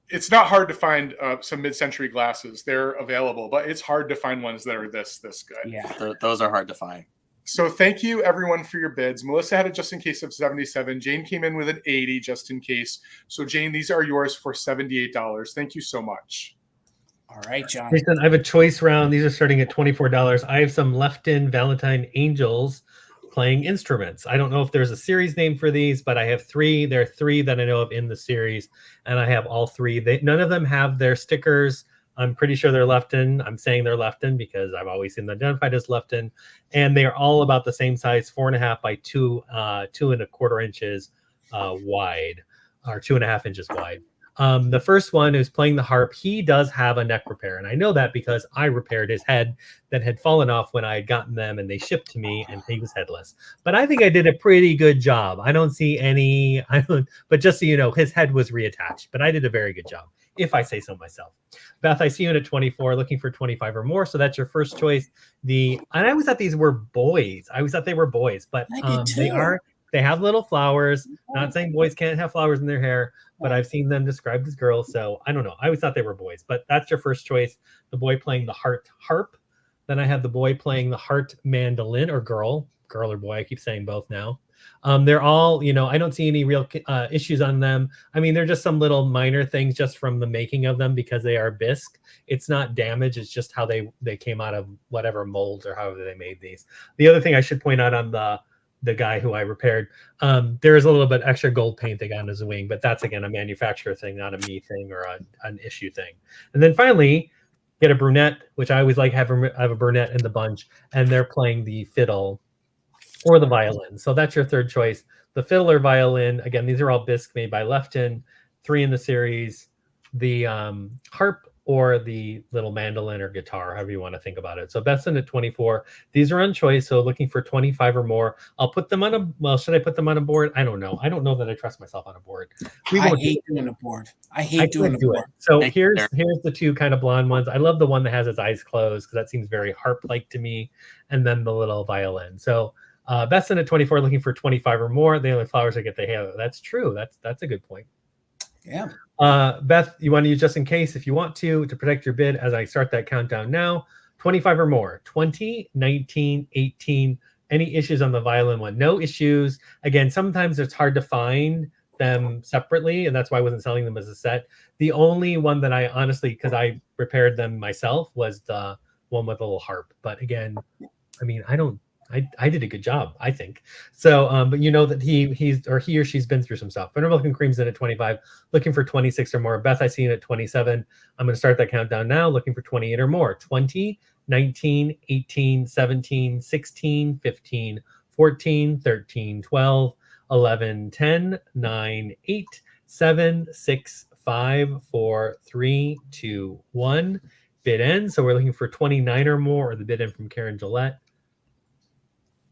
it's not hard to find some mid-century glasses. They're available, but it's hard to find ones that are this good. Yeah, those are hard to find. So thank you, everyone, for your bids. Melissa had a just in case of 77. Jane came in with an 80 just in case. So, Jane, these are yours for $78. Thank you so much. All right, John. Jason, I have a choice round. These are starting at $24. I have some left-in Valentine angels playing instruments. I don't know if there's a series name for these, but I have 3. There are 3 that I know of in the series, and I have all 3. None of them have their stickers. I'm pretty sure they're left-in. I'm saying they're left-in because I've always seen them identified as left-in. And they are all about the same size, 4.5 by 2.25 inches wide, or 2.5 inches wide. The first one is playing the harp. He does have a neck repair, and I know that because I repaired his head that had fallen off when I had gotten them, and they shipped to me, and he was headless. But I think I did a pretty good job. I don't see any. But just so you know, his head was reattached, but I did a very good job, if I say so myself. Beth, I see you in at 24, looking for 25 or more. So that's your first choice. And I always thought these were boys. I always thought they were boys, but they are They have little flowers. Not saying boys can't have flowers in their hair, but I've seen them described as girls. So I don't know. I always thought they were boys, but that's your first choice. The boy playing the heart harp. Then I have the boy playing the heart mandolin, or girl or boy. I keep saying both now. They're all, you know, I don't see any real issues on them. I mean, they're just some little minor things just from the making of them because they are bisque. It's not damage. It's just how they came out of whatever molds or however they made these. The other thing I should point out on the guy who I repaired, there is a little bit extra gold paint they got on his wing, but that's again a manufacturer thing, not a me thing or an issue thing. And then finally, get a brunette, which I always like have a brunette in the bunch, and they're playing the fiddle or the violin. So that's your third choice. The fiddle or violin, again, these are all bisque made by Lefton, 3 in the series. The harp or the little mandolin or guitar, however you want to think about it. So Beth's in at 24. These are on choice, so looking for 25 or more. I'll put them on should I put them on a board? I don't know. I don't know that I trust myself on a board. I hate doing a board. I hate doing a board. So here's the 2 kind of blonde ones. I love the one that has its eyes closed because that seems very harp-like to me. And then the little violin. So Beth's in at 24, looking for 25 or more. The only flowers I get they have. That's true. That's a good point. Yeah. Beth, you want to use just in case if you want to protect your bid as I start that countdown now. 25 or more. 20, 19, 18. Any issues on the violin one? No issues. Again, sometimes it's hard to find them separately, and that's why I wasn't selling them as a set. The only one that I honestly, because I repaired them myself, was the one with a little harp. But again, I mean, I did a good job, I think. So, but you know that he or she's been through some stuff. Buttermilk and Cream's in at 25, looking for 26 or more. Beth, I see it at 27. I'm going to start that countdown now, looking for 28 or more. 20, 19, 18, 17, 16, 15, 14, 13, 12, 11, 10, 9, 8, 7, 6, 5, 4, 3, 2, 1. Bid end. So we're looking for 29 or more, or the bid end from Karen Gillette.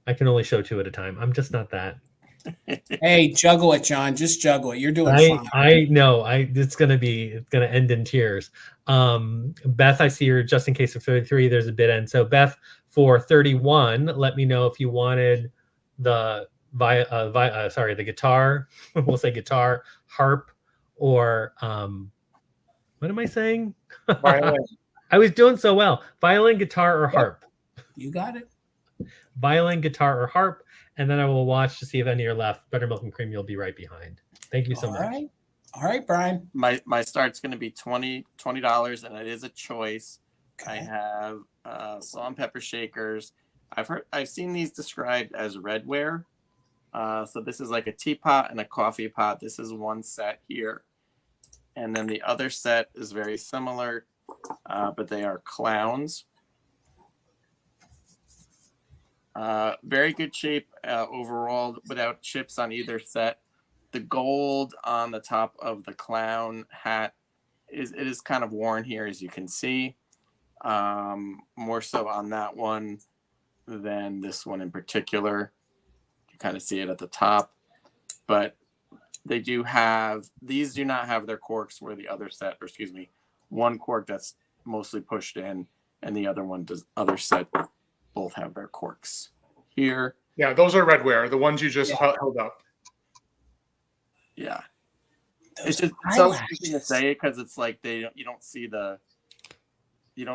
I can only show 2 at a time. I'm just not that. Hey, juggle it, John. Just juggle it. You're doing fine. I know. It's gonna end in tears. Beth, I see her just in case of 33. There's a bid end. So Beth, for 31, let me know if you wanted the the guitar. We'll say guitar, harp, or what am I saying? Violin. I was doing so well. Violin, guitar, or harp. You got it. Violin, guitar, or harp, and then I will watch to see if any are left. Buttermilk and Cream, you'll be right behind. Thank you so much. All right, Brian. My start's going to be $20, and it is a choice. Okay. I have salt and pepper shakers. I've seen these described as redware. So this is like a teapot and a coffee pot. This is one set here, and then the other set is very similar, but they are clowns. Very good shape overall, without chips on either set. The gold on the top of the clown hat is kind of worn here, as you can see. More so on that one than this one in particular. You kind of see it at the top, but these do not have their corks where the other set, or excuse me, one cork that's mostly pushed in, and the other set both have their corks here. Yeah, those are redware, the ones you just held up. Yeah. It's just so easy to say it because it's like you don't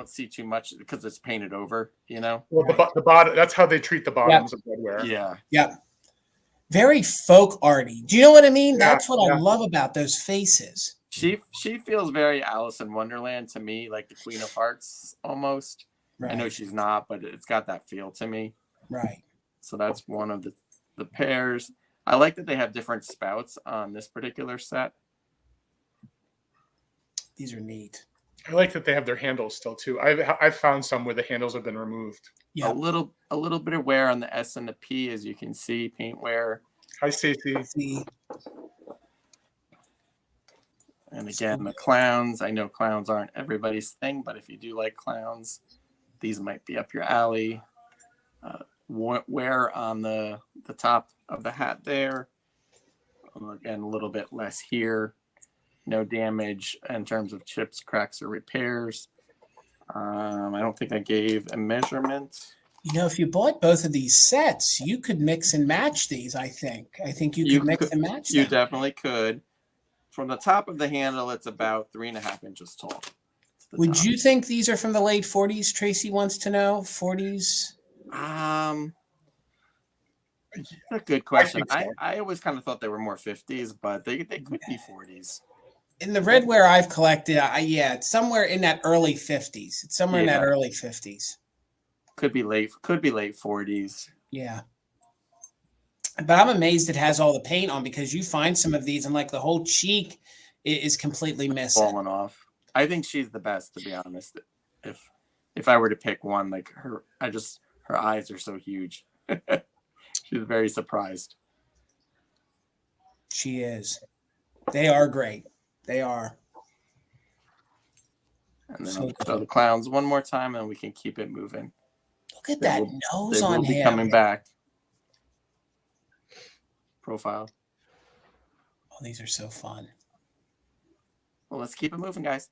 see too much because it's painted over, you know? Well, the bottom, that's how they treat the bottoms of redware. Yeah. Yeah. Very folk arty. Do you know what I mean? Yeah, That's what I love about those faces. She feels very Alice in Wonderland to me, like the Queen of Hearts almost. Right. I know she's not, but it's got that feel to me. Right. So that's one of the pairs. I like that they have different spouts on this particular set. These are neat. I like that they have their handles still too. I've found some where the handles have been removed. Yeah. A little bit of wear on the S and the P, as you can see, paint wear. Hi, Stacey. And again, the clowns. I know clowns aren't everybody's thing, but if you do like clowns, these might be up your alley. Wear on the top of the hat there. Again, a little bit less here. No damage in terms of chips, cracks, or repairs. I don't think I gave a measurement. You know, if you bought both of these sets, you could mix and match these, I think. I think you could mix and match them. You definitely could. From the top of the handle, it's about 3.5 inches tall. Would you think these are from the late 40s? Tracy wants to know. 40s? A good question. I always kind of thought they were more 50s, but they could be 40s. In the redware I've collected, yeah, it's somewhere in that early 50s. It's somewhere in that early 50s. Could be late 40s. Yeah. But I'm amazed it has all the paint on, because you find some of these and like the whole cheek is completely missing. Falling off. I think she's the best, to be honest. If I were to pick one, like her eyes are so huge. She's very surprised. She is. They are great. They are. And then I'll show the clowns one more time, and we can keep it moving. Look at that nose on him. They will be coming back. Profile. Oh, these are so fun. Well, let's keep it moving, guys.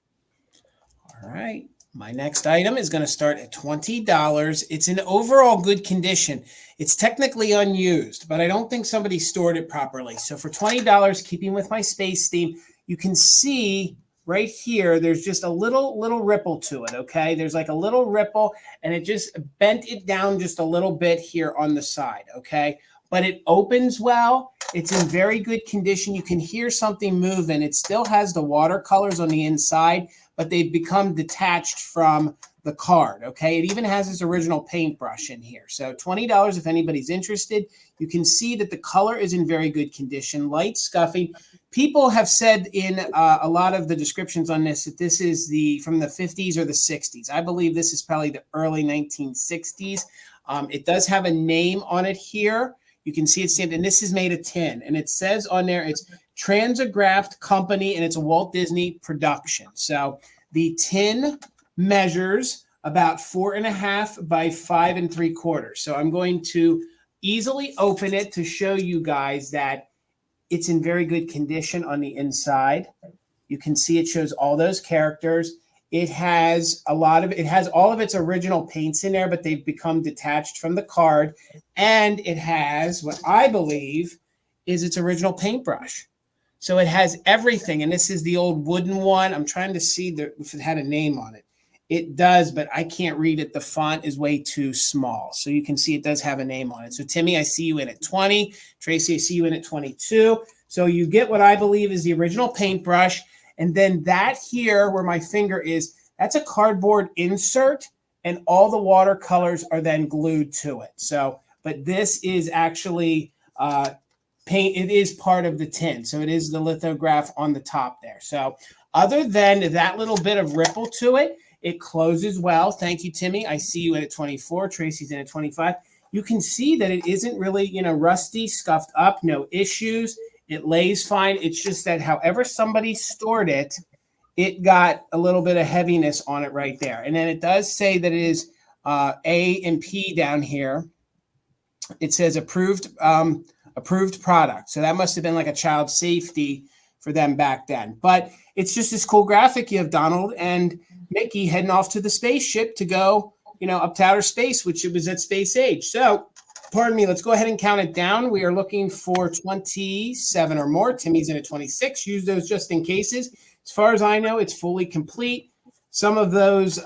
All right. My next item is going to start at $20. It's in overall good condition. It's technically unused, but I don't think somebody stored it properly. So for $20, keeping with my space theme, you can see right here, there's just a little ripple to it, okay? There's like a little ripple, and it just bent it down just a little bit here on the side, okay? But it opens well. It's in very good condition. You can hear something moving. It still has the watercolors on the inside, but they've become detached from the card, okay? It even has its original paintbrush in here. So $20 if anybody's interested. You can see that the color is in very good condition, light scuffing. People have said in a lot of the descriptions on this that this is from the 50s or the 60s. I believe this is probably the early 1960s. It does have a name on it here. You can see it's stamped, and this is made of tin. And it says on there, it's Transographed Company, and it's a Walt Disney production. So the tin measures about 4.5 by 5 3/4. So I'm going to easily open it to show you guys that it's in very good condition on the inside. You can see it shows all those characters. It has all of its original paints in there, but they've become detached from the card. And it has what I believe is its original paintbrush. So it has everything. And this is the old wooden one. I'm trying to see if it had a name on it. It does, but I can't read it. The font is way too small. So you can see it does have a name on it. So Timmy, I see you in at 20. Tracy, I see you in at 22. So you get what I believe is the original paintbrush. And then that here where my finger is, that's a cardboard insert, and all the watercolors are then glued to it. So, but this is actually paint. It is part of the tin. So it is the lithograph on the top there. So other than that little bit of ripple to it, it closes well. Thank you, Timmy. I see you in at 24. Tracy's in at 25. You can see that it isn't really, rusty, scuffed up, no issues. It lays fine. It's just that however somebody stored it, it got a little bit of heaviness on it right there. And then it does say that it is A and P down here. It says approved product. So that must have been like a child safety for them back then. But it's just this cool graphic. You have Donald and Mickey heading off to the spaceship to go, up to outer space, which it was at space age. So pardon me, let's go ahead and count it down. We are looking for 27 or more. Timmy's in at 26. Use those just in cases. As far as I know, it's fully complete. Some of those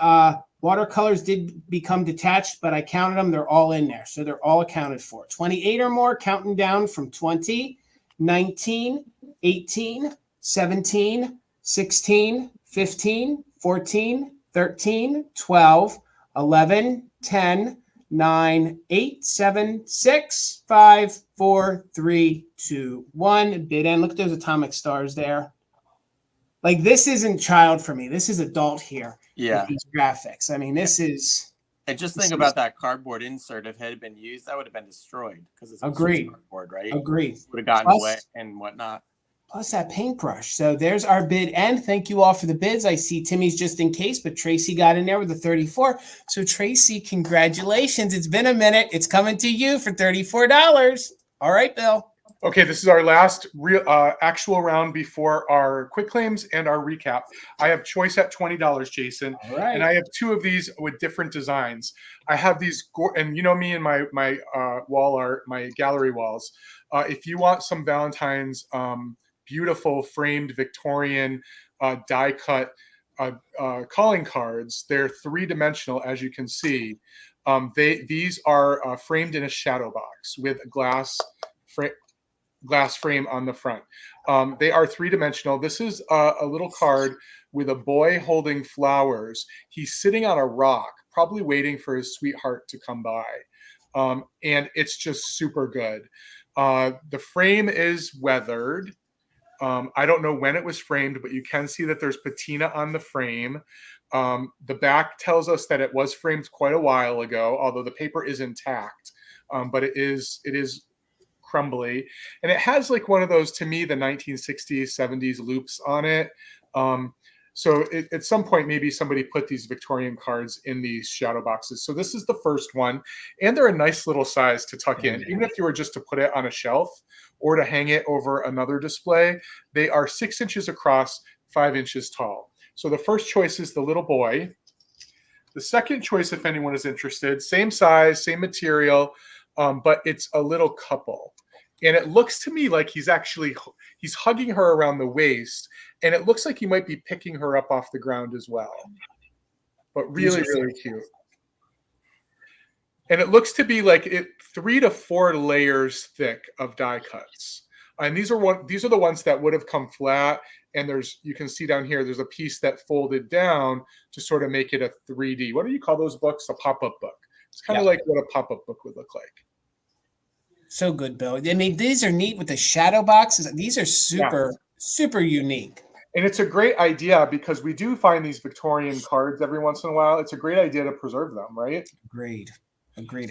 watercolors did become detached, but I counted them. They're all in there. So they're all accounted for. 28 or more, counting down from 20, 19, 18, 17, 16, 15, 14, 13, 12, 11, 10, 9, 8, 7, 6, 5, 4, 3, 2, 1. Bid end. Look at those atomic stars there. Like, this isn't child for me. This is adult here. Yeah. With these graphics. I mean, this is. And just think about that cardboard insert. If it had been used, that would have been destroyed because it's cardboard, right? Agreed. Would have gotten wet and whatnot. Plus that paintbrush. So there's our bid end. Thank you all for the bids. I see Timmy's just in case, but Tracy got in there with a 34. So Tracy, congratulations. It's been a minute. It's coming to you for $34. All right, Bill. Okay, this is our last real actual round before our quick claims and our recap. I have choice at $20, Jason. All right. And I have two of these with different designs. I have these, and you know me and my wall art, my gallery walls. If you want some Valentine's beautiful framed Victorian die cut calling cards, they're 3-dimensional, as you can see. These are framed in a shadow box with a glass frame on the front. They are 3-dimensional. This is a little card with a boy holding flowers. He's sitting on a rock, probably waiting for his sweetheart to come by. And it's just super good. The frame is weathered. I don't know when it was framed, but you can see that there's patina on the frame. The back tells us that it was framed quite a while ago, although the paper is intact. But it is crumbly, and it has like one of those, to me, the 1960s 70s loops on it. So at some point maybe somebody put these Victorian cards in these shadow boxes. So this is the first one, and they're a nice little size to tuck in, even if you were just to put it on a shelf or to hang it over another display. They are 6 inches across, 5 inches tall. So the first choice is the little boy. The second choice, if anyone is interested, same size, same material, but it's a little couple. And it looks to me like he's hugging her around the waist, and it looks like he might be picking her up off the ground as well. But really, really cute. And it looks to be like 3 to 4 layers thick of die cuts. And these are the ones that would have come flat. And you can see down here, there's a piece that folded down to sort of make it a 3D. What do you call those books? A pop-up book. It's kind of like what a pop-up book would look like. So good, Bill. I mean, these are neat with the shadow boxes. These are super unique. And it's a great idea because we do find these Victorian cards every once in a while. It's a great idea to preserve them, right? Agreed.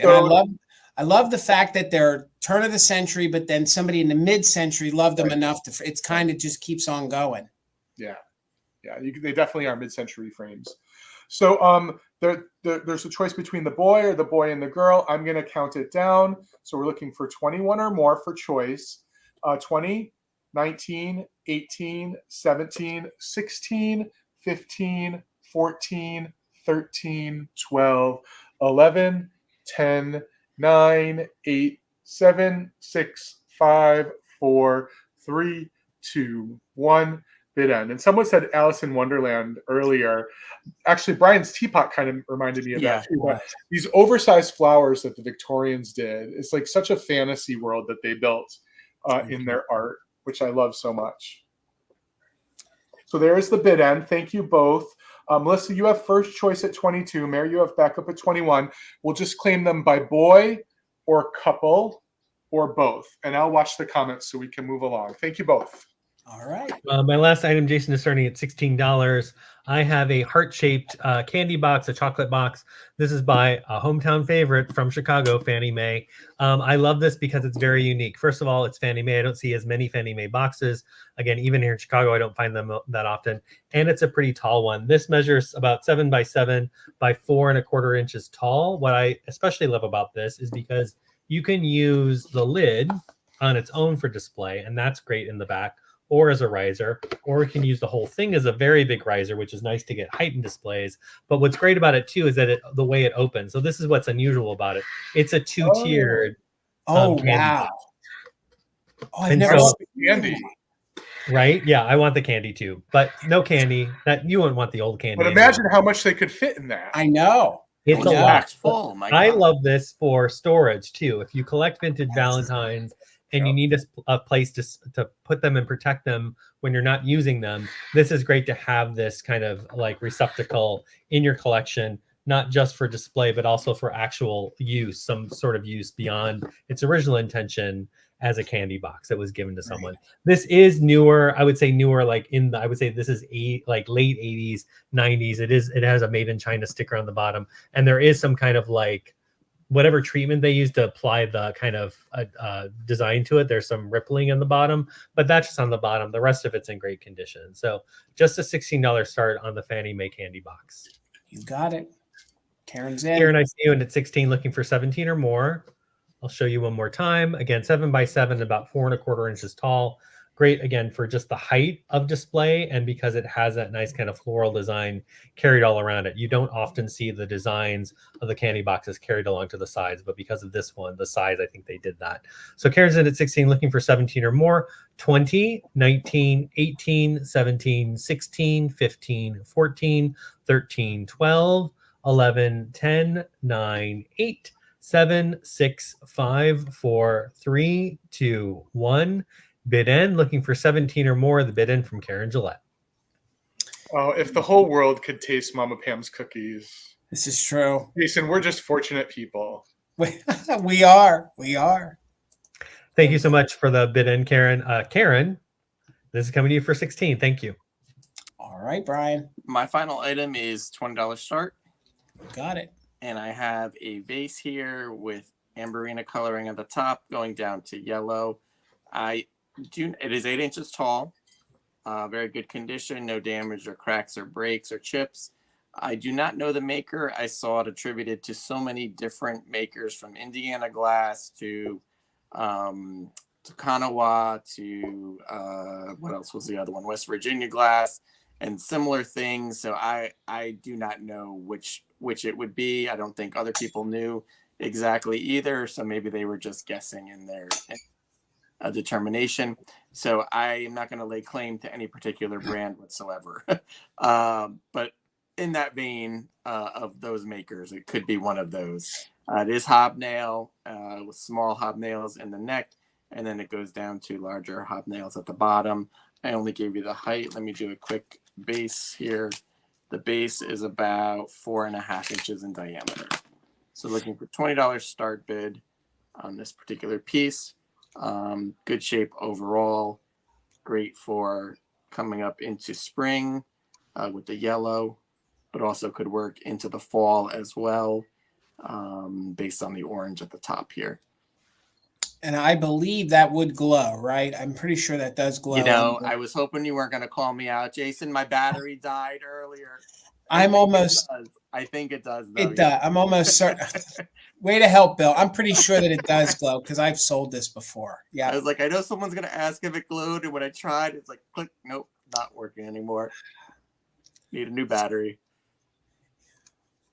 So, and I love the fact that they're turn of the century, but then somebody in the mid-century loved them enough to. It's kind of just keeps on going. Yeah. They definitely are mid-century frames. So there's a choice between the boy and the girl. I'm going to count it down. So we're looking for 21 or more for choice. 20, 19, 18, 17, 16, 15, 14, 13, 12, 11, 10, 9, 8, 7, 6, 5, 4, 3, 2, 1. Bid end. And someone said Alice in Wonderland earlier. Actually, Brian's teapot kind of reminded me of that too. But these oversized flowers that the Victorians did, it's like such a fantasy world that they built in their art, which I love so much. So there's the bid end. Thank you both. Melissa, you have first choice at 22. Mary, you have backup at 21. We'll just claim them by boy or couple or both. And I'll watch the comments so we can move along. Thank you both. All right. My last item, Jason, is starting at $16. I have a heart-shaped candy box, a chocolate box. This is by a hometown favorite from Chicago, Fanny May. I love this because it's very unique. First of all, it's Fanny May. I don't see as many Fanny May boxes. Again, even here in Chicago, I don't find them that often. And it's a pretty tall one. This measures about 7 by 7 by 4 1/4 inches tall. What I especially love about this is because you can use the lid on its own for display, and that's great in the back, or as a riser, or we can use the whole thing as a very big riser, which is nice to get heightened displays. But what's great about it too is that the way it opens. So this is what's unusual about it. It's a 2-tiered. Wow. I've never seen candy. Right? Yeah, I want the candy too, but no candy. That you wouldn't want the old candy. But imagine how much they could fit in that. I know. It's a lot. Full. My I God. love this for storage too. If you collect vintage Valentines and you need a place to put them and protect them when you're not using them, this is great to have this kind of like receptacle in your collection, not just for display, but also for actual use, some sort of use beyond its original intention as a candy box that was given to someone. This is newer. I would say newer, like I would say this is like late 80s, 90s. It has a made in China sticker on the bottom. And there is some kind of like, whatever treatment they use to apply the kind of design to it. There's some rippling in the bottom, but that's just on the bottom. The rest of it's in great condition. So just a $16 start on the Fanny May candy box. You got it. Karen's in. Karen, I see you in at 16 looking for 17 or more. I'll show you one more time. Again, 7x7, about 4¼ inches tall. Great, again, for just the height of display, and because it has that nice kind of floral design carried all around it. You don't often see the designs of the candy boxes carried along to the sides, but because of this one, the size, I think they did that. So Karen's in at 16, looking for 17 or more. 20, 19, 18, 17, 16, 15, 14, 13, 12, 11, 10, 9, 8, 7, 6, 5, 4, 3, 2, 1. Bid end, looking for 17 or more. The bid end from Karen Gillette. Oh, if the whole world could taste Mama Pam's cookies. This is true. Jason, we're just fortunate people. We are. We are. Thank you so much for the bid end, Karen. Karen, this is coming to you for 16. Thank you. All right, Brian. My final item is $20 start. Got it. And I have a vase here with amberina coloring at the top going down to yellow. It is 8 inches tall, very good condition, no damage or cracks or breaks or chips. I do not know the maker. I saw it attributed to so many different makers, from Indiana glass to Kanawha to what else was the other one? West Virginia glass and similar things. So I do not know which it would be. I don't think other people knew exactly either. So maybe they were just guessing in their determination. So I am not going to lay claim to any particular brand whatsoever. But in that vein of those makers, it could be one of those. It is hobnail with small hobnails in the neck, and then it goes down to larger hobnails at the bottom. I only gave you the height. Let me do a quick base here. The base is about 4.5 inches in diameter. So looking for $20 start bid on this particular piece. Good shape overall. Great for coming up into spring with the yellow, but also could work into the fall as well, based on the orange at the top here. And I believe that would glow, right? I'm pretty sure that does glow. You know, I was hoping you weren't going to call me out, Jason. My battery died earlier. I think it does, though. It does. I'm almost certain. Way to help, Bill. I'm pretty sure that it does glow because I've sold this before. Yeah. I was like, I know someone's going to ask if it glowed. And when I tried, it's like, click, nope, not working anymore. Need a new battery.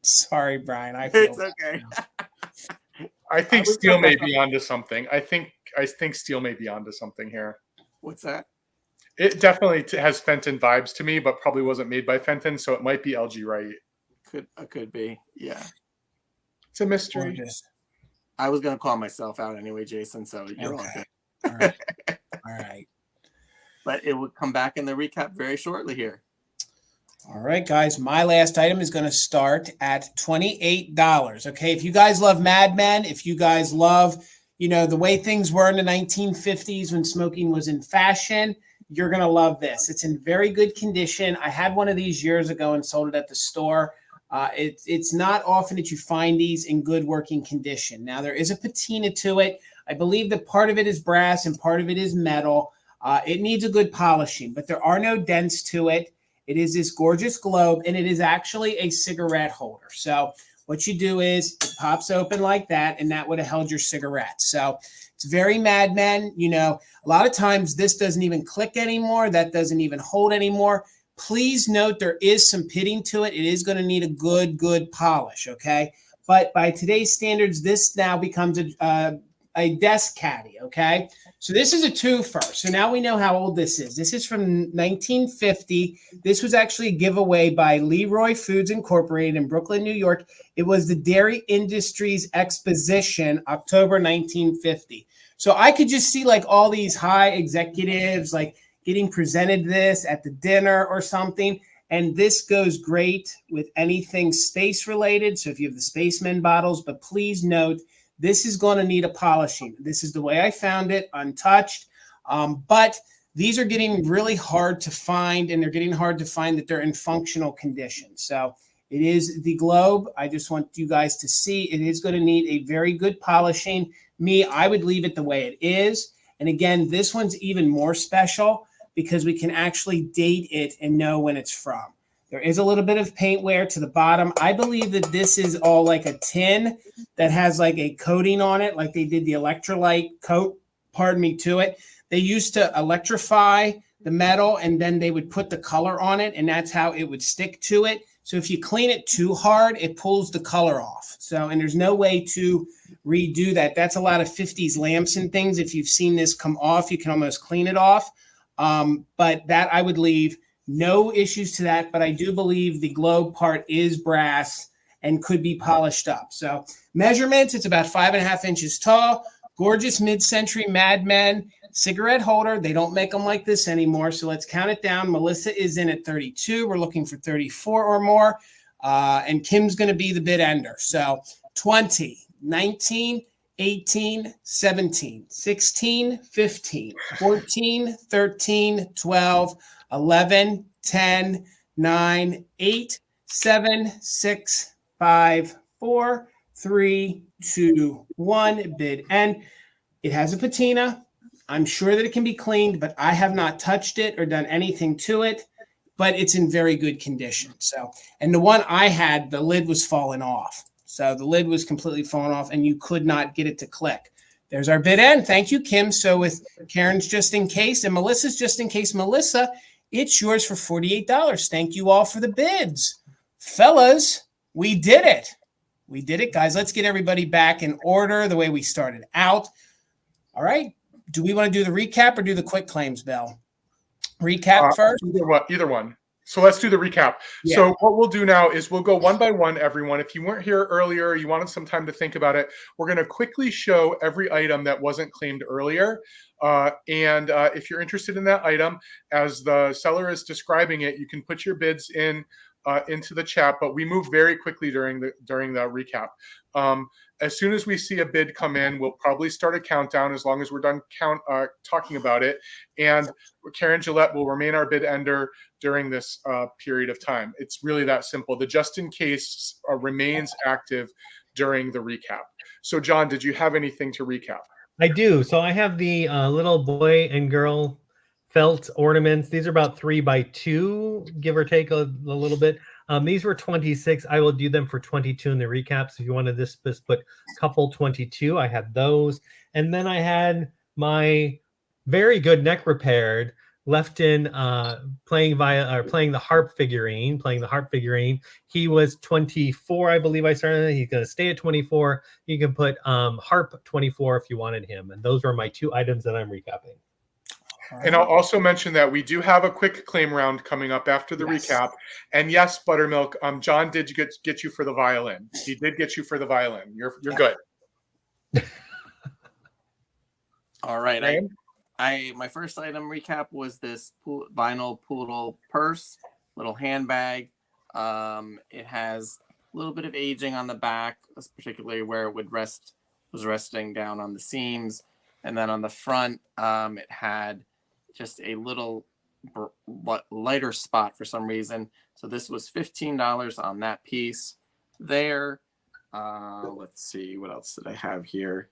Sorry, Brian. I feel it's okay. I think Steel may be onto something. I think Steel may be onto something here. What's that? It definitely has Fenton vibes to me, but probably wasn't made by Fenton, so it might be LG Wright. Could be, yeah. It's a mystery. gorgeous. I was gonna call myself out anyway, Jason. So you're all good. All right. All right. But it would come back in the recap very shortly here. All right, guys. My last item is going to start at $28. Okay. If you guys love Mad Men, if you guys love, the way things were in the 1950s when smoking was in fashion, you're going to love this. It's in very good condition. I had one of these years ago and sold it at the store. It's not often that you find these in good working condition. Now, there is a patina to it. I believe that part of it is brass and part of it is metal. It needs a good polishing, but there are no dents to it. It is this gorgeous globe, and it is actually a cigarette holder. So what you do is it pops open like that, and that would have held your cigarette. So it's very Mad Men. A lot of times this doesn't even click anymore. That doesn't even hold anymore. Please note there is some pitting to it. It is going to need a good polish, okay? But by today's standards, this now becomes a desk caddy, okay? So this is a twofer. So now we know how old this is. This is from 1950. This was actually a giveaway by Leroy Foods Incorporated in Brooklyn, New York. It was the Dairy Industries Exposition, October 1950. So I could just see like all these high executives like getting presented this at the dinner or something. And this goes great with anything space related. So if you have the Spaceman bottles, but please note, this is going to need a polishing. This is the way I found it, untouched. But these are getting really hard to find, and they're getting hard to find that they're in functional condition. So it is the globe. I just want you guys to see it is going to need a very good polishing. I would leave it the way it is. And again, this one's even more special because we can actually date it and know when it's from. There is a little bit of paint wear to the bottom. I believe that this is all like a tin that has like a coating on it, like they did the electrolyte coat, pardon me, to it. They used to electrify the metal and then they would put the color on it, and that's how it would stick to it. So if you clean it too hard, it pulls the color off. So, and there's no way to redo that. That's a lot of 50s lamps and things. If you've seen this come off, you can almost clean it off. But that I would leave. No issues to that, but I do believe the globe part is brass and could be polished up. So measurements, it's about 5.5 inches tall. Gorgeous mid-century Madmen cigarette holder. They don't make them like this anymore. So let's count it down. Melissa is in at 32. We're looking for 34 or more. And Kim's going to be the bid ender. So 20, 19, 18, 17, 16, 15, 14, 13, 12, 11, 10, 9, 8, 7, 6, 5, 4, 3, 2, 1. Bid end. It has a patina. I'm sure that it can be cleaned, but I have not touched it or done anything to it, but it's in very good condition. So, and the one I had, the lid was falling off. So the lid was completely falling off and you could not get it to click. There's our bid end. Thank you, Kim. So with Karen's just in case and Melissa's just in case, Melissa, it's yours for $48. Thank you all for the bids. Fellas, we did it. We did it, guys. Let's get everybody back in order the way we started out. All right. Do we want to do the recap or do the quick claims, Bill? Recap first? Either one. So let's do the recap. Yeah. So what we'll do now is we'll go one by one, everyone. If you weren't here earlier, you wanted some time to think about it, we're going to quickly show every item that wasn't claimed earlier. And if you're interested in that item, as the seller is describing it, you can put your bids in into the chat, but we move very quickly during the recap. As soon as we see a bid come in, we'll probably start a countdown as long as we're done talking about it. And Karen Gillette will remain our bid ender during this period of time. It's really that simple. The just in case remains active during the recap. So John, did you have anything to recap? I do. So I have the little boy and girl felt ornaments. These are about 3 by 2, give or take a little bit. These were 26. I will do them for 22 in the recap. So if you wanted this put couple 22, I had those. And then I had my very good neck repaired left in playing the harp figurine. He was 24, I believe I started. He's going to stay at 24. You can put harp 24 if you wanted him. And those were my 2 items that I'm recapping. And I'll also mention that we do have a quick claim round coming up after the recap. And yes, Buttermilk, John did get you for the violin. He did get you for the violin. You're good. All right. My first item recap was this vinyl Poodle purse, little handbag. It has a little bit of aging on the back, particularly where it was resting down on the seams. And then on the front, it had just a little lighter spot for some reason. So this was $15 on that piece there. Let's see, what else did I have here?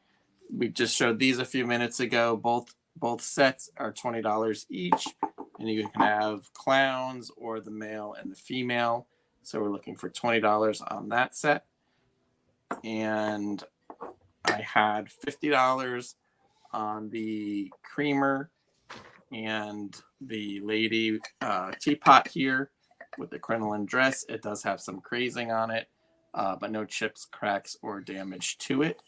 We just showed these a few minutes ago. Both sets are $20 each, and you can have clowns or the male and the female. So we're looking for $20 on that set. And I had $50 on the creamer and the lady teapot here with the crinoline dress. It does have some crazing on it, but no chips, cracks, or damage to it.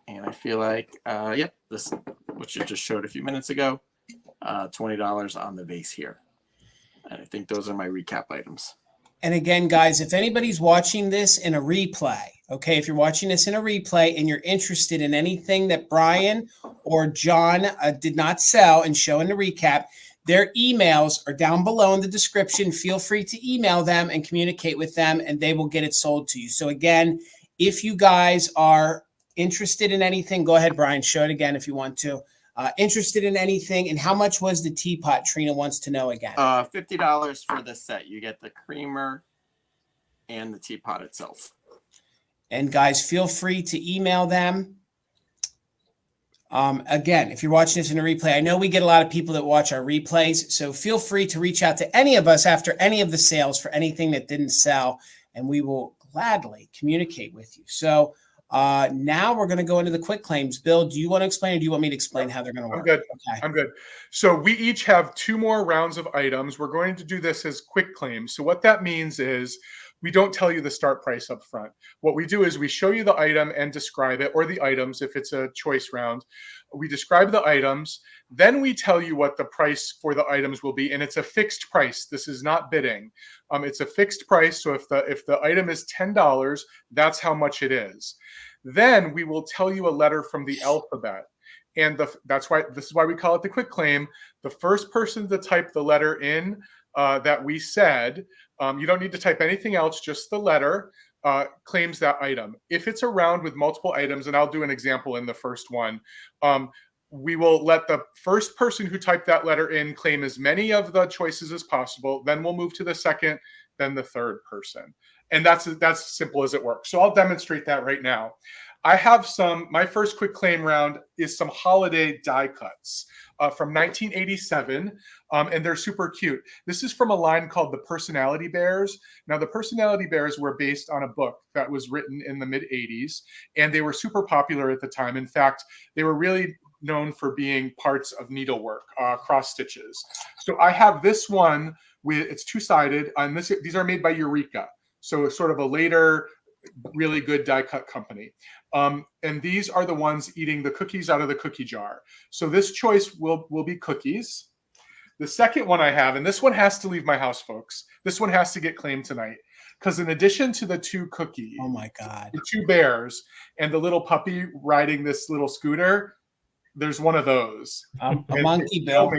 And I feel like, this, which you just showed a few minutes ago, $20 on the vase here. And I think those are my recap items. And again, guys, if anybody's watching this in a replay, okay, if you're watching this in a replay and you're interested in anything that Brian or John did not sell and show in the recap, their emails are down below in the description. Feel free to email them and communicate with them, and they will get it sold to you. So again, if you guys are interested in anything, go ahead, Brian, show it again if you want to. Interested in anything, and how much was the teapot? Trina wants to know again. $50 for the set. You get the creamer and the teapot itself. And guys, feel free to email them. Again, if you're watching this in a replay, I know we get a lot of people that watch our replays, so feel free to reach out to any of us after any of the sales for anything that didn't sell, and we will gladly communicate with you. So now we're going to go into the quick claims. Bill, do you want to explain, or do you want me to explain how they're going to work? I'm good. Okay. I'm good. So we each have 2 more rounds of items. We're going to do this as quick claims. So what that means is we don't tell you the start price up front. What we do is we show you the item and describe it, or the items if it's a choice round. We describe the items, then we tell you what the price for the items will be, and it's a fixed price. This is not bidding. It's a fixed price. So if the item is $10, that's how much it is. Then we will tell you a letter from the alphabet. And this is why we call it the quick claim. The first person to type the letter in that we said, you don't need to type anything else, just the letter, claims that item. If it's a round with multiple items, and I'll do an example in the first one, we will let the first person who typed that letter in claim as many of the choices as possible. Then we'll move to the second, then the third person. And that's as simple as it works. So I'll demonstrate that right now. I have my first quick claim round is some holiday die cuts from 1987, and they're super cute. This is from a line called the Personality Bears. Now, the Personality Bears were based on a book that was written in the mid-'80s, and they were super popular at the time. In fact, they were really known for being parts of needlework, cross stitches. So I have this one it's 2-sided, and these are made by Eureka. So it's sort of a later, really good die cut company. And these are the ones eating the cookies out of the cookie jar. So this choice will be cookies. The second one I have, and this one has to leave my house, folks. This one has to get claimed tonight. Because in addition to the 2 cookies, oh my God, the 2 bears, and the little puppy riding this little scooter, there's one of those. A monkey, Bill.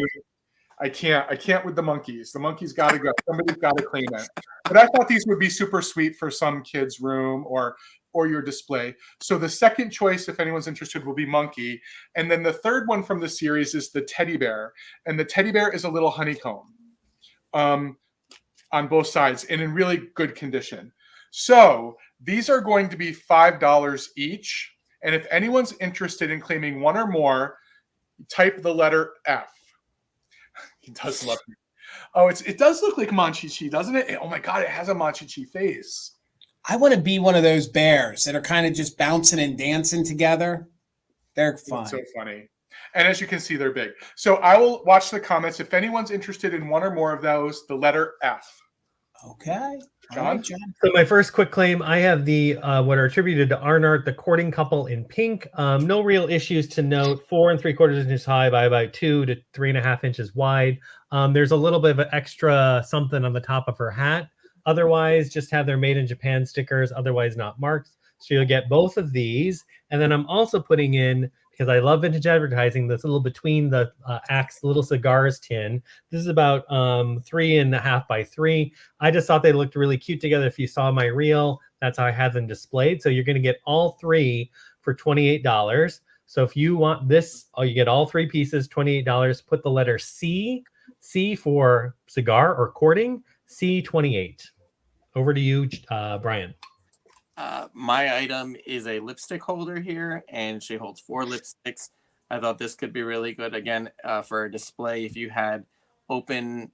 I can't with the monkeys. The monkeys got to go. Somebody's got to claim it. But I thought these would be super sweet for some kid's room or your display. So the second choice, if anyone's interested, will be monkey. And then the third one from the series is the teddy bear. And the teddy bear is a little honeycomb on both sides and in really good condition. So these are going to be $5 each. And if anyone's interested in claiming one or more, type the letter F. He does love me. Oh, it does look like Monchichi, doesn't it? Oh my God, it has a Monchichi face. I want to be one of those bears that are kind of just bouncing and dancing together. They're fun. That's so funny. And as you can see, they're big. So I will watch the comments. If anyone's interested in one or more of those, the letter F. Okay. John? All right, John. So my first quick claim, I have the what are attributed to Arnart, the courting couple in pink. No real issues to note. 4 3/4 inches high by about 2 to 3.5 inches wide. There's a little bit of an extra something on the top of her hat. Otherwise, just have their made in Japan stickers, otherwise not marked. So you'll get both of these. And then I'm also putting in, because I love vintage advertising, this little between the acts little cigars tin. This is about 3.5 by 3. I just thought they looked really cute together. If you saw my reel, that's how I had them displayed. So you're going to get all 3 for $28. So if you want this, you get all 3 pieces, $28. Put the letter C for cigar or courting, C28. Over to you, Brian. My item is a lipstick holder here, and she holds 4 lipsticks. I thought this could be really good, again, for a display. If you had open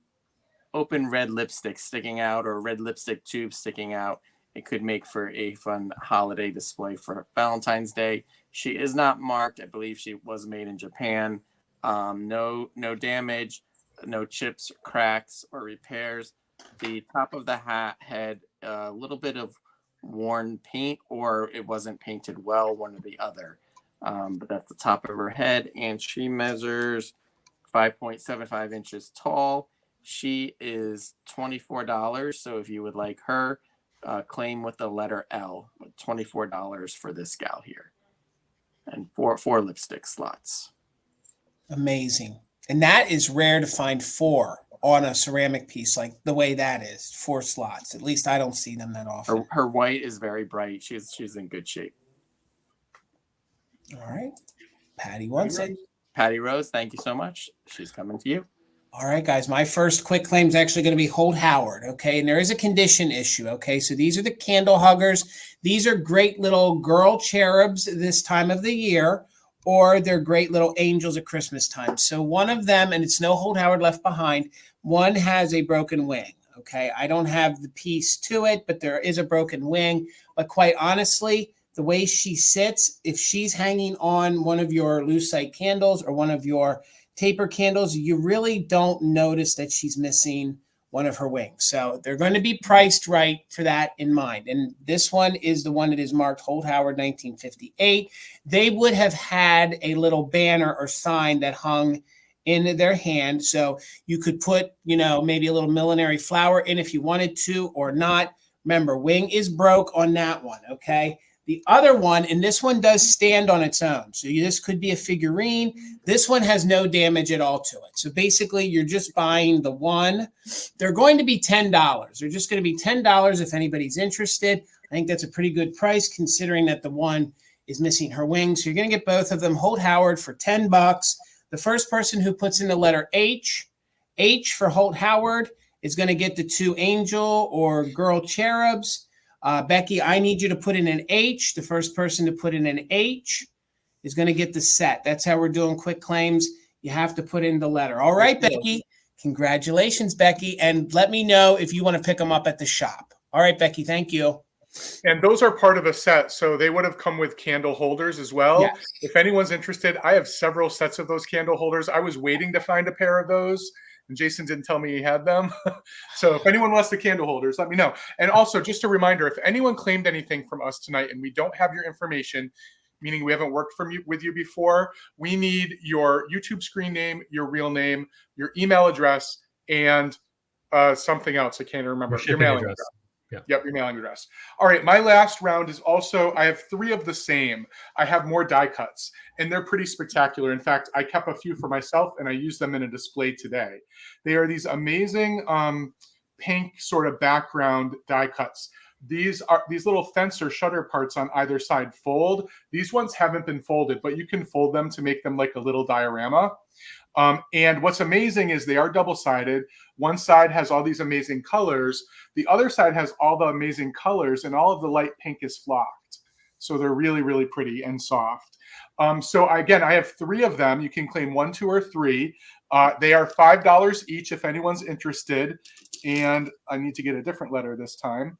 red lipstick sticking out or red lipstick tube sticking out, it could make for a fun holiday display for Valentine's Day. She is not marked. I believe she was made in Japan. No damage, no chips, cracks, or repairs. The top of the hat had a little bit of worn paint, or it wasn't painted well, one or the other. But that's the top of her head, and she measures 5.75 inches tall. She is $24. So if you would like her, claim with the letter L, with $24 for this gal here, and four lipstick slots. Amazing. And that is rare to find 4 on a ceramic piece like the way that is, 4 slots. At least I don't see them that often. Her white is very bright. She's in good shape. All right. Patty wants it. Patty Rose, thank you so much. She's coming to you. All right, guys. My first quick claim is actually going to be Hold Howard. Okay. And there is a condition issue. Okay. So these are the candle huggers. These are great little girl cherubs this time of the year. or they're great little angels at Christmas time. So one of them, and it's no Hold Howard Left Behind, one has a broken wing. Okay, I don't have the piece to it, but there is a broken wing. But quite honestly, the way she sits, if she's hanging on one of your Lucite candles or one of your taper candles, you really don't notice that she's missing one of her wings. So they're going to be priced right for that in mind. And this one is the one that is marked Hold Howard 1958. They would have had a little banner or sign that hung in their hand. So you could put, maybe a little millinery flower in if you wanted to or not. Remember, wing is broke on that one, okay? The other one, and this one does stand on its own. So this could be a figurine. This one has no damage at all to it. So basically, you're just buying the one. They're going to be $10. They're just going to be $10 if anybody's interested. I think that's a pretty good price considering that the one is missing her wings. So you're going to get both of them. Hold Howard for $10. The first person who puts in the letter H for Hold Howard, is going to get the 2 angel or girl cherubs. Becky, I need you to put in an H. The first person to put in an H is going to get the set. That's how we're doing quick claims. You have to put in the letter. All right, Becky. Congratulations, Becky. And let me know if you want to pick them up at the shop. All right, Becky. Thank you. And those are part of a set. So they would have come with candle holders as well. Yes. If anyone's interested, I have several sets of those candle holders. I was waiting to find a pair of those, and Jason didn't tell me he had them. So if anyone wants the candle holders, let me know. And also, just a reminder, if anyone claimed anything from us tonight and we don't have your information, meaning we haven't worked with you before, we need your YouTube screen name, your real name, your email address, and something else I can't remember. Your mailing address. Yeah. Yep, your mailing address. All right, my last round is also, I have 3 of the same. I have more die cuts, and they're pretty spectacular. In fact, I kept a few for myself, and I used them in a display today. They are these amazing pink sort of background die cuts. These little fence or shutter parts on either side fold. These ones haven't been folded, but you can fold them to make them like a little diorama. And what's amazing is they are double-sided. One side has all these amazing colors. The other side has all the amazing colors, and all of the light pink is flocked. So they're really, really pretty and soft. So again, I have 3 of them. You can claim 1, 2, or 3. They are $5 each if anyone's interested. And I need to get a different letter this time.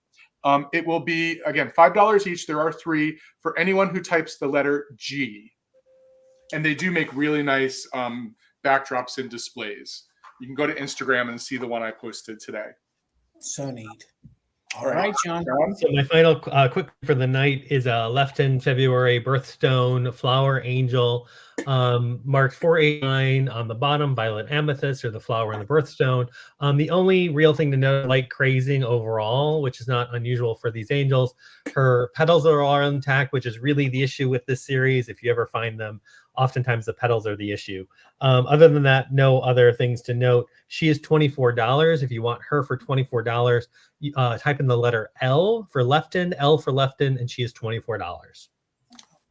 It will be, again, $5 each. There are 3 for anyone who types the letter G. And they do make really nice backdrops and displays. You can go to Instagram and see the one I posted today. So neat. All right, John. So my final quick for the night is a Lefton February birthstone flower angel, marked 489 on the bottom, violet amethyst or the flower in the birthstone. The only real thing to note, like crazing overall, which is not unusual for these angels, her petals are all intact, which is really the issue with this series. If you ever find them, oftentimes the petals are the issue. Other than that, no other things to note. She is $24. If you want her for $24, type in the letter L for Lefton, and she is $24.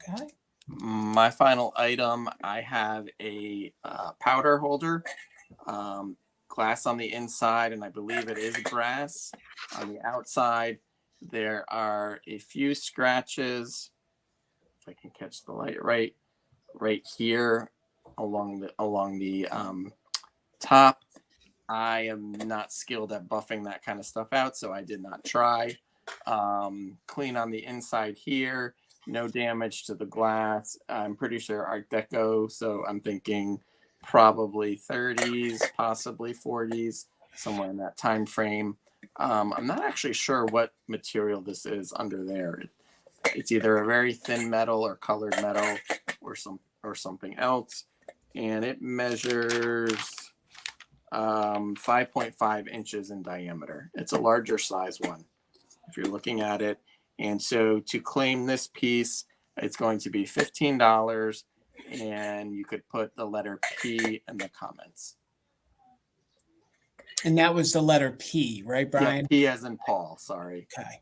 Okay. My final item, I have a powder holder, glass on the inside, and I believe it is brass on the outside. There are a few scratches, if I can catch the light right here along the top. I am not skilled at buffing that kind of stuff out, so I did not try. Clean on the inside here. No damage to the glass. I'm pretty sure Art Deco, so I'm thinking probably 30s, possibly 40s, somewhere in that time frame. I'm not actually sure what material this is under there. It's either a very thin metal or colored metal or something else, and it measures 5.5 inches in diameter. It's a larger size one if you're looking at it. And so to claim this piece, it's going to be $15, and you could put the letter P in the comments. And that was the letter P, right, Brian? Yeah, P as in Paul, sorry. Okay.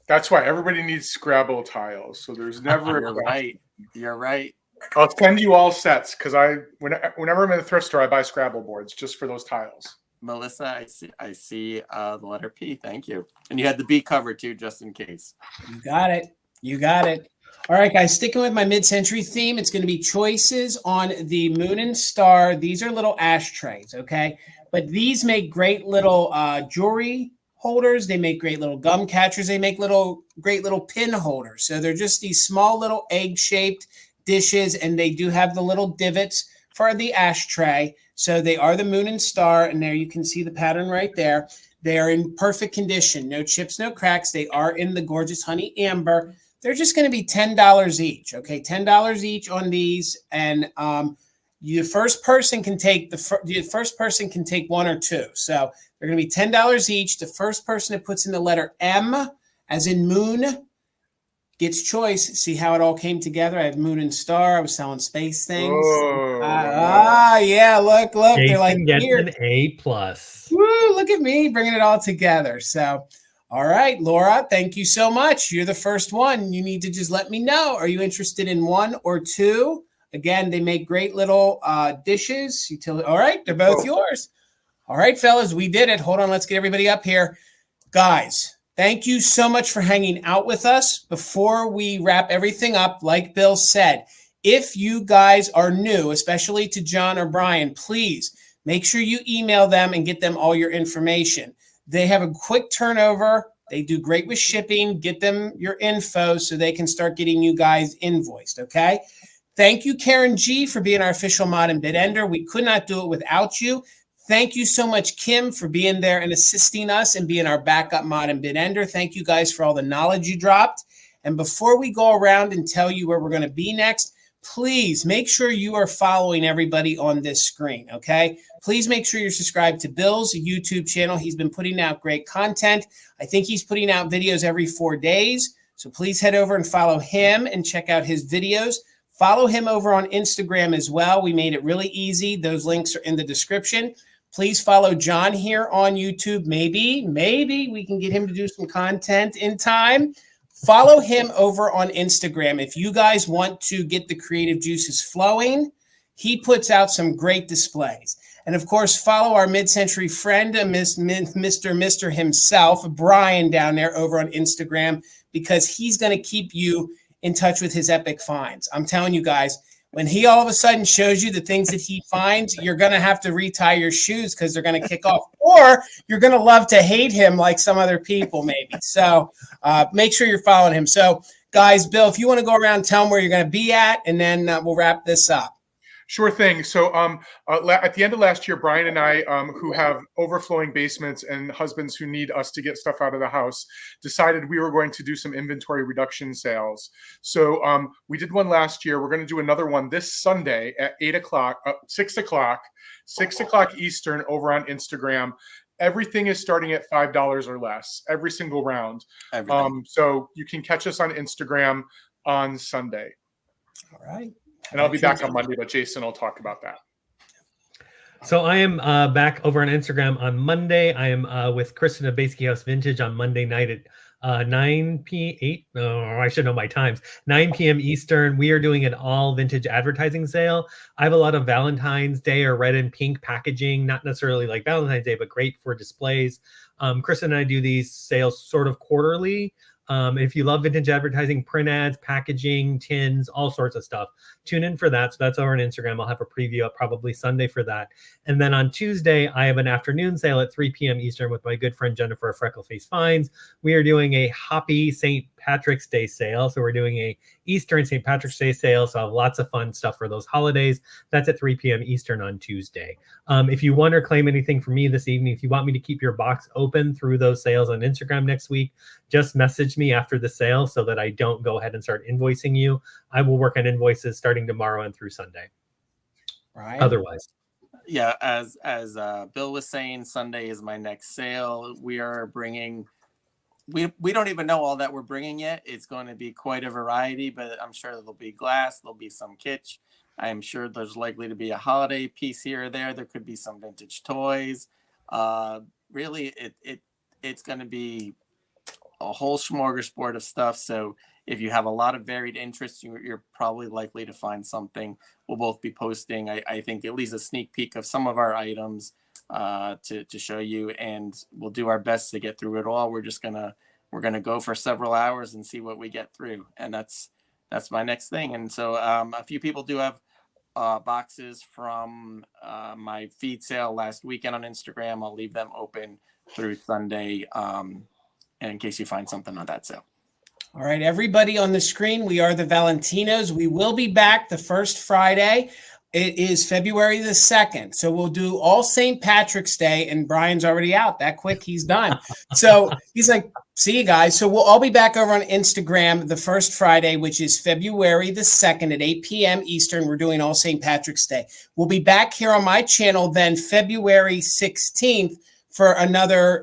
That's why everybody needs Scrabble tiles. So there's never You're right. You're right. I'll send you all sets because whenever I'm in the thrift store, I buy Scrabble boards just for those tiles. Melissa, I see the letter P. Thank you. And you had the B covered too, just in case. You got it. You got it. All right, guys, sticking with my mid-century theme, it's going to be choices on the Moon and Star. These are little ashtrays, okay? But these make great little jewelry holders. They make great little gum catchers. They make great little pin holders. So they're just these small little egg-shaped dishes, and they do have the little divots for the ashtray. So they are the Moon and Star, and there you can see the pattern right there. They are in perfect condition. No chips, no cracks. They are in the gorgeous honey amber. They're just going to be $10 each. Okay, $10 each on these, and the first person can take one or two. So they're going to be $10 each. The first person that puts in the letter M, as in moon, gets choice. See how it all came together? I had Moon and Star. I was selling space things. Yeah, look. Jason They're like gets here. an A+. Woo, look at me bringing it all together. So, all right, Laura, thank you so much. You're the first one. You need to just let me know. Are you interested in one or two? Again, they make great little dishes. All right, they're both yours. All right, fellas, we did it. Hold on, let's get everybody up here. Guys, thank you so much for hanging out with us. Before we wrap everything up, like Bill said, if you guys are new, especially to John or Brian, please make sure you email them and get them all your information. They have a quick turnover. They do great with shipping. Get them your info so they can start getting you guys invoiced, okay? Thank you, Karen G, for being our official mod and bid ender. We could not do it without you. Thank you so much, Kim, for being there and assisting us and being our backup mod and bid ender. Thank you guys for all the knowledge you dropped. And before we go around and tell you where we're going to be next, please make sure you are following everybody on this screen, okay? Please make sure you're subscribed to Bill's YouTube channel. He's been putting out great content. I think he's putting out videos every 4 days. So please head over and follow him and check out his videos. Follow him over on Instagram as well. We made it really easy. Those links are in the description. Please follow John here on YouTube. Maybe we can get him to do some content in time. Follow him over on Instagram. If you guys want to get the creative juices flowing, he puts out some great displays. And of course, follow our mid-century friend, Mr. Mister himself, Brian, down there over on Instagram, because he's going to keep you in touch with his epic finds. I'm telling you guys, when he all of a sudden shows you the things that he finds, you're going to have to retie your shoes because they're going to kick off, or you're going to love to hate him like some other people maybe. So make sure you're following him. So guys, Bill, if you want to go around, tell him where you're going to be at, and then we'll wrap this up. Sure thing. So at the end of last year, Brian and I, who have overflowing basements and husbands who need us to get stuff out of the house, decided we were going to do some inventory reduction sales. So we did one last year. We're going to do another one this Sunday at 6 o'clock Eastern over on Instagram. Everything is starting at $5 or less, every single round. So you can catch us on Instagram on Sunday. All right. And I'll be back on Monday, but Jason will talk about that. So I am back over on Instagram on Monday. I am with Kristen of Bisque House Vintage on Monday night at 9 p.m. I should know my times. 9 p.m. Eastern. We are doing an all vintage advertising sale. I have a lot of Valentine's Day or red and pink packaging, not necessarily like Valentine's Day, but great for displays. Kristen and I do these sales sort of quarterly. If you love vintage advertising, print ads, packaging, tins, all sorts of stuff, tune in for that. So that's over on Instagram. I'll have a preview up probably Sunday for that. And then on Tuesday, I have an afternoon sale at 3 p.m. Eastern with my good friend Jennifer of Freckleface Finds. We are doing a Hoppy St. Patrick's Day sale. So we're doing a Eastern St. Patrick's Day sale. So I have lots of fun stuff for those holidays. That's at 3 p.m. Eastern on Tuesday. If you want or claim anything from me this evening, if you want me to keep your box open through those sales on Instagram next week, just message me after the sale so that I don't go ahead and start invoicing you. I will work on invoices starting tomorrow and through Sunday. Right. Otherwise. Yeah, as Bill was saying, Sunday is my next sale. We are bringing, we don't even know all that we're bringing yet. It's going to be quite a variety, but I'm sure there'll be glass, there'll be some kitsch. I'm sure there's likely to be a holiday piece here or there. There could be some vintage toys. Really, it's going to be a whole smorgasbord of stuff. So if you have a lot of varied interests, you're probably likely to find something. We'll both be posting, I think, at least a sneak peek of some of our items to show you, and we'll do our best to get through it all. We're gonna go for several hours and see what we get through, and that's that's my next thing. And so a few people do have boxes from my feed sale last weekend on Instagram. I'll leave them open through Sunday in case you find something on that sale. All right, everybody on the screen, we are the Valentinos. We will be back the first Friday. It is February the 2nd. So we'll do all St. Patrick's Day, and Brian's already out. That quick, he's done. So he's like, see you guys. So we'll all be back over on Instagram the first Friday, which is February the 2nd at 8 p.m. Eastern. We're doing all St. Patrick's Day. We'll be back here on my channel then February 16th for another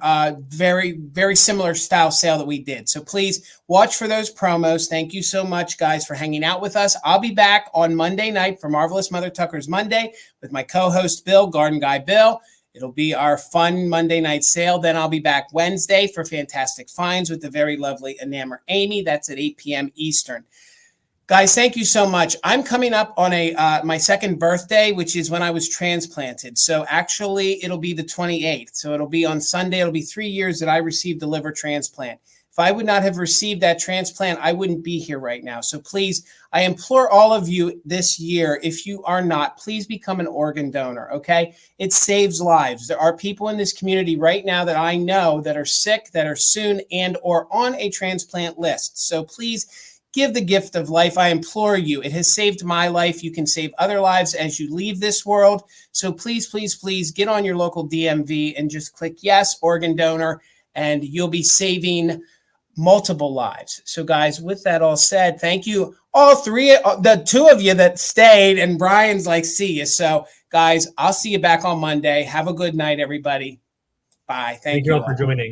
very, very similar style sale that we did. So please watch for those promos. Thank you so much, guys, for hanging out with us. I'll be back on Monday night for Marvelous Mother Tucker's Monday with my co-host, Bill, Garden Guy Bill. It'll be our fun Monday night sale. Then I'll be back Wednesday for Fantastic Finds with the very lovely Enamour Amy. That's at 8 p.m. Eastern. Guys, thank you so much. I'm coming up on my second birthday, which is when I was transplanted. So actually, it'll be the 28th. So it'll be on Sunday. It'll be 3 years that I received a liver transplant. If I would not have received that transplant, I wouldn't be here right now. So please, I implore all of you this year, if you are not, please become an organ donor, okay? It saves lives. There are people in this community right now that I know that are sick, that are soon and or on a transplant list. So please, give the gift of life. I implore you. It has saved my life. You can save other lives as you leave this world. So please, please, please get on your local DMV and just click yes, organ donor, and you'll be saving multiple lives. So guys, with that all said, thank you all three, the two of you that stayed, and Brian's like, see you. So guys, I'll see you back on Monday. Have a good night, everybody. Bye. Thank you all for joining.